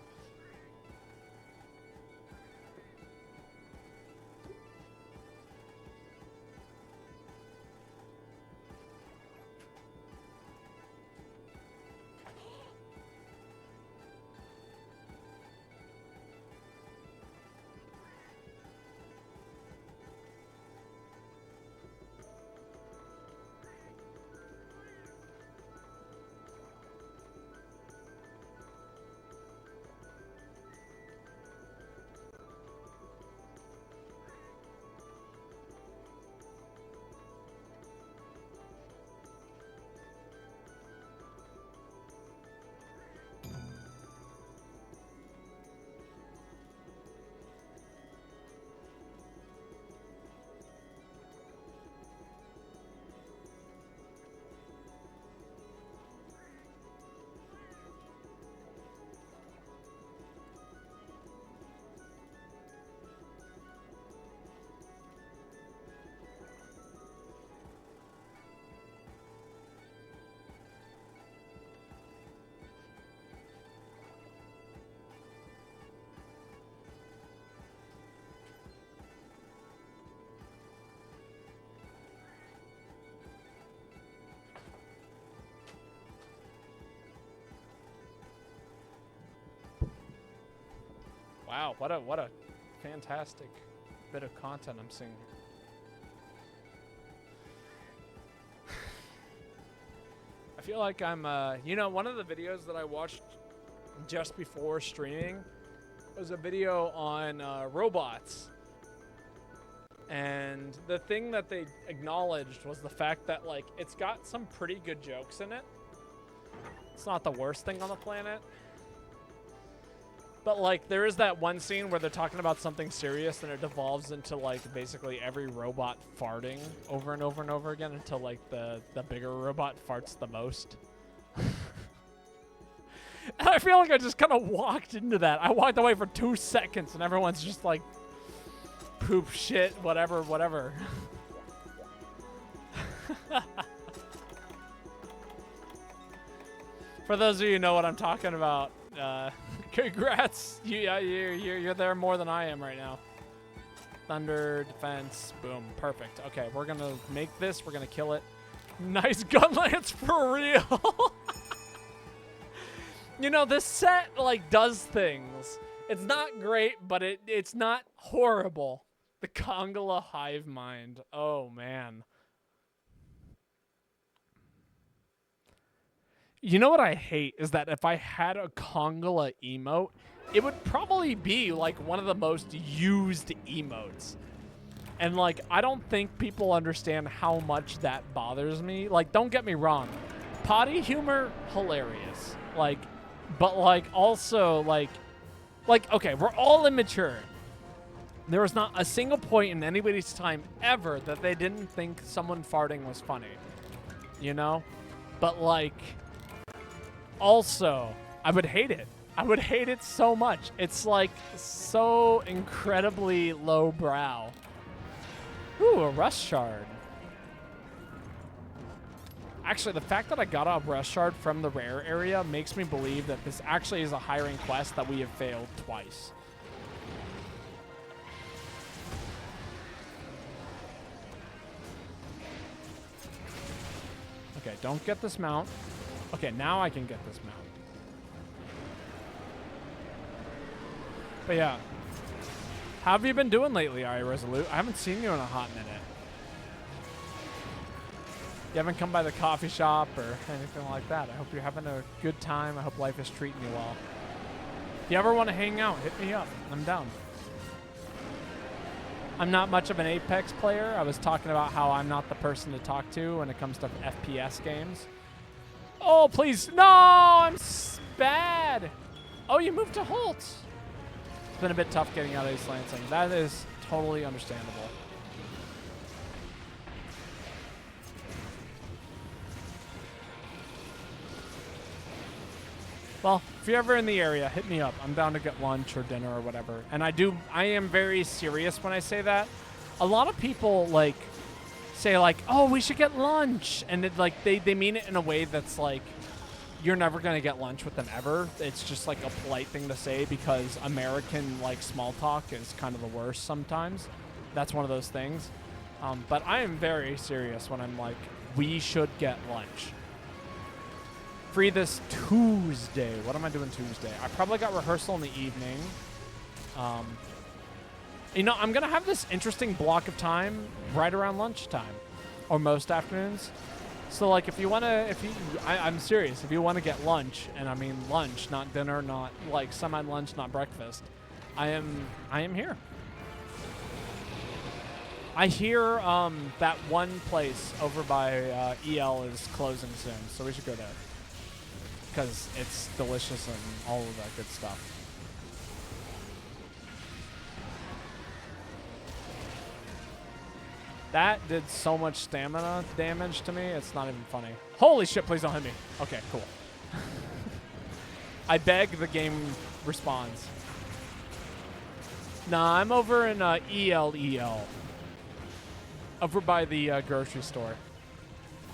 Speaker 1: Wow, what a fantastic bit of content I'm seeing here. I feel like I'm, one of the videos that I watched just before streaming was a video on robots. And the thing that they acknowledged was the fact that, like, it's got some pretty good jokes in it. It's not the worst thing on the planet. But, like, there is that one scene where they're talking about something serious and it devolves into, like, basically every robot farting over and over and over again until, like, the bigger robot farts the most. And I feel like I just kind of walked into that. I walked away for 2 seconds and everyone's just like, poop, shit, whatever, whatever. For those of you who know what I'm talking about, congrats. You're there more than I am right now. Thunder, defense, boom, perfect. Okay, we're gonna make this. We're gonna kill it. Nice gun lance for real. You know, this set like does things. It's not great, but it's not horrible. The Kongala Hive Mind. Oh man. You know what I hate is that if I had a Kongala emote, it would probably be like one of the most used emotes. And like, I don't think people understand how much that bothers me. Like, don't get me wrong. Potty humor, hilarious. Like, but like also like, okay, we're all immature. There was not a single point in anybody's time ever that they didn't think someone farting was funny. You know? But like, also, I would hate it. I would hate it so much. It's like so incredibly lowbrow. Ooh, a rust shard. Actually, the fact that I got a rust shard from the rare area makes me believe that this actually is a high-rank quest that we have failed twice. Okay, don't get this mount. Okay, now I can get this mount. But yeah. How have you been doing lately, iResolute? I haven't seen you in a hot minute. You haven't come by the coffee shop or anything like that. I hope you're having a good time. I hope life is treating you well. If you ever want to hang out, hit me up. I'm down. I'm not much of an Apex player. I was talking about how I'm not the person to talk to when it comes to FPS games. Oh, please. No, I'm bad. Oh, you moved to Holt. It's been a bit tough getting out of East Lansing. That is totally understandable. Well, if you're ever in the area, hit me up. I'm down to get lunch or dinner or whatever. And I am very serious when I say that. A lot of people like say like, "Oh, we should get lunch." And it, like they mean it in a way that's like you're never going to get lunch with them ever. It's just like a polite thing to say because American like small talk is kind of the worst sometimes. That's one of those things. But I am very serious when I'm like, we should get lunch. Free this Tuesday. What am I doing Tuesday? I probably got rehearsal in the evening. You know, I'm going to have this interesting block of time right around lunchtime or most afternoons. So, like, if you want to, I'm serious. If you want to get lunch, and I mean lunch, not dinner, not like semi-lunch, not breakfast, I am here. I hear that one place over by EL is closing soon, so we should go there. Because it's delicious and all of that good stuff. That did so much stamina damage to me, it's not even funny. Holy shit, please don't hit me. Okay, cool. I beg the game responds. Nah, I'm over in EL. Over by the grocery store.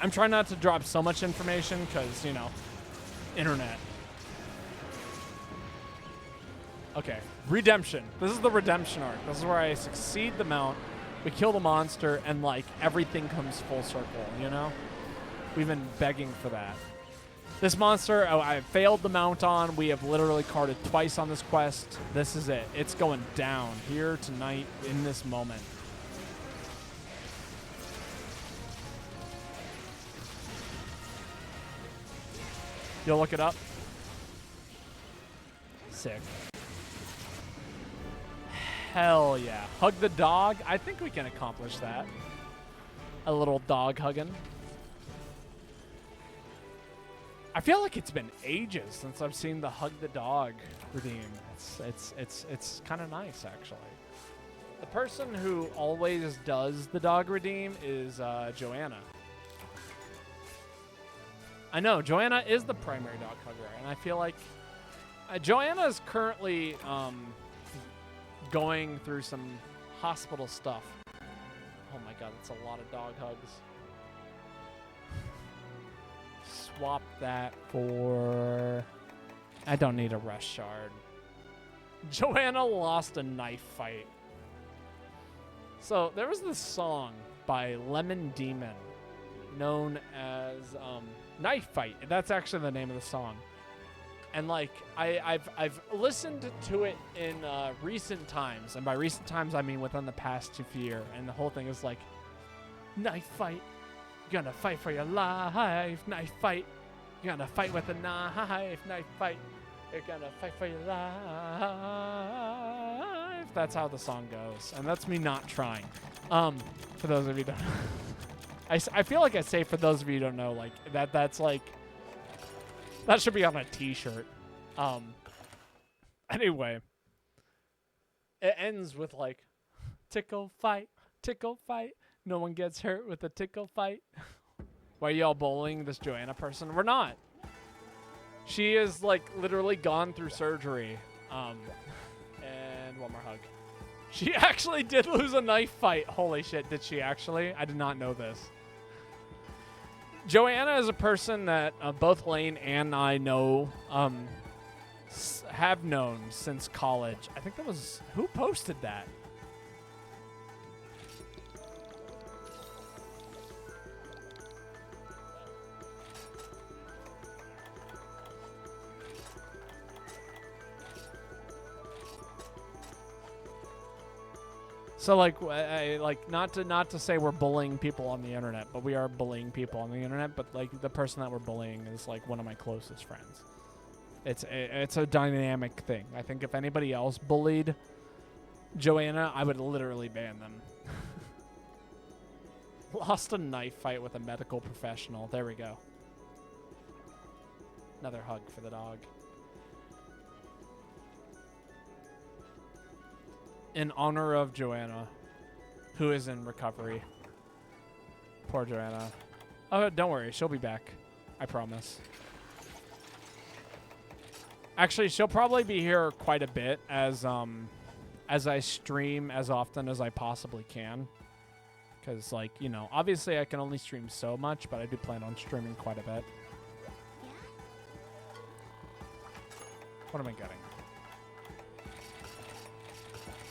Speaker 1: I'm trying not to drop so much information because, you know, internet. Okay, redemption. This is the redemption arc. This is where I succeed the mount, we kill the monster, and like everything comes full circle, you know? We've been begging for that. This monster, I failed the mount on. We have literally carded twice on this quest. This is it. It's going down here tonight in this moment. You'll look it up? Sick. Hell yeah. Hug the dog? I think we can accomplish that. A little dog hugging. I feel like it's been ages since I've seen the hug the dog redeem. It's kind of nice, actually. The person who always does the dog redeem is Joanna. I know, Joanna is the primary dog hugger, and I feel like Joanna is currently going through some hospital stuff. Oh my god, that's a lot of dog hugs. Swap that for... I don't need a rush shard. Joanna lost a knife fight. So there was this song by Lemon Demon known as Knife Fight. That's actually the name of the song. And like I've listened to it in recent times, and by recent times I mean within the past year. And the whole thing is like, knife fight, you're gonna fight for your life. Knife fight, you're gonna fight with a knife. Knife fight, you're gonna fight for your life. That's how the song goes, and that's me not trying. For those of you who don't know. I feel like I say for those of you who don't know, like that's like, that should be on a t-shirt. Anyway, it ends with like, tickle fight, no one gets hurt with a tickle fight. Why are y'all bullying this Joanna person? We're not. She is like literally gone through surgery. And one more hug. She actually did lose a knife fight. Holy shit, did she actually? I did not know this. Joanna is a person that both Lane and I know, have known since college. I think that was, who posted that? So like, not to say we're bullying people on the internet, but we are bullying people on the internet. But like, the person that we're bullying is like one of my closest friends. It's a dynamic thing. I think if anybody else bullied Joanna, I would literally ban them. Lost a knife fight with a medical professional. There we go. Another hug for the dog. In honor of Joanna, who is in recovery. Poor Joanna. Oh, don't worry. She'll be back. I promise. Actually, she'll probably be here quite a bit as I stream as often as I possibly can. Because, like, you know, obviously I can only stream so much, but I do plan on streaming quite a bit. What am I getting?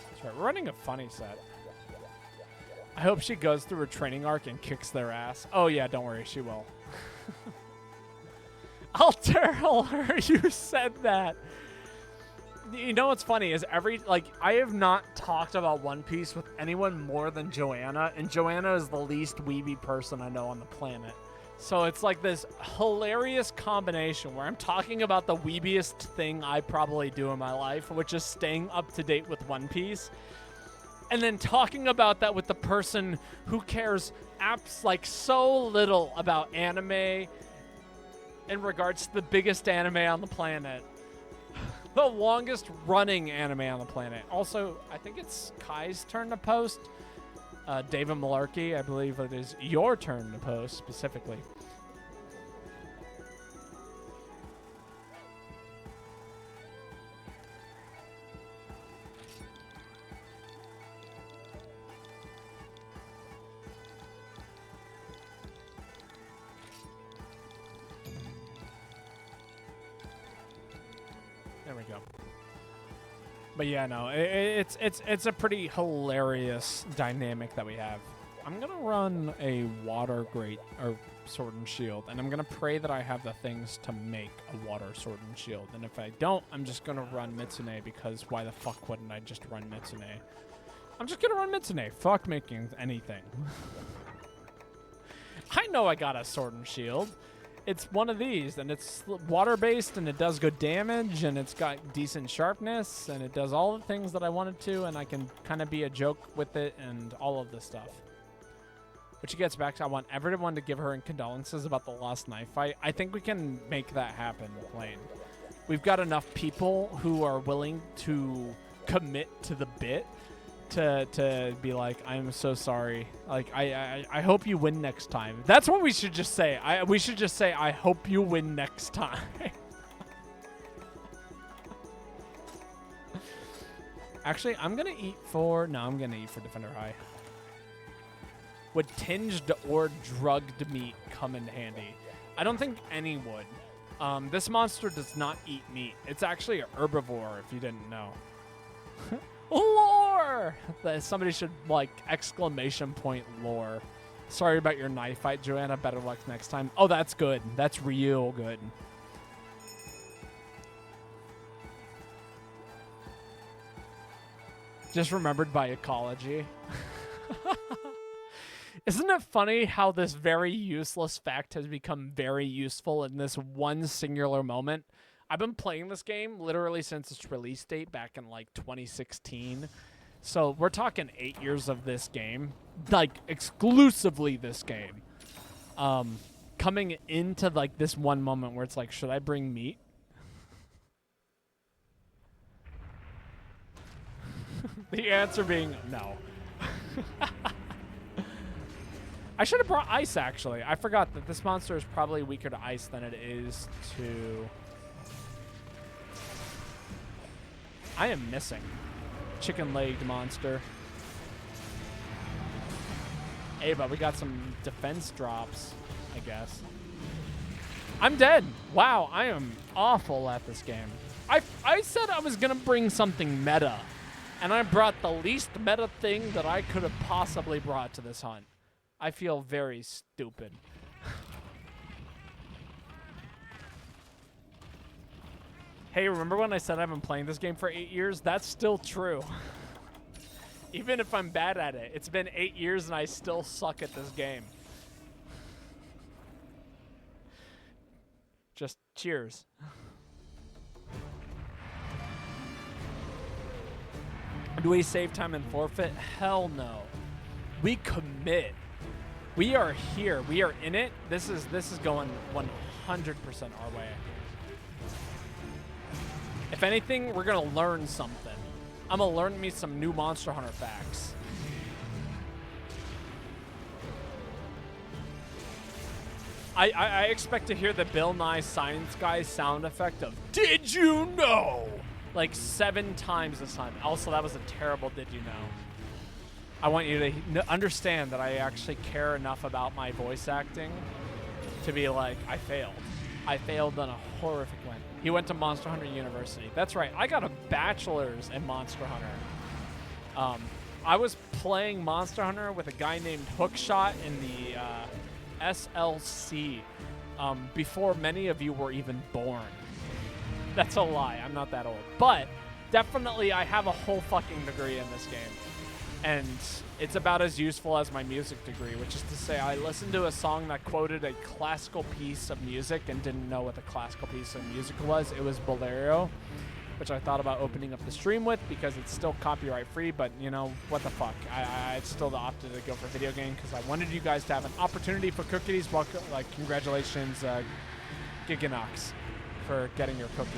Speaker 1: That's right, we're running a funny set. I hope she goes through a training arc and kicks their ass. Oh yeah, don't worry, she will. I'll tell her you said that. You know what's funny is I have not talked about One Piece with anyone more than Joanna, and Joanna is the least weeby person I know on the planet. So it's like this hilarious combination where I'm talking about the weebiest thing I probably do in my life, which is staying up to date with One Piece, and then talking about that with the person who cares so little about anime in regards to the biggest anime on the planet. The longest running anime on the planet. Also, I think it's Kai's turn to post. David Malarkey, I believe it is your turn to post specifically. There we go. But yeah, no, it's a pretty hilarious dynamic that we have. I'm gonna run a water grate or sword and shield, and I'm gonna pray that I have the things to make a water sword and shield. And if I don't, I'm just gonna run Mitsune, because why the fuck wouldn't I just run Mitsune? I'm just gonna run Mitsune. Fuck making anything. I know I got a sword and shield. It's one of these, and it's water-based, and it does good damage, and it's got decent sharpness, and it does all the things that I wanted to, and I can kind of be a joke with it and all of this stuff. Which gets back to, I want everyone to give her condolences about the lost knife fight. I think we can make that happen, Lane. We've got enough people who are willing to commit to the bit to be like, I'm so sorry. Like, I hope you win next time. That's what we should just say. We should just say, I hope you win next time. Actually, I'm going to eat for... No, I'm going to eat for Defender High. Would tinged or drugged meat come in handy? I don't think any would. This monster does not eat meat. It's actually a herbivore, if you didn't know. Lore! lore. Somebody should, like, exclamation point lore. Sorry about your knife fight, Joanna. Better luck next time. Oh, that's good. That's real good. Just remembered by ecology. Isn't it funny how this very useless fact has become very useful in this one singular moment? I've been playing this game literally since its release date back in like 2016. So we're talking 8 years of this game, like exclusively this game. Coming into like this one moment where it's like, should I bring meat? The answer being no. I should have brought ice, actually. I forgot that this monster is probably weaker to ice than it is to... I am missing. Chicken-legged monster. Hey, but we got some defense drops, I guess. I'm dead. Wow, I am awful at this game. I said I was going to bring something meta, and I brought the least meta thing that I could have possibly brought to this hunt. I feel very stupid. Hey, remember when I said I've been playing this game for 8 years? That's still true. Even if I'm bad at it, it's been 8 years and I still suck at this game. Just cheers. Do we save time and forfeit? Hell no. We commit. We are here. We are in it. This is going 100% our way. If anything, we're gonna learn something. I'm gonna learn me some new Monster Hunter facts. I expect to hear the Bill Nye Science Guy sound effect of "Did you know?" like 7 times this time. Also, that was a terrible "Did you know?" I want you to understand that I actually care enough about my voice acting to be like, I failed. I failed in a horrific way. He went to Monster Hunter University. That's right. I got a bachelor's in Monster Hunter. I was playing Monster Hunter with a guy named Hookshot in the SLC before many of you were even born. That's a lie. I'm not that old. But definitely I have a whole fucking degree in this game. And it's about as useful as my music degree, which is to say I listened to a song that quoted a classical piece of music and didn't know what the classical piece of music was. It was Bolero, which I thought about opening up the stream with because it's still copyright free, but you know, what the fuck. I still opted to go for video game because I wanted you guys to have an opportunity for cookies. Welcome, like, congratulations, Giganox, for getting your cookie.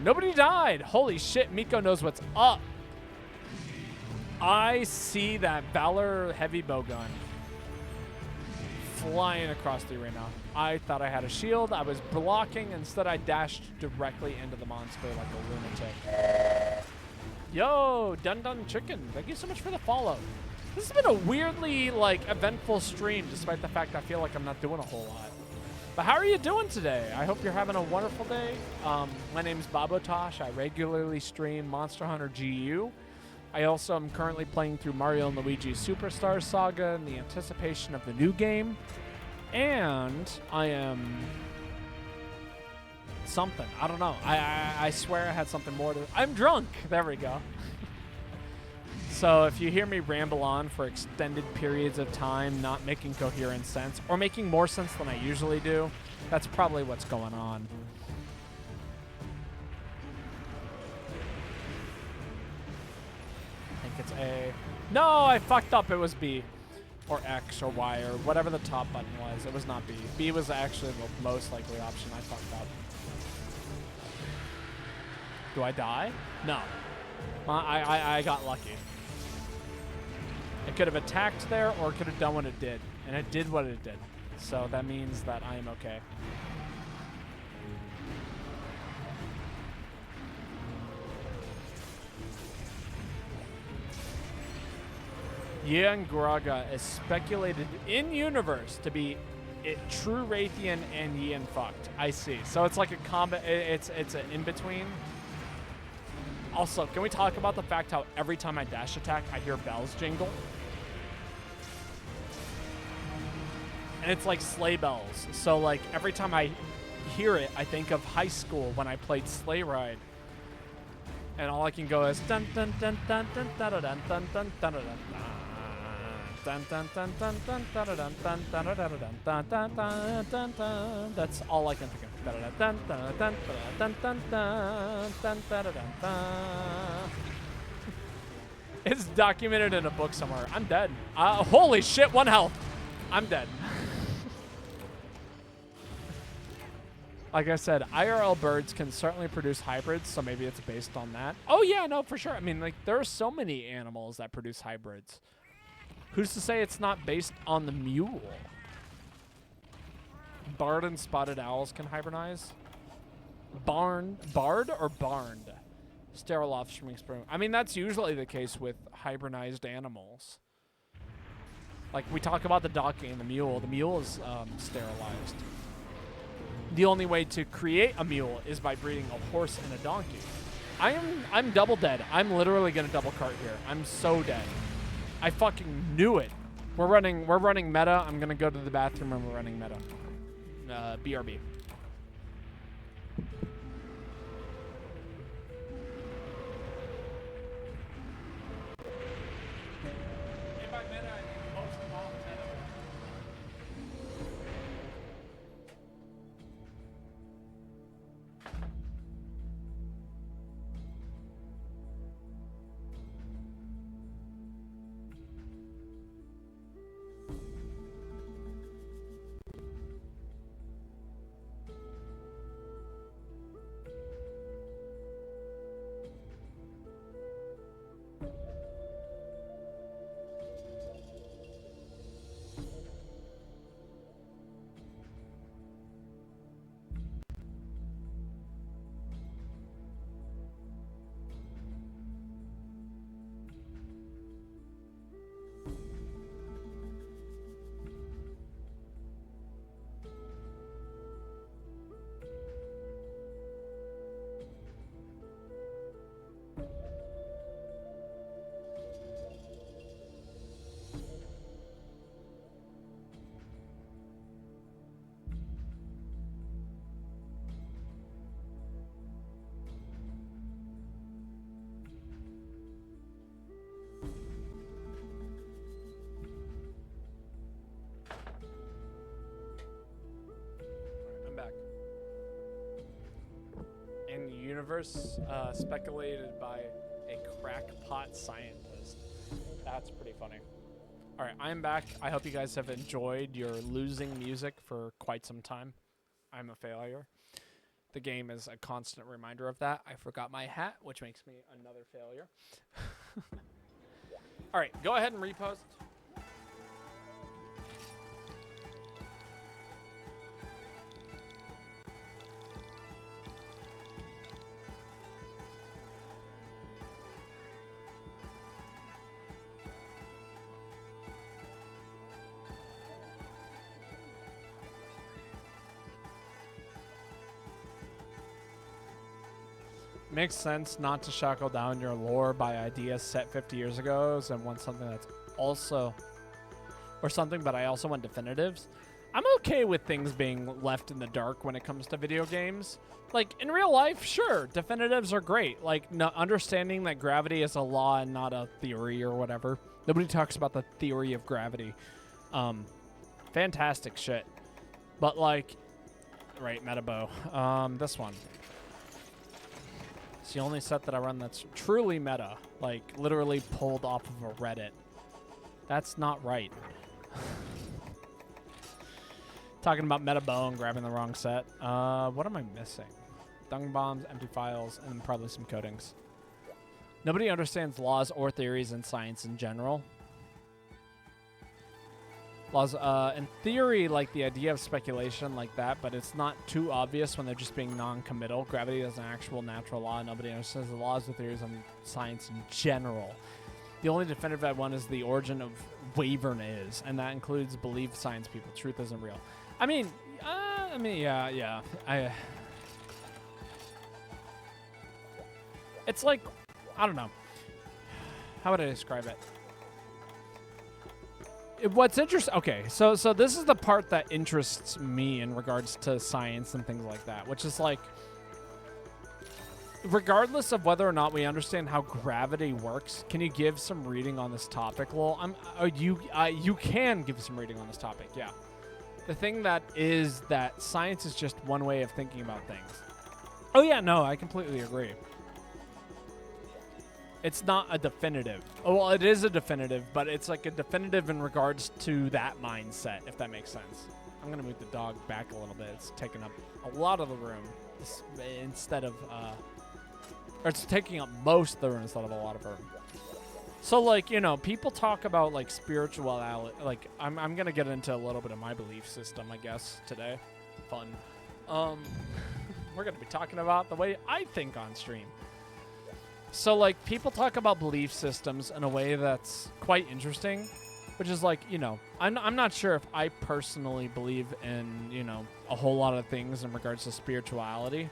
Speaker 1: Nobody died. Holy shit, Miko knows what's up. I see that Valor heavy bow gun flying across the arena. I thought I had a shield. I was blocking. Instead, I dashed directly into the monster like a lunatic. Yo, Dun Dun Chicken. Thank you so much for the follow. This has been a weirdly, like, eventful stream, despite the fact I feel like I'm not doing a whole lot. But how are you doing today? I hope you're having a wonderful day. My name's Babotosh. I regularly stream Monster Hunter GU. I also am currently playing through Mario & Luigi Superstar Saga in the anticipation of the new game. And I am something. I don't know. I swear I had something more to... I'm drunk. There we go. So if you hear me ramble on for extended periods of time, not making coherent sense, or making more sense than I usually do, that's probably what's going on. It's A. No, I fucked up. It was B. Or X or Y or whatever the top button was. It was not B. B was actually the most likely option. I fucked up. Do I die? No. I got lucky. It could have attacked there or it could have done what it did. And it did what it did. So that means that I am okay. Yangraga is speculated in universe to be true Raytheon and Yin fucked. I see. So it's like a combat. It's an in between. Also, can we talk about the fact how every time I dash attack, I hear bells jingle? And it's like sleigh bells. So like every time I hear it, I think of high school when I played Sleigh Ride. And all I can go is dun dun dun dun dun dun dun dun dun dun dun dun dun. That's all I can think of. It's documented in a book somewhere. I'm dead. Holy shit, 1 health. I'm dead. Like I said, IRL birds can certainly produce hybrids, so maybe it's based on that. Oh yeah, no, for sure. I mean, like, there are so many animals that produce hybrids. Who's to say it's not based on the mule? Barred and spotted owls can hybridize. Barred or barned? Sterile offspring sperm. I mean, that's usually the case with hybridized animals. Like, we talk about the donkey and the mule. The mule is sterilized. The only way to create a mule is by breeding a horse and a donkey. I'm double dead. I'm literally gonna double cart here. I'm so dead. I fucking knew it. We're running meta. I'm gonna go to the bathroom and we're running meta. BRB. Back. In the universe, speculated by a crackpot scientist. That's pretty funny. All right, I'm back. I hope you guys have enjoyed your losing music for quite some time. I'm a failure. The game is a constant reminder of that. I forgot my hat, which makes me another failure. All right, go ahead and repost. Makes sense not to shackle down your lore by ideas set 50 years ago and want something that's also, or something, but I also want definitives. I'm okay with things being left in the dark when it comes to video games. Like, in real life, sure, definitives are great. Like, understanding that gravity is a law and not a theory or whatever. Nobody talks about the theory of gravity. Fantastic shit. But, like, right, Metabo. This one. It's the only set that I run that's truly meta. Like, literally pulled off of a Reddit. That's not right. Talking about meta bow and grabbing the wrong set. What am I missing? Dung bombs, empty files, and probably some coatings. Nobody understands laws or theories in science in general. Laws, in theory, like the idea of speculation like that, but it's not too obvious when they're just being non-committal. Gravity is an actual natural law. Nobody understands the laws or theories on science in general. The only definitive I want is the origin of Wavern is, and that includes believe science people. Truth isn't real. I mean, yeah. It's like
Speaker 2: I don't know. How would I describe it? What's interesting? Okay, so this is the part that interests me in regards to science and things like that, which is like, regardless of whether or not we understand how gravity works, can you give some reading on this topic? Well, you can give some reading on this topic. Yeah. The thing that is that science is just one way of thinking about things. Oh yeah, no, I completely agree. It's not a definitive. Oh, well, it is a definitive, but it's like a definitive in regards to that mindset, if that makes sense. I'm going to move the dog back a little bit. It's taking up a lot of the room instead of, or it's taking up most of the room instead of a lot of room. So, like, you know, people talk about, like, spirituality. Like, I'm going to get into a little bit of my belief system, I guess, today. Fun. We're going to be talking about the way I think on stream. So, like, people talk about belief systems in a way that's quite interesting, which is like, you know, I'm not sure if I personally believe in, you know, a whole lot of things in regards to spirituality.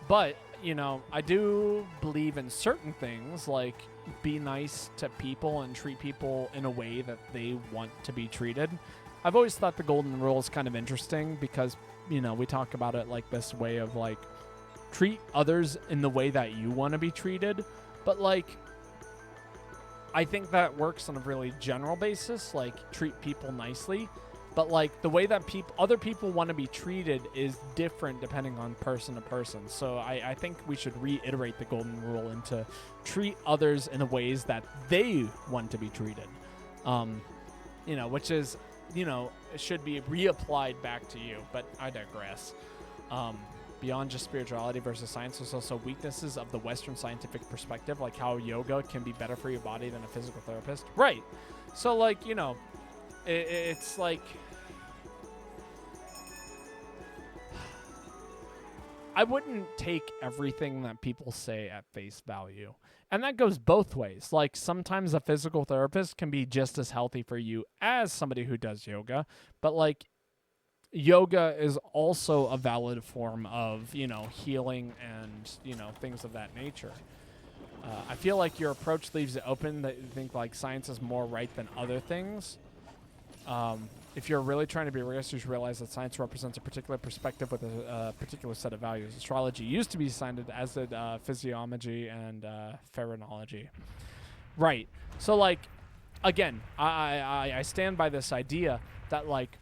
Speaker 2: But, you know, I do believe in certain things, like be nice to people and treat people in a way that they want to be treated. I've always thought the golden rule is kind of interesting because, you know, we talk about it like this way of like, treat others in the way that you want to be treated. But like, I think that works on a really general basis, like treat people nicely. But like the way that other people want to be treated is different depending on person to person. So I think we should reiterate the golden rule and to treat others in the ways that they want to be treated. You know, which is, you know, it should be reapplied back to you, but I digress. Beyond just spirituality versus science, there's also weaknesses of the Western scientific perspective, like how yoga can be better for your body than a physical therapist. Right. So, like, you know, it's like, I wouldn't take everything that people say at face value. And that goes both ways. Like, sometimes a physical therapist can be just as healthy for you as somebody who does yoga. But, like, yoga is also a valid form of, you know, healing and, you know, things of that nature. I feel like your approach leaves it open that you think, like, science is more right than other things. If you're really trying to be rigorous, you should realize that science represents a particular perspective with a particular set of values. Astrology used to be assigned as did physiology and phrenology. Right. So, like, again, I stand by this idea that, like,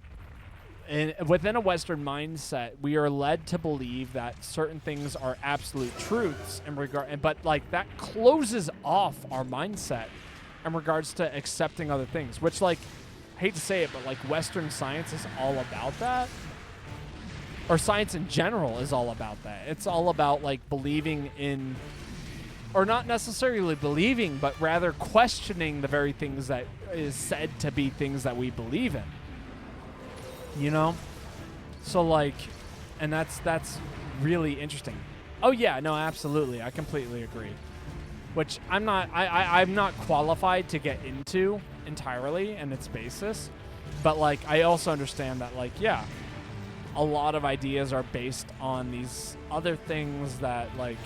Speaker 2: within a Western mindset, we are led to believe that certain things are absolute truths in regard, but like that closes off our mindset in regards to accepting other things. Which, like, I hate to say it, but like Western science is all about that, or science in general is all about that. It's all about like believing in, or not necessarily believing, but rather questioning the very things that is said to be things that we believe in. You know? So, like, and that's really interesting. Oh, yeah, no, absolutely. I completely agree. Which I'm not qualified to get into entirely in its basis. But, like, I also understand that, like, yeah, a lot of ideas are based on these other things that, like,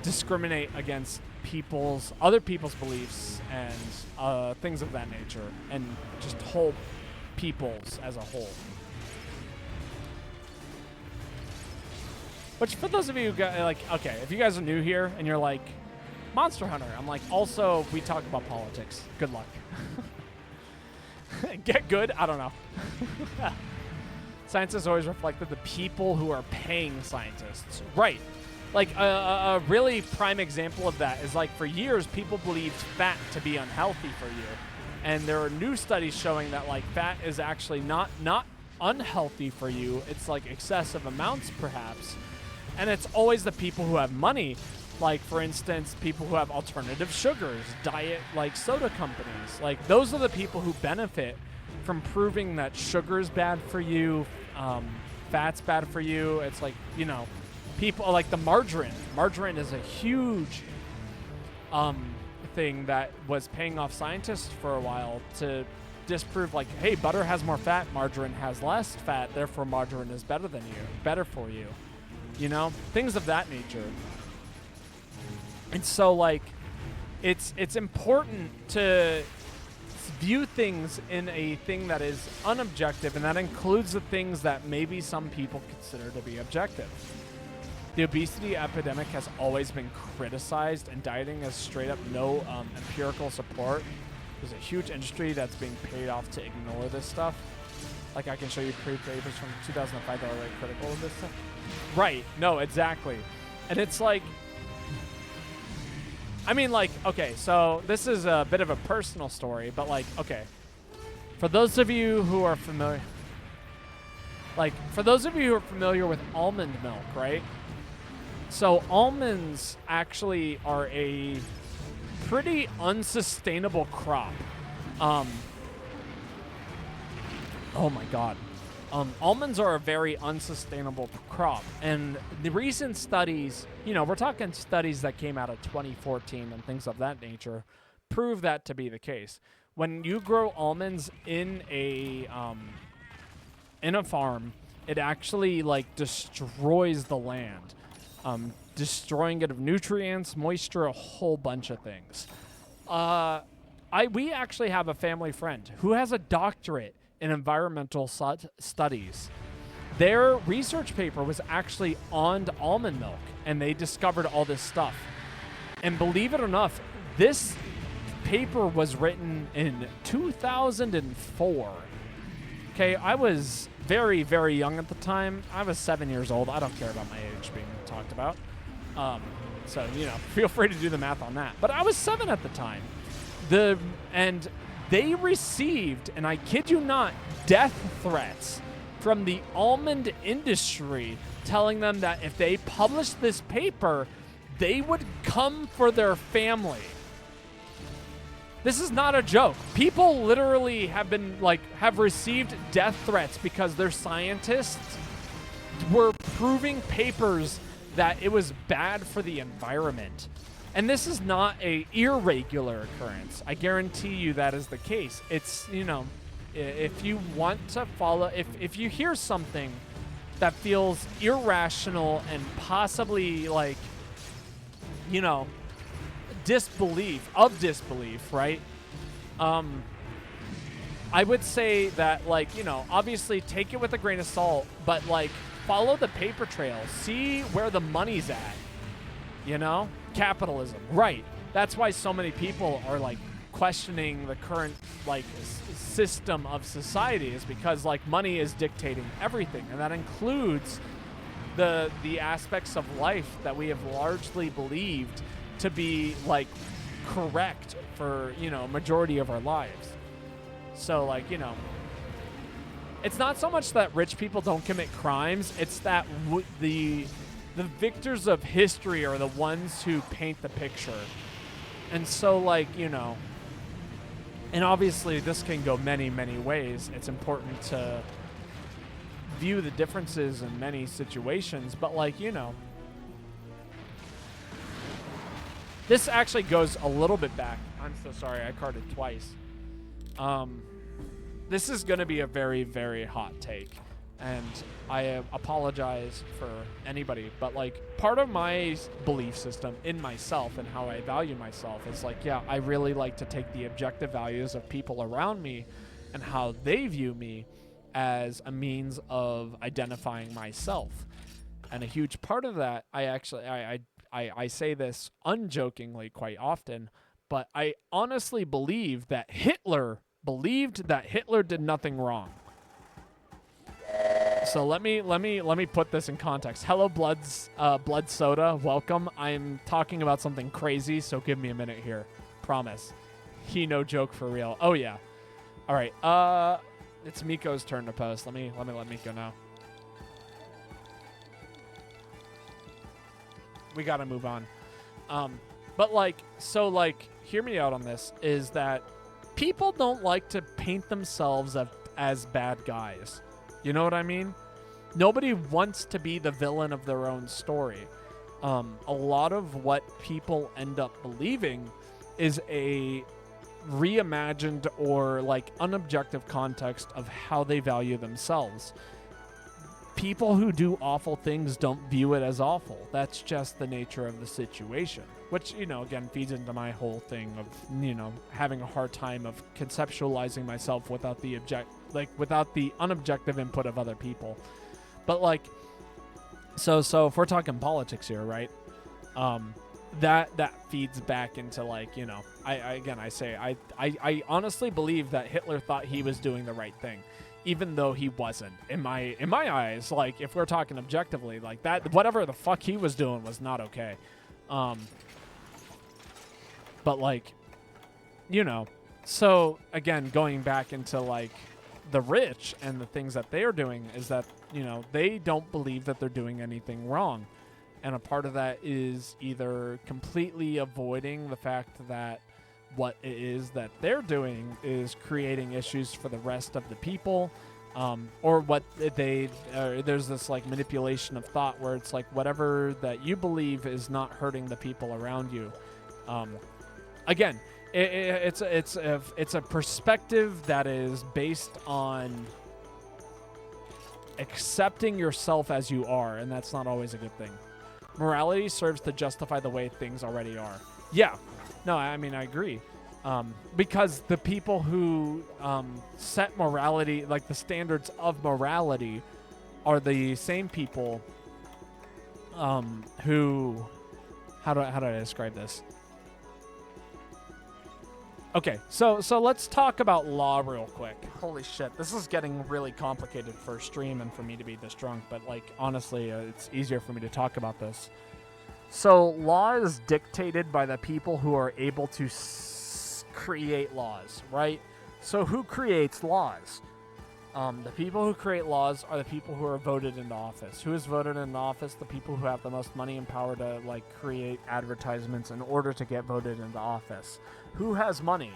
Speaker 2: discriminate against other people's beliefs and things of that nature, and just whole peoples as a whole. Which, for those of you who got, like, okay, if you guys are new here and you're like, Monster Hunter, I'm like, also, we talk about politics. Good luck. Get good? I don't know. Science has always reflected the people who are paying scientists. Right. Like, a really prime example of that is, like, for years, people believed fat to be unhealthy for you. And there are new studies showing that, like, fat is actually not unhealthy for you. It's, like, excessive amounts, perhaps. And it's always the people who have money. Like, for instance, people who have alternative sugars, diet, like, soda companies. Like, those are the people who benefit from proving that sugar's bad for you, fat's bad for you. It's like, you know, people like the margarine. Margarine is a huge thing that was paying off scientists for a while to disprove, like, hey, butter has more fat, margarine has less fat, therefore margarine is better for you. you know, things of that nature. And so, like, it's important to view things in a thing that is unobjective, and that includes the things that maybe some people consider to be objective. The obesity epidemic has always been criticized, and dieting has straight up no empirical support. There's a huge industry that's being paid off to ignore this stuff. Like, I can show you papers from 2005 that are like critical of this stuff. Right, no, exactly. And it's like, I mean, like, okay, so this is a bit of a personal story, but like, okay, for those of you who are familiar, with almond milk, right? So almonds actually are a pretty unsustainable crop. Oh my God. Almonds are a very unsustainable crop. And the recent studies, you know, we're talking studies that came out of 2014 and things of that nature, prove that to be the case. When you grow almonds in a farm, it actually, like, destroys the land. Destroying it of nutrients, moisture, a whole bunch of things. We actually have a family friend who has a doctorate in environmental studies. Their research paper was actually on almond milk, and they discovered all this stuff. And believe it or not, this paper was written in 2004. Okay, I was very, very young at the time. I was 7 years old. I don't care about my age being talked about. So, you know, feel free to do the math on that. But I was 7 at the time. And they received, and I kid you not, death threats from the almond industry telling them that if they published this paper, they would come for their family. This is not a joke. People literally have received death threats because their scientists were proving papers that it was bad for the environment. And this is not a irregular occurrence. I guarantee you that is the case. It's, you know, if you want to follow, if you hear something that feels irrational and possibly, like, you know, disbelief, right? I would say that, like, you know, obviously take it with a grain of salt, but, like, follow the paper trail. See where the money's at, you know? Capitalism, right. That's why so many people are, like, questioning the current, like, system of society, is because, like, money is dictating everything, and that includes the aspects of life that we have largely believed to be, like, correct for, you know, majority of our lives. So, like, you know, it's not so much that rich people don't commit crimes, it's that the victors of history are the ones who paint the picture. And so, like, you know, and obviously this can go many, many ways. It's important to view the differences in many situations, but, like, you know, this actually goes a little bit back. I'm so sorry, I carded twice. This is going to be a very, very hot take, and I apologize for anybody, but, like, part of my belief system in myself and how I value myself is, like, yeah, I really like to take the objective values of people around me and how they view me as a means of identifying myself. And a huge part of that, I say this unjokingly quite often, but I honestly believe that Hitler believed that Hitler did nothing wrong. So let me put this in context. Hello, Blood Soda, welcome. I'm talking about something crazy, so give me a minute here. Promise. He no joke for real. Oh yeah. All right. It's Miko's turn to post. Let me let Miko know. We gotta move on. But, like, so, like, hear me out on this, is that people don't like to paint themselves as bad guys. You know what I mean? Nobody wants to be the villain of their own story. A lot of what people end up believing is a reimagined or, like, unobjective context of how they value themselves. people who do awful things don't view it as awful. That's just the nature of the situation, which, again, feeds into my whole thing of, having a hard time of conceptualizing myself without the without the unobjective input of other people. But like, so if we're talking politics here, right? That feeds back into like, I honestly believe that Hitler thought he was doing the right thing, even though he wasn't. In my eyes, like, if we're talking objectively, like, that, whatever the fuck he was doing was not okay. But like, so again, going back into like the rich and the things that they are doing is that, they don't believe that they're doing anything wrong. And a part of that is either completely avoiding the fact that what it is that they're doing is creating issues for the rest of the people, or what there's this like manipulation of thought where it's like whatever that you believe is not hurting the people around you. Again, it's a perspective that is based on accepting yourself as you are, and that's not always a good thing. Morality serves to justify the way things already are. Yeah. No, I mean, I agree. Because the people who set morality, like the standards of morality, are the same people who... How do I describe this? Okay, so let's talk about law real quick. Holy shit, this is getting really complicated for a stream and for me to be this drunk, but like, honestly, it's easier for me to talk about this. So law is dictated by the people who are able to create laws, right? So who creates laws? The people who create laws are the people who are voted into office. Who is voted into office? The people who have the most money and power to like create advertisements in order to get voted into office. Who has money?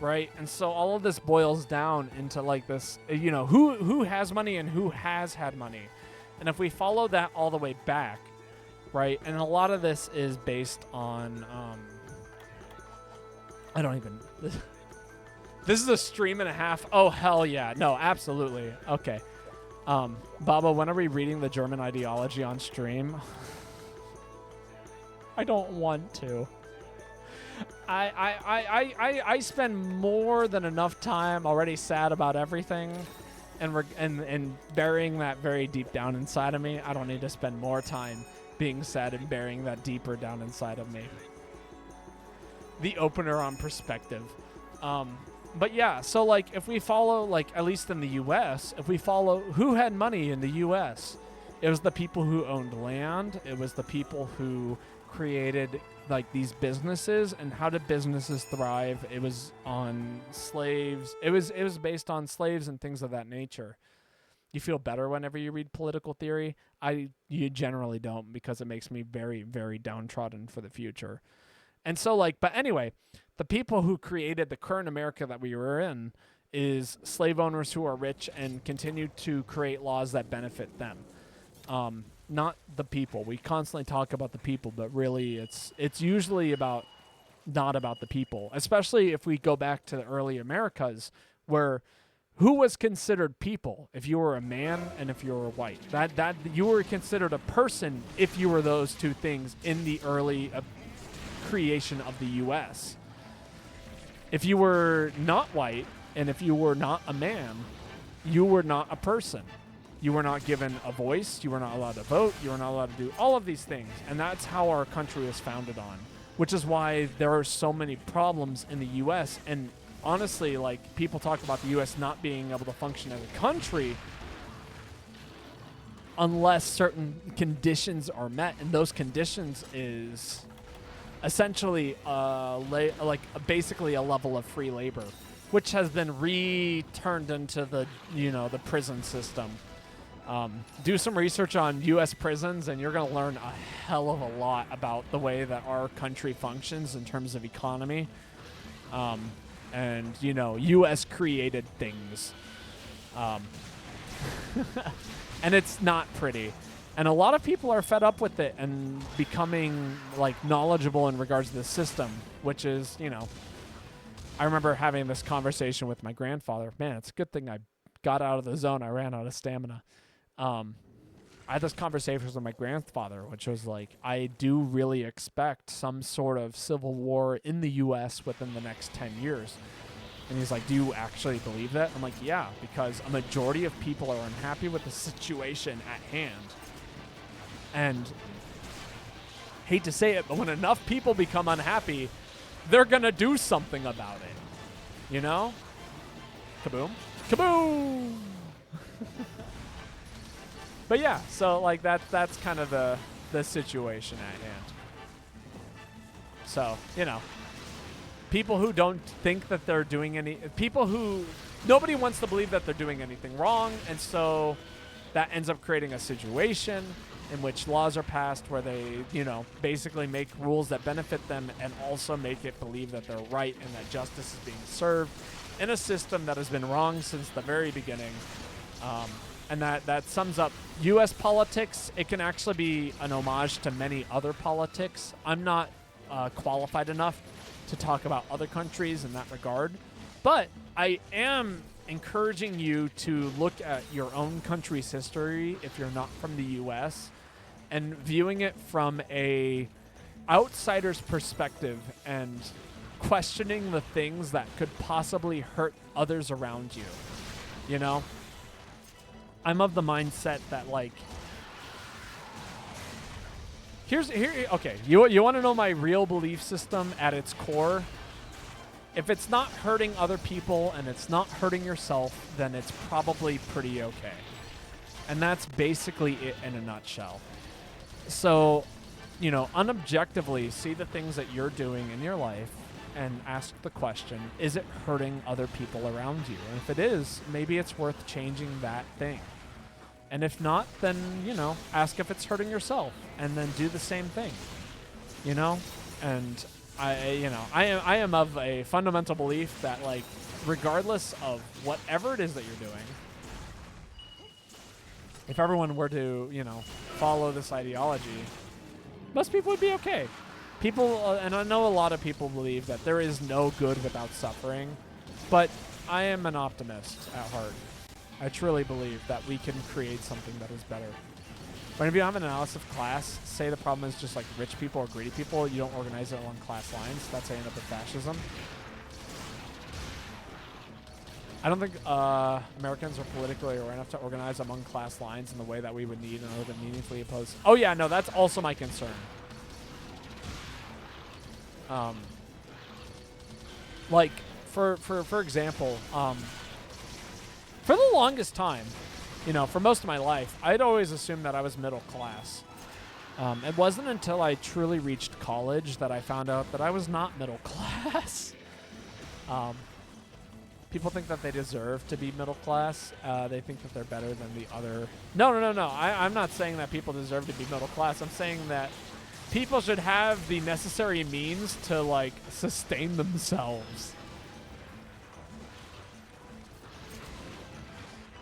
Speaker 2: Right? And so all of this boils down into like this, who has money and who has had money. And if we follow that all the way back, right? And a lot of this is based on, I don't even... This is a stream and a half. Oh, hell yeah. No, absolutely. Okay. Baba, when are we reading the German ideology on stream? I don't want to. I spend more than enough time already sad about everything and burying that very deep down inside of me. I don't need to spend more time being sad and burying that deeper down inside of me. The opener on perspective. But yeah, so like if we follow, like at least in the U.S., if we follow who had money in the U.S., it was the people who owned land. It was the people who created like these businesses. And how did businesses thrive? It was on slaves. It was based on slaves and things of that nature. You feel better whenever you read political theory? You generally don't, because it makes me very, very downtrodden for the future. And so like, but anyway, the people who created the current America that we were in is slave owners who are rich and continue to create laws that benefit them. Not the people. We constantly talk about the people, but really it's usually not about the people, especially if we go back to the early Americas, where who was considered people if you were a man and if you were white. That you were considered a person if you were those two things in the early creation of the U.S. If you were not white and if you were not a man, you were not a person. You were not given a voice. You were not allowed to vote. You were not allowed to do all of these things. And that's how our country was founded on, which is why there are so many problems in the U.S. And honestly, like, people talk about the U.S. not being able to function as a country unless certain conditions are met. And those conditions is essentially basically a level of free labor, which has been returned into the prison system. Do some research on U.S. prisons, and you're going to learn a hell of a lot about the way that our country functions in terms of economy, and U.S. created things, and it's not pretty. And a lot of people are fed up with it and becoming like knowledgeable in regards to the system, which is, I remember having this conversation with my grandfather. Man, it's a good thing I got out of the zone. I ran out of stamina. I had this conversation with my grandfather, which was like, I do really expect some sort of civil war in the U.S. within the next 10 years. And he's like, do you actually believe that? I'm like, yeah, because a majority of people are unhappy with the situation at hand. And hate to say it, but when enough people become unhappy, they're going to do something about it. You know? Kaboom. Kaboom! But yeah, so like that's kind of the situation at hand. So, you know, people who don't think that they're doing nobody wants to believe that they're doing anything wrong, and so that ends up creating a situation in which laws are passed where they, you know, basically make rules that benefit them and also make it believe that they're right and that justice is being served in a system that has been wrong since the very beginning. And that sums up U.S. politics. It can actually be an homage to many other politics. I'm not qualified enough to talk about other countries in that regard, but I am encouraging you to look at your own country's history if you're not from the U.S. and viewing it from a outsider's perspective and questioning the things that could possibly hurt others around you. You know? I'm of the mindset that, like, okay, you want to know my real belief system at its core? If it's not hurting other people and it's not hurting yourself, then it's probably pretty okay. And that's basically it in a nutshell. So, you know, unobjectively see the things that you're doing in your life and ask the question, is it hurting other people around you? And if it is, maybe it's worth changing that thing. And if not, then, you know, ask if it's hurting yourself and then do the same thing, you know? And I am of a fundamental belief that, like, regardless of whatever it is that you're doing, if everyone were to, you know, follow this ideology, most people would be okay. People, and I know a lot of people believe that there is no good without suffering, but I am an optimist at heart. I truly believe that we can create something that is better. When you have an analysis of class, say the problem is just like rich people or greedy people, you don't organize it along class lines. That's how you end up with fascism. I don't think Americans are politically aware enough to organize among class lines in the way that we would need in order to meaningfully oppose. Oh yeah, no, that's also my concern. Like, for example, for the longest time, you know, for most of my life, I'd always assumed that I was middle class. It wasn't until I truly reached college that I found out that I was not middle class. People think that they deserve to be middle class. They think that they're better than the other. No. I'm not saying that people deserve to be middle class. I'm saying that people should have the necessary means to, like, sustain themselves.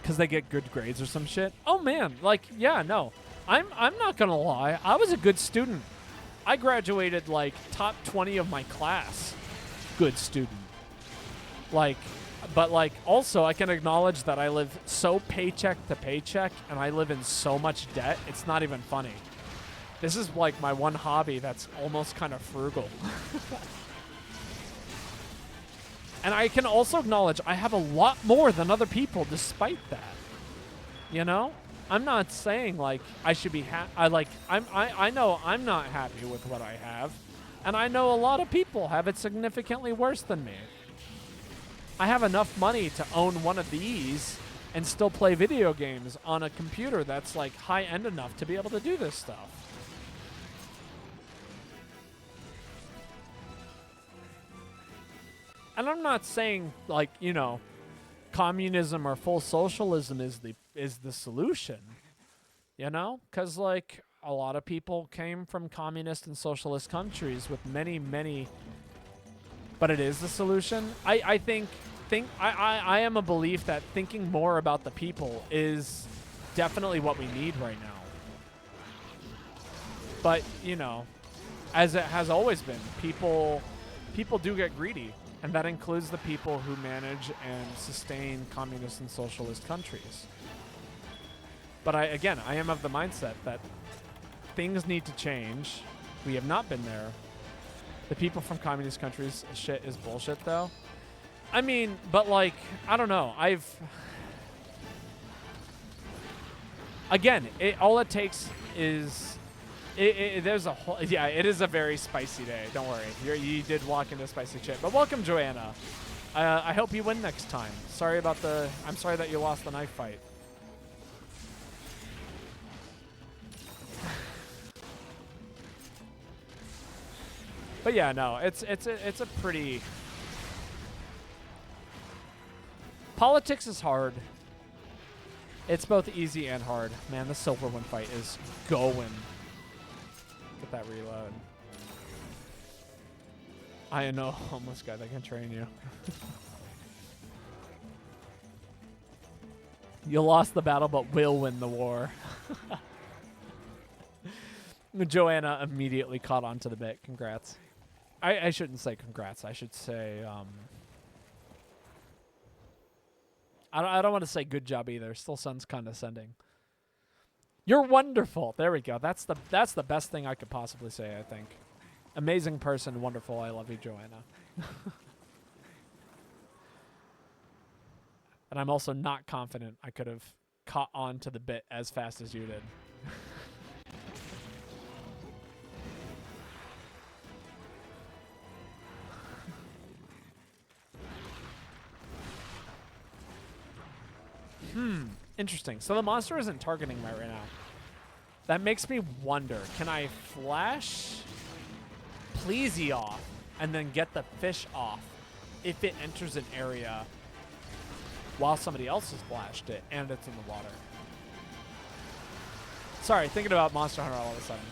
Speaker 2: Because they get good grades or some shit. Oh man, like, yeah, no. I'm not gonna lie. I was a good student. I graduated, like, top 20 of my class. Good student. Like, but, like, also I can acknowledge that I live so paycheck to paycheck and I live in so much debt, it's not even funny. This is, like, my one hobby that's almost kind of frugal. And I can also acknowledge I have a lot more than other people despite that. You know? I'm not saying, like, I should be I know I'm not happy with what I have, and I know a lot of people have it significantly worse than me. I have enough money to own one of these and still play video games on a computer that's, like, high-end enough to be able to do this stuff. And I'm not saying, like, you know, communism or full socialism is the solution, you know? Because, like, a lot of people came from communist and socialist countries with many, but it is the solution. I am a belief that thinking more about the people is definitely what we need right now. But, you know, as it has always been, people do get greedy. And that includes the people who manage and sustain communist and socialist countries. But I am of the mindset that things need to change. We have not been there. The people from communist countries, shit is bullshit, though. I mean, but like, I don't know. Again, all it takes is, there's a whole, yeah, it is a very spicy day. Don't worry. You did walk into spicy shit. But welcome, Joanna. I hope you win next time. I'm sorry that you lost the knife fight. But yeah, no, it's a pretty... Politics is hard. It's both easy and hard. Man, the Silverwind fight is going. Get that reload. I know a homeless guy that can train you. You lost the battle, but will win the war. Joanna immediately caught on to the bit. Congrats. I shouldn't say congrats. I should say... I don't want to say good job either. Still sounds condescending. You're wonderful. There we go. That's the best thing I could possibly say, I think. Amazing person, wonderful. I love you, Joanna. And I'm also not confident I could have caught on to the bit as fast as you did. Interesting. So the monster isn't targeting me right now. That makes me wonder, can I flash Pleasy off and then get the fish off if it enters an area while somebody else has flashed it and it's in the water? Sorry, thinking about Monster Hunter all of a sudden.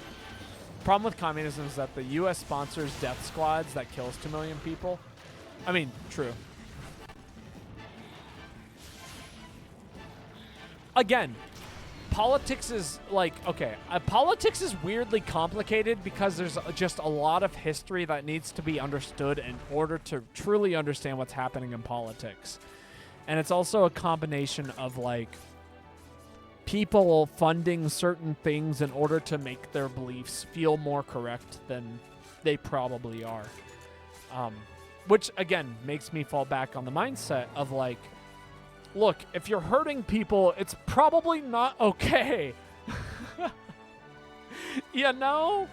Speaker 2: Problem with communism is that the U.S. sponsors death squads that kills 2 million people. I mean, true. Again, politics is like, okay, politics is weirdly complicated because there's just a lot of history that needs to be understood in order to truly understand what's happening in politics. And it's also a combination of like people funding certain things in order to make their beliefs feel more correct than they probably are. Which again makes me fall back on the mindset of like, look, if you're hurting people, it's probably not okay. You know?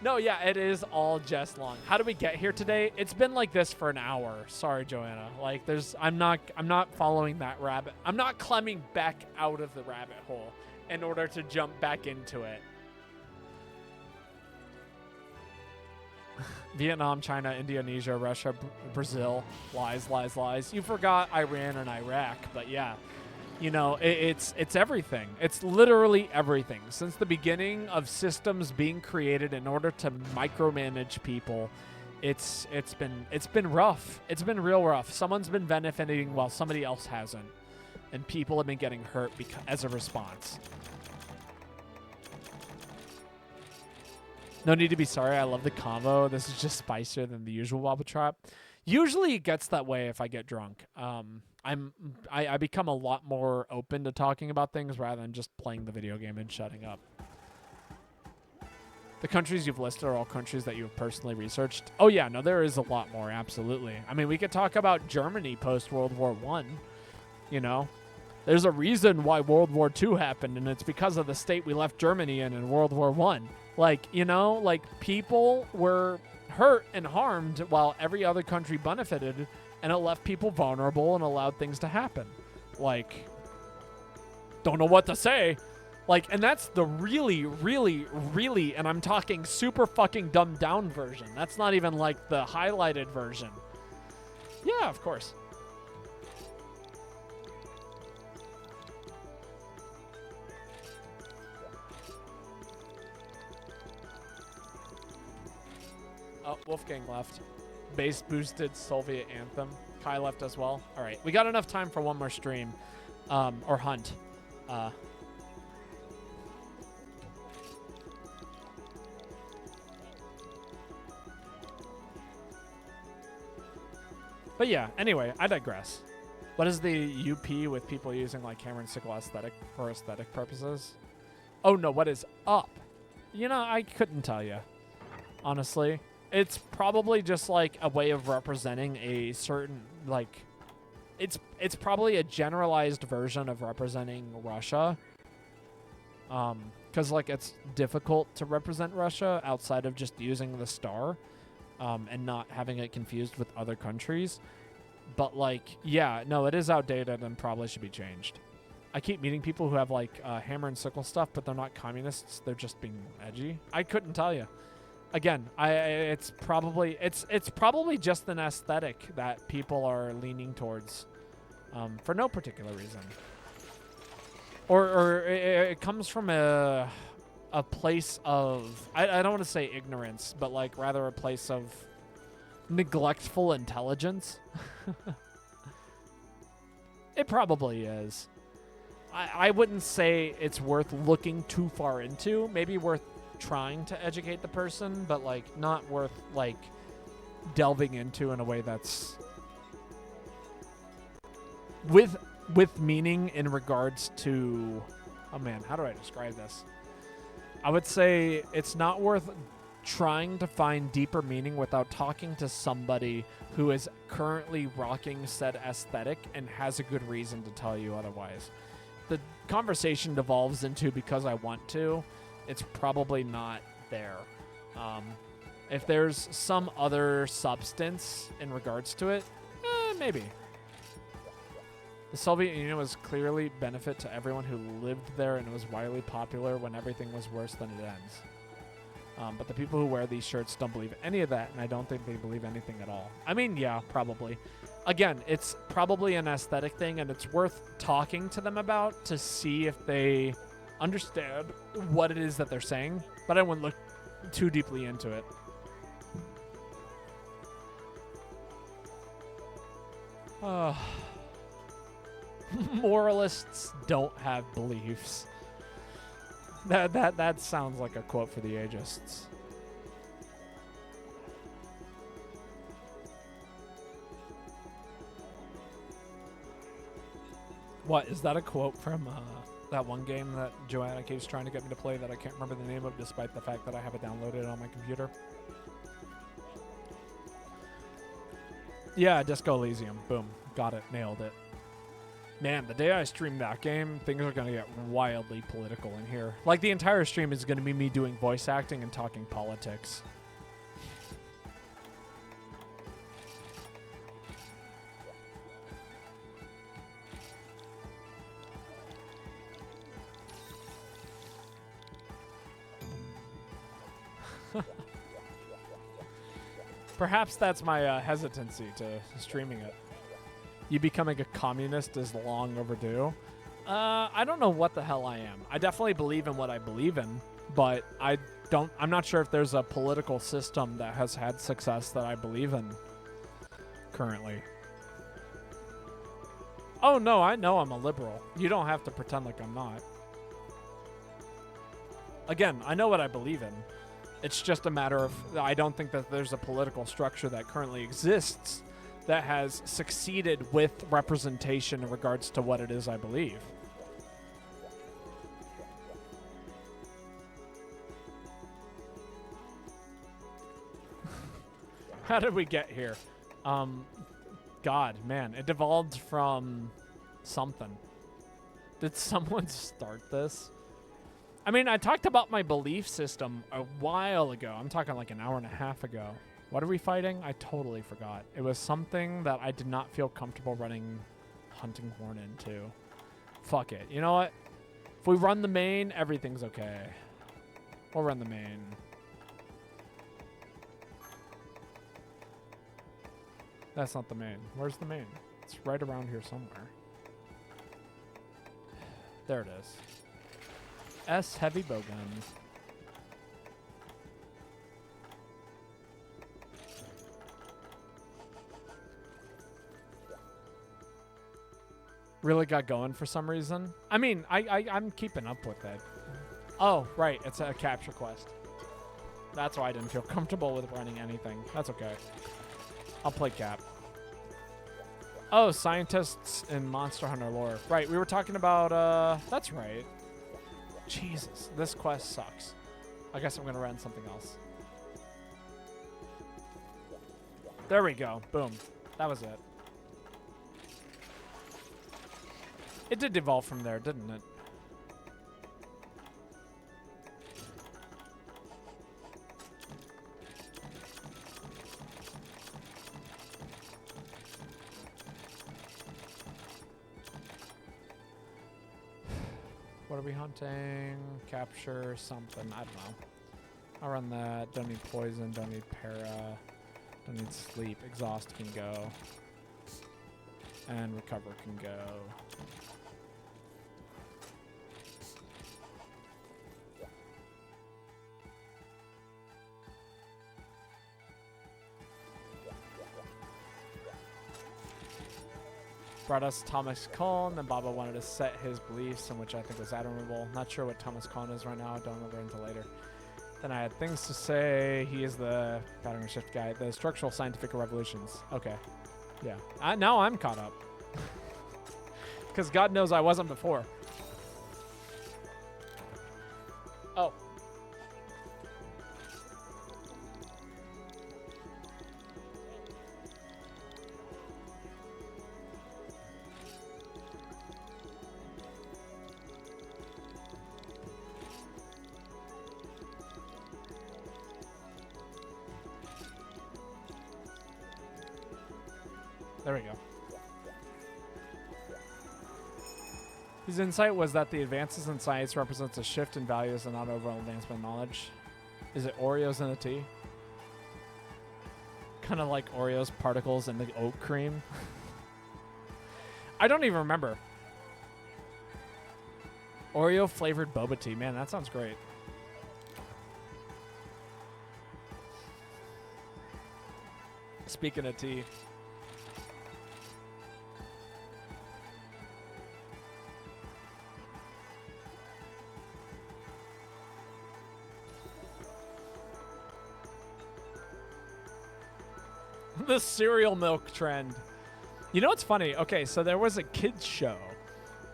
Speaker 2: No, yeah, it is all just long. How did we get here today? It's been like this for an hour. Sorry, Joanna. Like I'm not following that rabbit. I'm not climbing back out of the rabbit hole in order to jump back into it. Vietnam, China, Indonesia, Russia, Brazil. Lies, lies, lies. You forgot Iran and Iraq, but yeah. You know, it's everything. It's literally everything. Since the beginning of systems being created in order to micromanage people, it's been rough. It's been real rough. Someone's been benefiting while somebody else hasn't. And people have been getting hurt as a response. No need to be sorry. I love the combo. This is just spicier than the usual Babotosh. Usually it gets that way if I get drunk. I become a lot more open to talking about things rather than just playing the video game and shutting up. The countries you've listed are all countries that you've personally researched. Oh yeah, no, there is a lot more. Absolutely. I mean, we could talk about Germany post World War I. You know, there's a reason why World War II happened, and it's because of the state we left Germany in World War I. Like, you know, like people were hurt and harmed while every other country benefited, and it left people vulnerable and allowed things to happen. Like, don't know what to say. Like, and that's the really, really, really, and I'm talking super fucking dumbed down version. That's not even like the highlighted version. Yeah, of course. Oh, Wolfgang left. Base boosted Soviet anthem. Kai left as well. All right, we got enough time for one more stream, or hunt. But yeah, anyway, I digress. What is the UP with people using like hammer and sickle aesthetic for aesthetic purposes? Oh no, what is up? You know, I couldn't tell you. Honestly, it's probably just like a way of representing a certain like it's probably a generalized version of representing Russia. Cuz like it's difficult to represent Russia outside of just using the star and not having it confused with other countries. But like, yeah, no, it is outdated and probably should be changed. I keep meeting people who have like hammer and sickle stuff, but they're not communists. They're just being edgy. I couldn't tell you. Again, it's probably just an aesthetic that people are leaning towards for no particular reason. Or it comes from a place of I don't want to say ignorance, but like rather a place of neglectful intelligence. It probably is. I wouldn't say it's worth looking too far into. Maybe worth trying to educate the person, but like not worth like delving into in a way that's with meaning in regards to, oh man, how do I describe this? I would say it's not worth trying to find deeper meaning without talking to somebody who is currently rocking said aesthetic and has a good reason to tell you otherwise. The conversation devolves into because I want to, it's probably not there. If there's some other substance in regards to it, maybe. The Soviet Union was clearly benefit to everyone who lived there, and it was widely popular when everything was worse than it ends. But the people who wear these shirts don't believe any of that, and I don't think they believe anything at all. I mean, yeah, probably. Again, it's probably an aesthetic thing, and it's worth talking to them about to see if they understand what it is that they're saying, but I wouldn't look too deeply into it. Moralists don't have beliefs. That sounds like a quote for the agists. What, is that a quote from that one game that Joanna keeps trying to get me to play that I can't remember the name of despite the fact that I have it downloaded on my computer? Yeah, Disco Elysium. Boom. Got it. Nailed it. Man, the day I stream that game, things are going to get wildly political in here. Like, the entire stream is going to be me doing voice acting and talking politics. Perhaps that's my hesitancy to streaming it. You becoming a communist is long overdue. I don't know what the hell I am. I definitely believe in what I believe in, but I'm not sure if there's a political system that has had success that I believe in currently. Oh no, I know I'm a liberal. You don't have to pretend like I'm not. Again, I know what I believe in. It's just a matter of, I don't think that there's a political structure that currently exists that has succeeded with representation in regards to what it is I believe. How did we get here? God, man, it devolved from something. Did someone start this? I mean, I talked about my belief system a while ago. I'm talking like an hour and a half ago. What are we fighting? I totally forgot. It was something that I did not feel comfortable running Hunting Horn into. Fuck it. You know what? If we run the main, everything's okay. We'll run the main. That's not the main. Where's the main? It's right around here somewhere. There it is. S heavy bowgun. Really got going for some reason. I mean, I'm keeping up with it. Oh, right. It's a capture quest. That's why I didn't feel comfortable with running anything. That's okay. I'll play cap. Oh, scientists in Monster Hunter lore. Right, we were talking about, that's right. Jesus, this quest sucks. I guess I'm gonna run something else. There we go. Boom. That was it. It did evolve from there, didn't it? What are we hunting? Capture something. I don't know. I'll run that. Don't need poison. Don't need para. Don't need sleep. Exhaust can go. And recover can go. Brought us Thomas Cullen, then Baba wanted to set his beliefs, in which I think was admirable. Not sure what Thomas Cullen is right now. Don't remember until later. Then I had things to say. He is the pattern shift guy. The structural scientific revolutions. Okay. Yeah. Now I'm caught up. Because God knows I wasn't before. Oh. There we go. His insight was that the advances in science represents a shift in values and not overall advancement in knowledge. Is it Oreos in a tea? Kind of like Oreos particles in the oat cream. I don't even remember. Oreo flavored boba tea. Man, that sounds great. Speaking of tea. The cereal milk trend. You know what's funny? Okay, so there was a kids show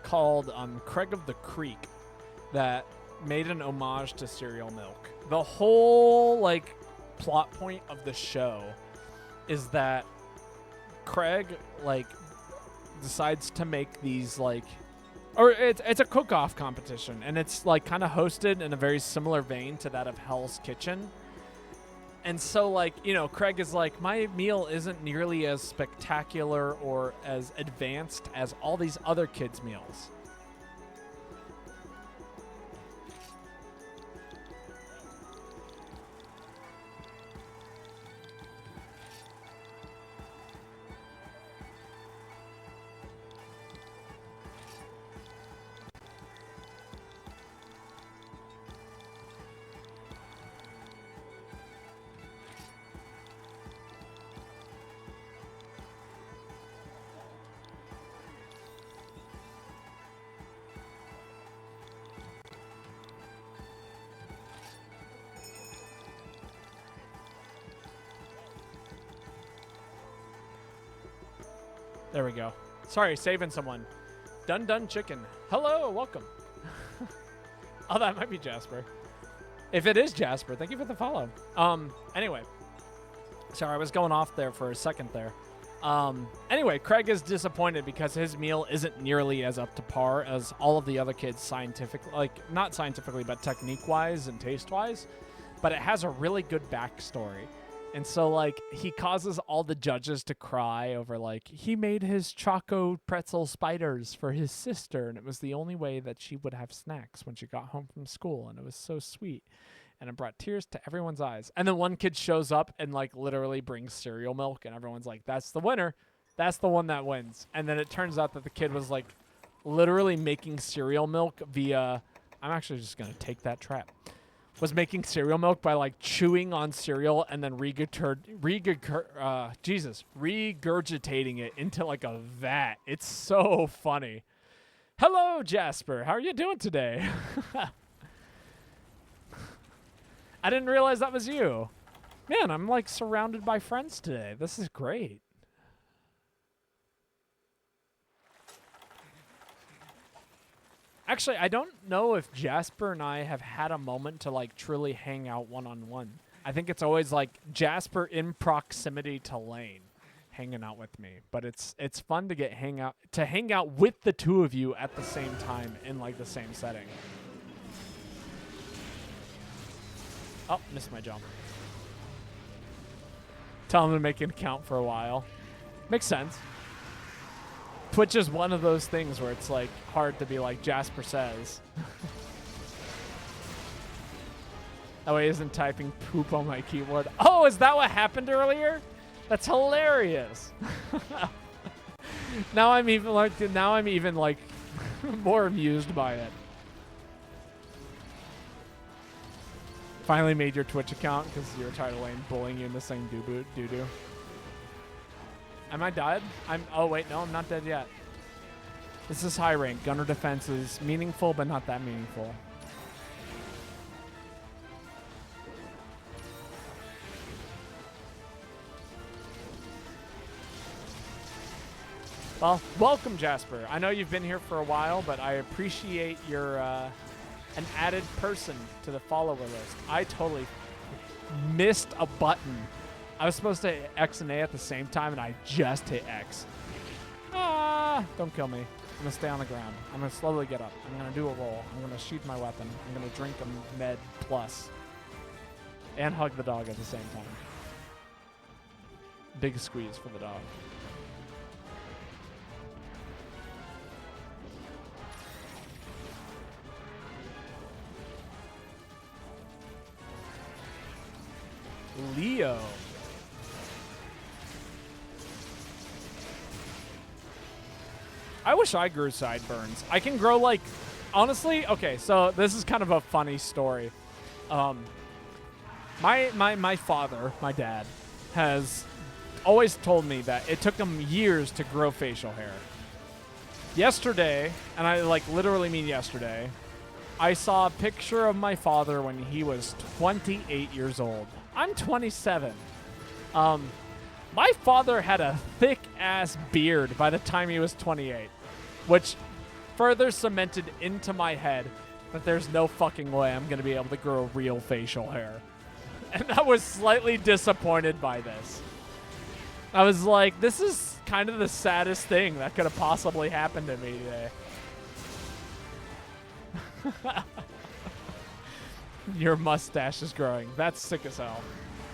Speaker 2: called Craig of the Creek that made an homage to cereal milk. The whole like plot point of the show is that Craig like decides to make these like, or it's a cook-off competition, and it's like kind of hosted in a very similar vein to that of Hell's Kitchen. And so, like, you know, Craig is like, my meal isn't nearly as spectacular or as advanced as all these other kids' meals. There we go. Sorry, saving someone. Dun Dun Chicken. Hello, welcome. Oh, that might be Jasper. If it is Jasper, thank you for the follow. Anyway. Sorry, I was going off there for a second there. Anyway, Craig is disappointed because his meal isn't nearly as up to par as all of the other kids scientifically, like, not scientifically, but technique-wise and taste-wise. But it has a really good backstory. And so, like, he causes all the judges to cry over, like, he made his choco pretzel spiders for his sister, and it was the only way that she would have snacks when she got home from school, and it was so sweet. And it brought tears to everyone's eyes. And then one kid shows up and, like, literally brings cereal milk, and everyone's like, that's the winner. That's the one that wins. And then it turns out that the kid was, like, literally making cereal milk via... I'm actually just going to take that trap. Was making cereal milk by like chewing on cereal and then regurgitating it into like a vat. It's so funny. Hello, Jasper. How are you doing today? I didn't realize that was you. Man, I'm like surrounded by friends today. This is great. Actually, I don't know if Jasper and I have had a moment to like truly hang out one-on-one. I think it's always like Jasper in proximity to Lane hanging out with me. But it's fun to hang out with the two of you at the same time in like the same setting. Oh, missed my jump. Tell him to make an account for a while. Makes sense. Twitch is one of those things where it's like hard to be like Jasper says. That way he isn't typing poop on my keyboard. Oh, is that what happened earlier? That's hilarious. Now I'm even like more amused by it. Finally made your Twitch account because you were tired of Lane bullying you in the same doo-doo. Am I dead? Oh wait, no, I'm not dead yet. This is high rank. Gunner defense is meaningful, but not that meaningful. Well, welcome, Jasper. I know you've been here for a while, but I appreciate your an added person to the follower list. I totally missed a button. I was supposed to hit X and A at the same time, and I just hit X. Ah! Don't kill me. I'm going to stay on the ground. I'm going to slowly get up. I'm going to do a roll. I'm going to sheath my weapon. I'm going to drink a med plus. And hug the dog at the same time. Big squeeze for the dog. Leo. I wish I grew sideburns. I can grow like, honestly, okay, so this is kind of a funny story. My father, my dad, has always told me that it took him years to grow facial hair. Yesterday, and I like literally mean yesterday, I saw a picture of my father when he was 28 years old. I'm 27. My father had a thick-ass beard by the time he was 28, which further cemented into my head that there's no fucking way I'm going to be able to grow real facial hair. And I was slightly disappointed by this. I was like, this is kind of the saddest thing that could have possibly happened to me today. Your mustache is growing. That's sick as hell.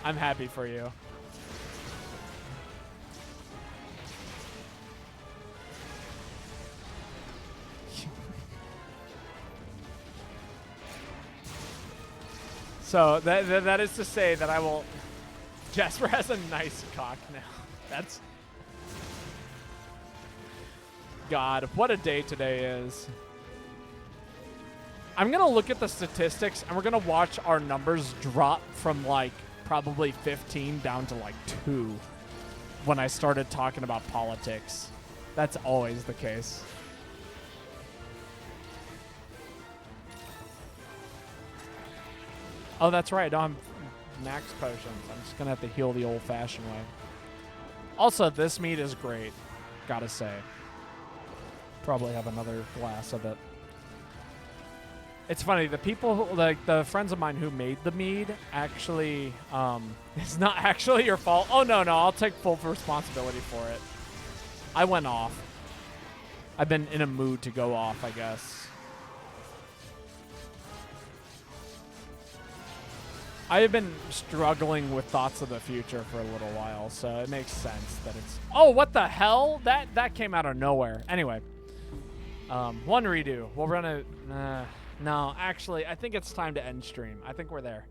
Speaker 2: I'm happy for you. So that is to say that I will... Jasper has a nice cock now. That's... God, what a day today is. I'm going to look at the statistics, and we're going to watch our numbers drop from, like, probably 15 down to, like, 2 when I started talking about politics. That's always the case. Oh, that's right. I don't have max potions. I'm just going to have to heal the old-fashioned way. Also, this meat is great, gotta say. Probably have another glass of it. It's funny, the people, like the friends of mine who made the mead actually, it's not actually your fault. Oh, no, I'll take full responsibility for it. I went off. I've been in a mood to go off, I guess. I have been struggling with thoughts of the future for a little while, so it makes sense that it's... Oh, what the hell? That came out of nowhere. Anyway. One redo. We'll run a... no, actually, I think it's time to end stream. I think we're there.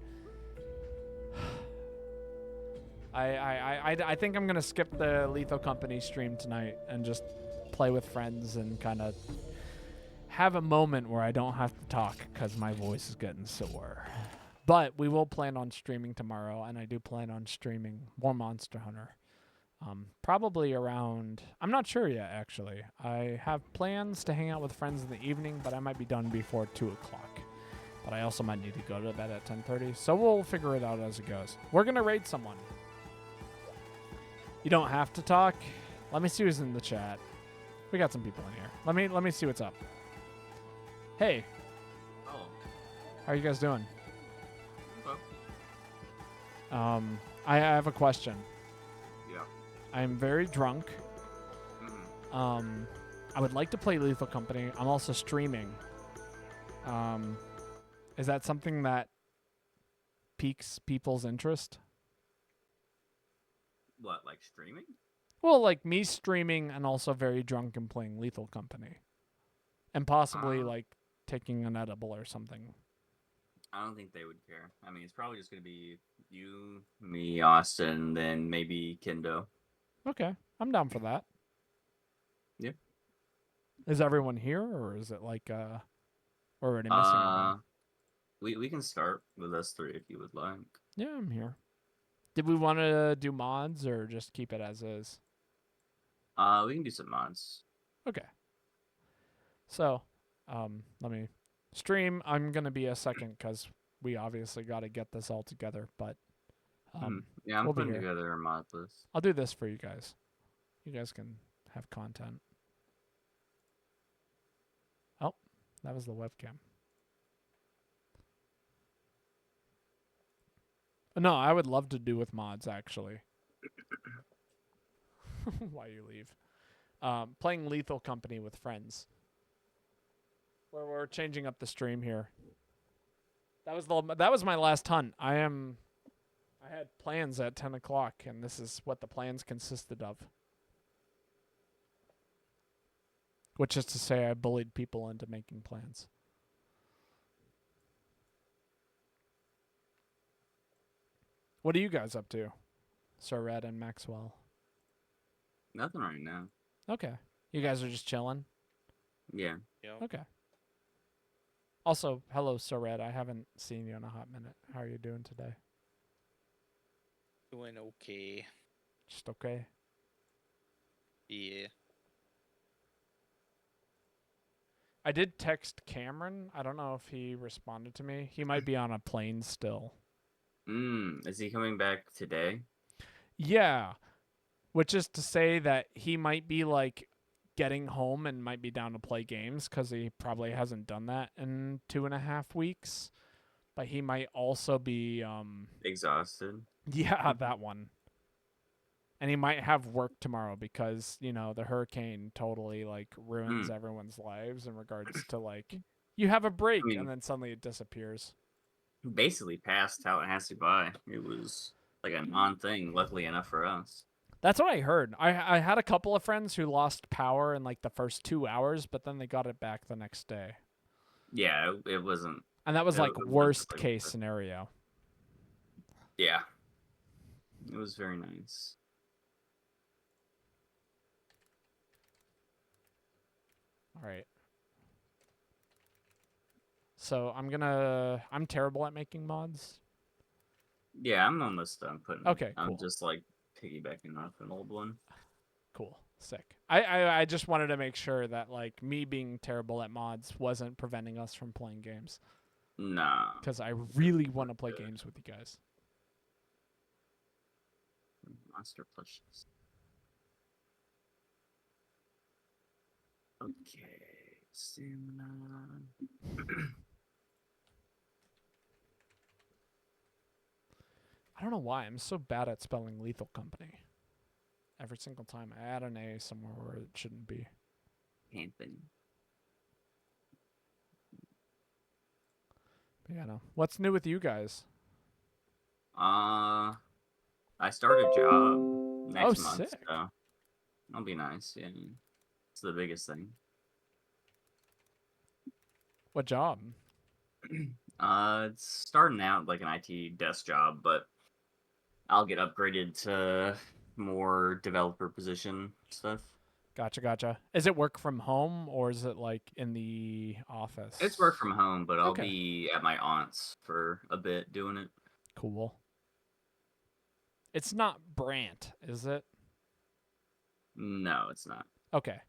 Speaker 2: I think I'm going to skip the Lethal Company stream tonight and just play with friends and kind of have a moment where I don't have to talk because my voice is getting sore. But we will plan on streaming tomorrow, and I do plan on streaming more Monster Hunter. Probably around... I'm not sure yet, actually. I have plans to hang out with friends in the evening, but I might be done before 2 o'clock. But I also might need to go to bed at 10:30, so we'll figure it out as it goes. We're going to raid someone. You don't have to talk. Let me see who's in the chat. We got some people in here. Let me see what's up. Hey,
Speaker 3: Oh,
Speaker 2: how are you guys doing?
Speaker 3: okay.
Speaker 2: I have a question.
Speaker 3: Yeah.
Speaker 2: I'm very drunk.
Speaker 3: Mm-hmm.
Speaker 2: Um, I would like to play Lethal Company. I'm also streaming. Um, is that something that piques people's interest?
Speaker 3: What, like streaming?
Speaker 2: Well, like me streaming and also very drunk and playing Lethal Company, and possibly
Speaker 3: Uh,
Speaker 2: like taking an edible or something.
Speaker 3: I don't think they would care. I mean, it's probably just gonna be you, me, Austin, then maybe Kendo.
Speaker 2: Okay, I'm down for that.
Speaker 3: Yeah.
Speaker 2: Is everyone here, or is it like we're already missing everyone?
Speaker 3: Uh, we can start with us three if you would like.
Speaker 2: Yeah, I'm here. Did we want to do mods or just keep it as is?
Speaker 3: We can do some mods.
Speaker 2: Okay. So, let me stream. I'm gonna be a second because we obviously got to get this all together. But
Speaker 3: Hmm. Yeah, I'm
Speaker 2: we'll be
Speaker 3: putting
Speaker 2: here.
Speaker 3: together a mod list.
Speaker 2: I'll do this for you guys. You guys can have content. Oh, that was the webcam. No, I would love to do with mods actually. Why you leave? Playing Lethal Company with friends. Where we're changing up the stream here. That was my last hunt. I had plans at 10 o'clock, and this is what the plans consisted of. Which is to say, I bullied people into making plans. What are you guys up to, Sir Red and Maxwell?
Speaker 3: Nothing right now.
Speaker 2: Okay, you guys are just chilling.
Speaker 3: Yeah.
Speaker 4: Yep.
Speaker 2: Okay. Also, hello, Sir Red. I haven't seen you in a hot minute. How are you doing today?
Speaker 4: Doing okay.
Speaker 2: Just okay.
Speaker 4: Yeah.
Speaker 2: I did text Cameron. I don't know if he responded to me. He might be on a plane still.
Speaker 3: Is he coming back today?
Speaker 2: Yeah, which is to say that he might be like getting home and might be down to play games because he probably hasn't done that in 2.5 weeks. But he might also be,
Speaker 3: Exhausted.
Speaker 2: yeah, that one. And he might have work tomorrow because, the hurricane totally like ruins
Speaker 3: Mm.
Speaker 2: everyone's lives in regards to like, you have a
Speaker 3: I
Speaker 2: break and
Speaker 3: mean,
Speaker 2: then suddenly it disappears.
Speaker 3: basically passed Tallahassee by. It was like a non-thing, luckily enough for us.
Speaker 2: That's what I heard. I had a couple of friends who lost power in like the first 2 hours, but then they got it back the next day.
Speaker 3: Yeah, it wasn't.
Speaker 2: And that was like
Speaker 3: It wasn't just
Speaker 2: worst
Speaker 3: like
Speaker 2: case scenario.
Speaker 3: yeah, it was very nice.
Speaker 2: All right. So I'm terrible at making mods.
Speaker 3: Yeah, I'm almost done putting.
Speaker 2: Okay,
Speaker 3: I'm
Speaker 2: cool.
Speaker 3: just like piggybacking off an old one.
Speaker 2: Cool. Sick. I just wanted to make sure that like me being terrible at mods wasn't preventing us from playing games.
Speaker 3: Nah.
Speaker 2: Because I really want to play games with you guys.
Speaker 3: Monster plushies. Okay, stamina.
Speaker 2: I don't know why I'm so bad at spelling Lethal Company. Every single time I add an A somewhere where it shouldn't be.
Speaker 3: Camping.
Speaker 2: But yeah, no. What's new with you guys?
Speaker 3: I start a job next month,
Speaker 2: sick.
Speaker 3: so that'll be nice. Yeah, it's the biggest thing.
Speaker 2: What job?
Speaker 3: It's starting out like an IT desk job, but I'll get upgraded to more developer position stuff.
Speaker 2: Gotcha. Is it work from home or is it like in the office?
Speaker 3: It's work from home, but I'll
Speaker 2: Okay.
Speaker 3: be at my aunt's for a bit doing it.
Speaker 2: Cool. It's not Brant, is it?
Speaker 3: No, it's not.
Speaker 2: Okay.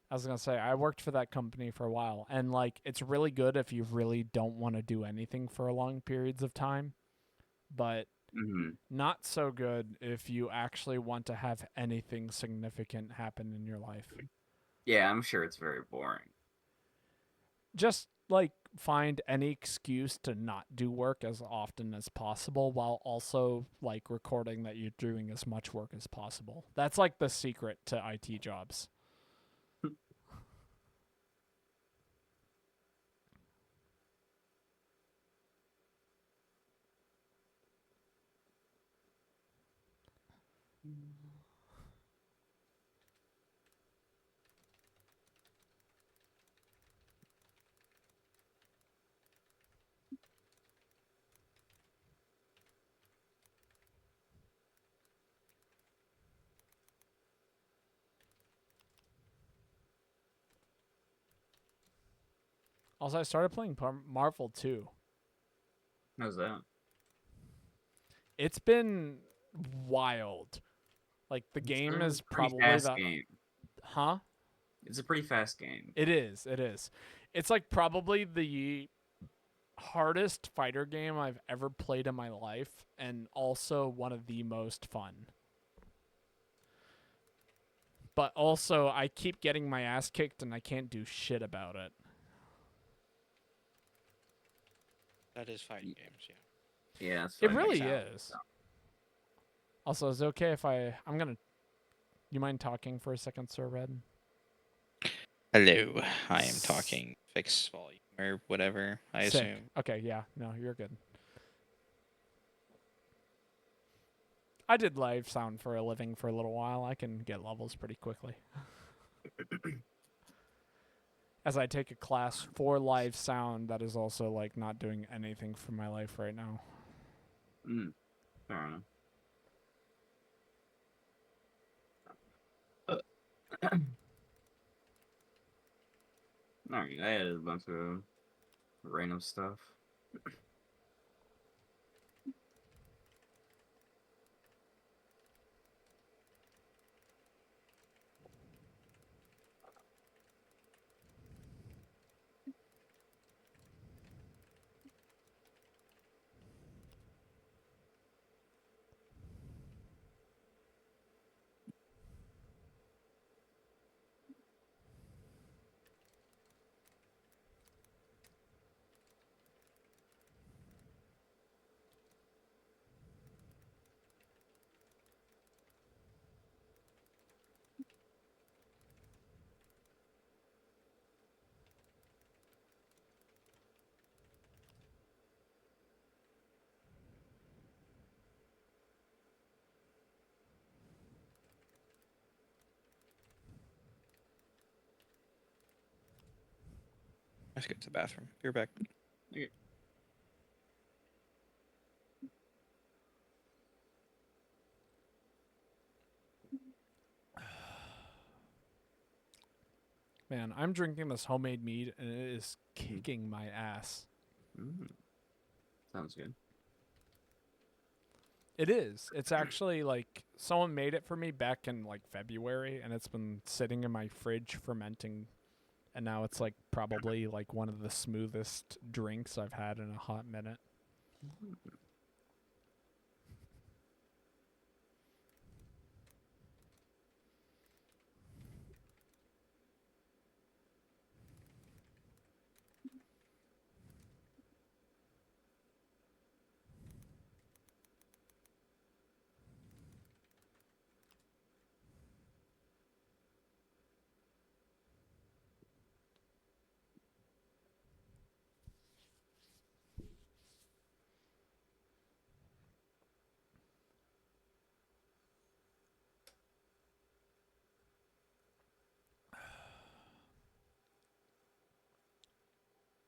Speaker 2: I was going to say, I worked for that company for a while, and like, it's really good if you really don't want to do anything for long periods of time, but not so good if you actually want to have anything significant happen in your life.
Speaker 3: Yeah, I'm sure it's very boring.
Speaker 2: just like find any excuse to not do work as often as possible while also like recording that you're doing as much work as possible. That's like the secret to IT jobs. Also, I started playing Marvel too.
Speaker 3: How's that?
Speaker 2: It's been wild. Like the game
Speaker 3: It's
Speaker 2: is
Speaker 3: a pretty
Speaker 2: probably
Speaker 3: fast
Speaker 2: the
Speaker 3: game.
Speaker 2: huh?
Speaker 3: It's a pretty fast game.
Speaker 2: It is. It is. It's like probably the hardest fighter game I've ever played in my life, and also one of the most fun. But also, I keep getting my ass kicked, and I can't do shit about it.
Speaker 4: That is fighting games, yeah.
Speaker 3: Yeah, that's
Speaker 2: It
Speaker 3: what
Speaker 2: really
Speaker 3: makes
Speaker 2: is. Also, is it okay if I'm gonna? You mind talking for a second, Sir Red?
Speaker 4: Hello, I am talking fixed volume or whatever, I
Speaker 2: Sick.
Speaker 4: assume.
Speaker 2: Okay, yeah. No, you're good. I did live sound for a living for a little while. I can get levels pretty quickly. As I take a class for live sound that is also like not doing anything for my life right now.
Speaker 3: Fair enough. Alright, I had a bunch of random stuff.
Speaker 4: Let's get to the bathroom. You're back.
Speaker 3: Okay.
Speaker 2: Man, I'm drinking this homemade mead and it is kicking my ass.
Speaker 3: Sounds good.
Speaker 2: It is. It's actually like someone made it for me back in like February and it's been sitting in my fridge fermenting and now it's like probably like one of the smoothest drinks I've had in a hot minute.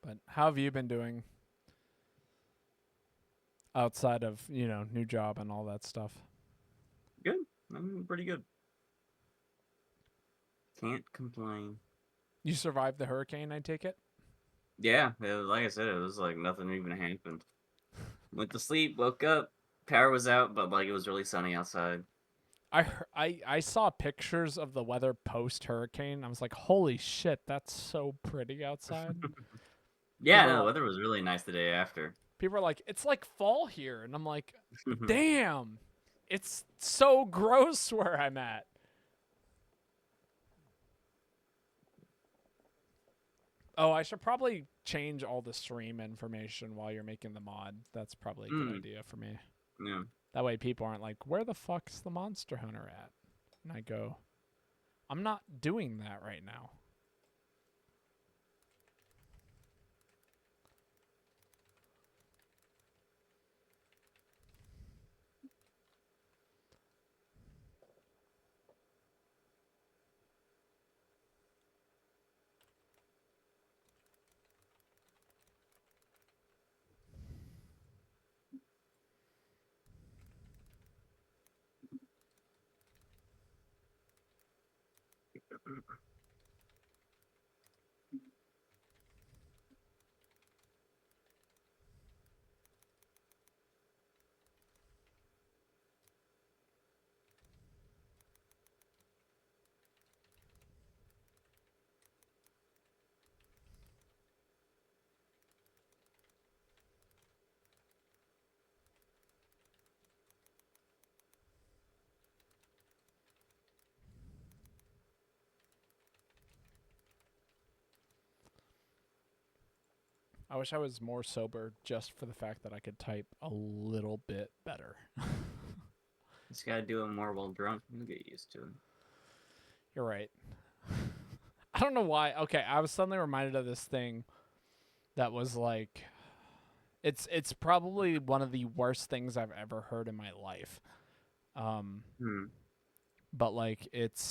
Speaker 2: But how have you been doing outside of, new job and all that stuff?
Speaker 3: Good. I'm pretty good. Can't complain.
Speaker 2: You survived the hurricane, I take it?
Speaker 3: Yeah, like I said, it was like nothing even happened. Went to sleep, woke up, power was out, but like it was really sunny outside.
Speaker 2: I saw pictures of the weather post hurricane. I was like, holy shit, that's so pretty outside.
Speaker 3: Yeah,
Speaker 2: People
Speaker 3: no,
Speaker 2: are
Speaker 3: the
Speaker 2: like,
Speaker 3: weather was really nice the day after.
Speaker 2: people are like, it's like fall here, and I'm like, damn, it's so gross where I'm at. Oh, I should probably change all the stream information while you're making the mod. That's probably a good idea for me.
Speaker 3: Yeah.
Speaker 2: That way people aren't like, where the fuck's the monster hunter at? And I go, I'm not doing that right now. I wish I was more sober just for the fact that I could type a little bit better.
Speaker 3: Just gotta do it more while drunk. You'll get used to it.
Speaker 2: You're right. I don't know why. Okay, I was suddenly reminded of this thing that was like, it's probably one of the worst things I've ever heard in my life.
Speaker 3: Hmm.
Speaker 2: But like it's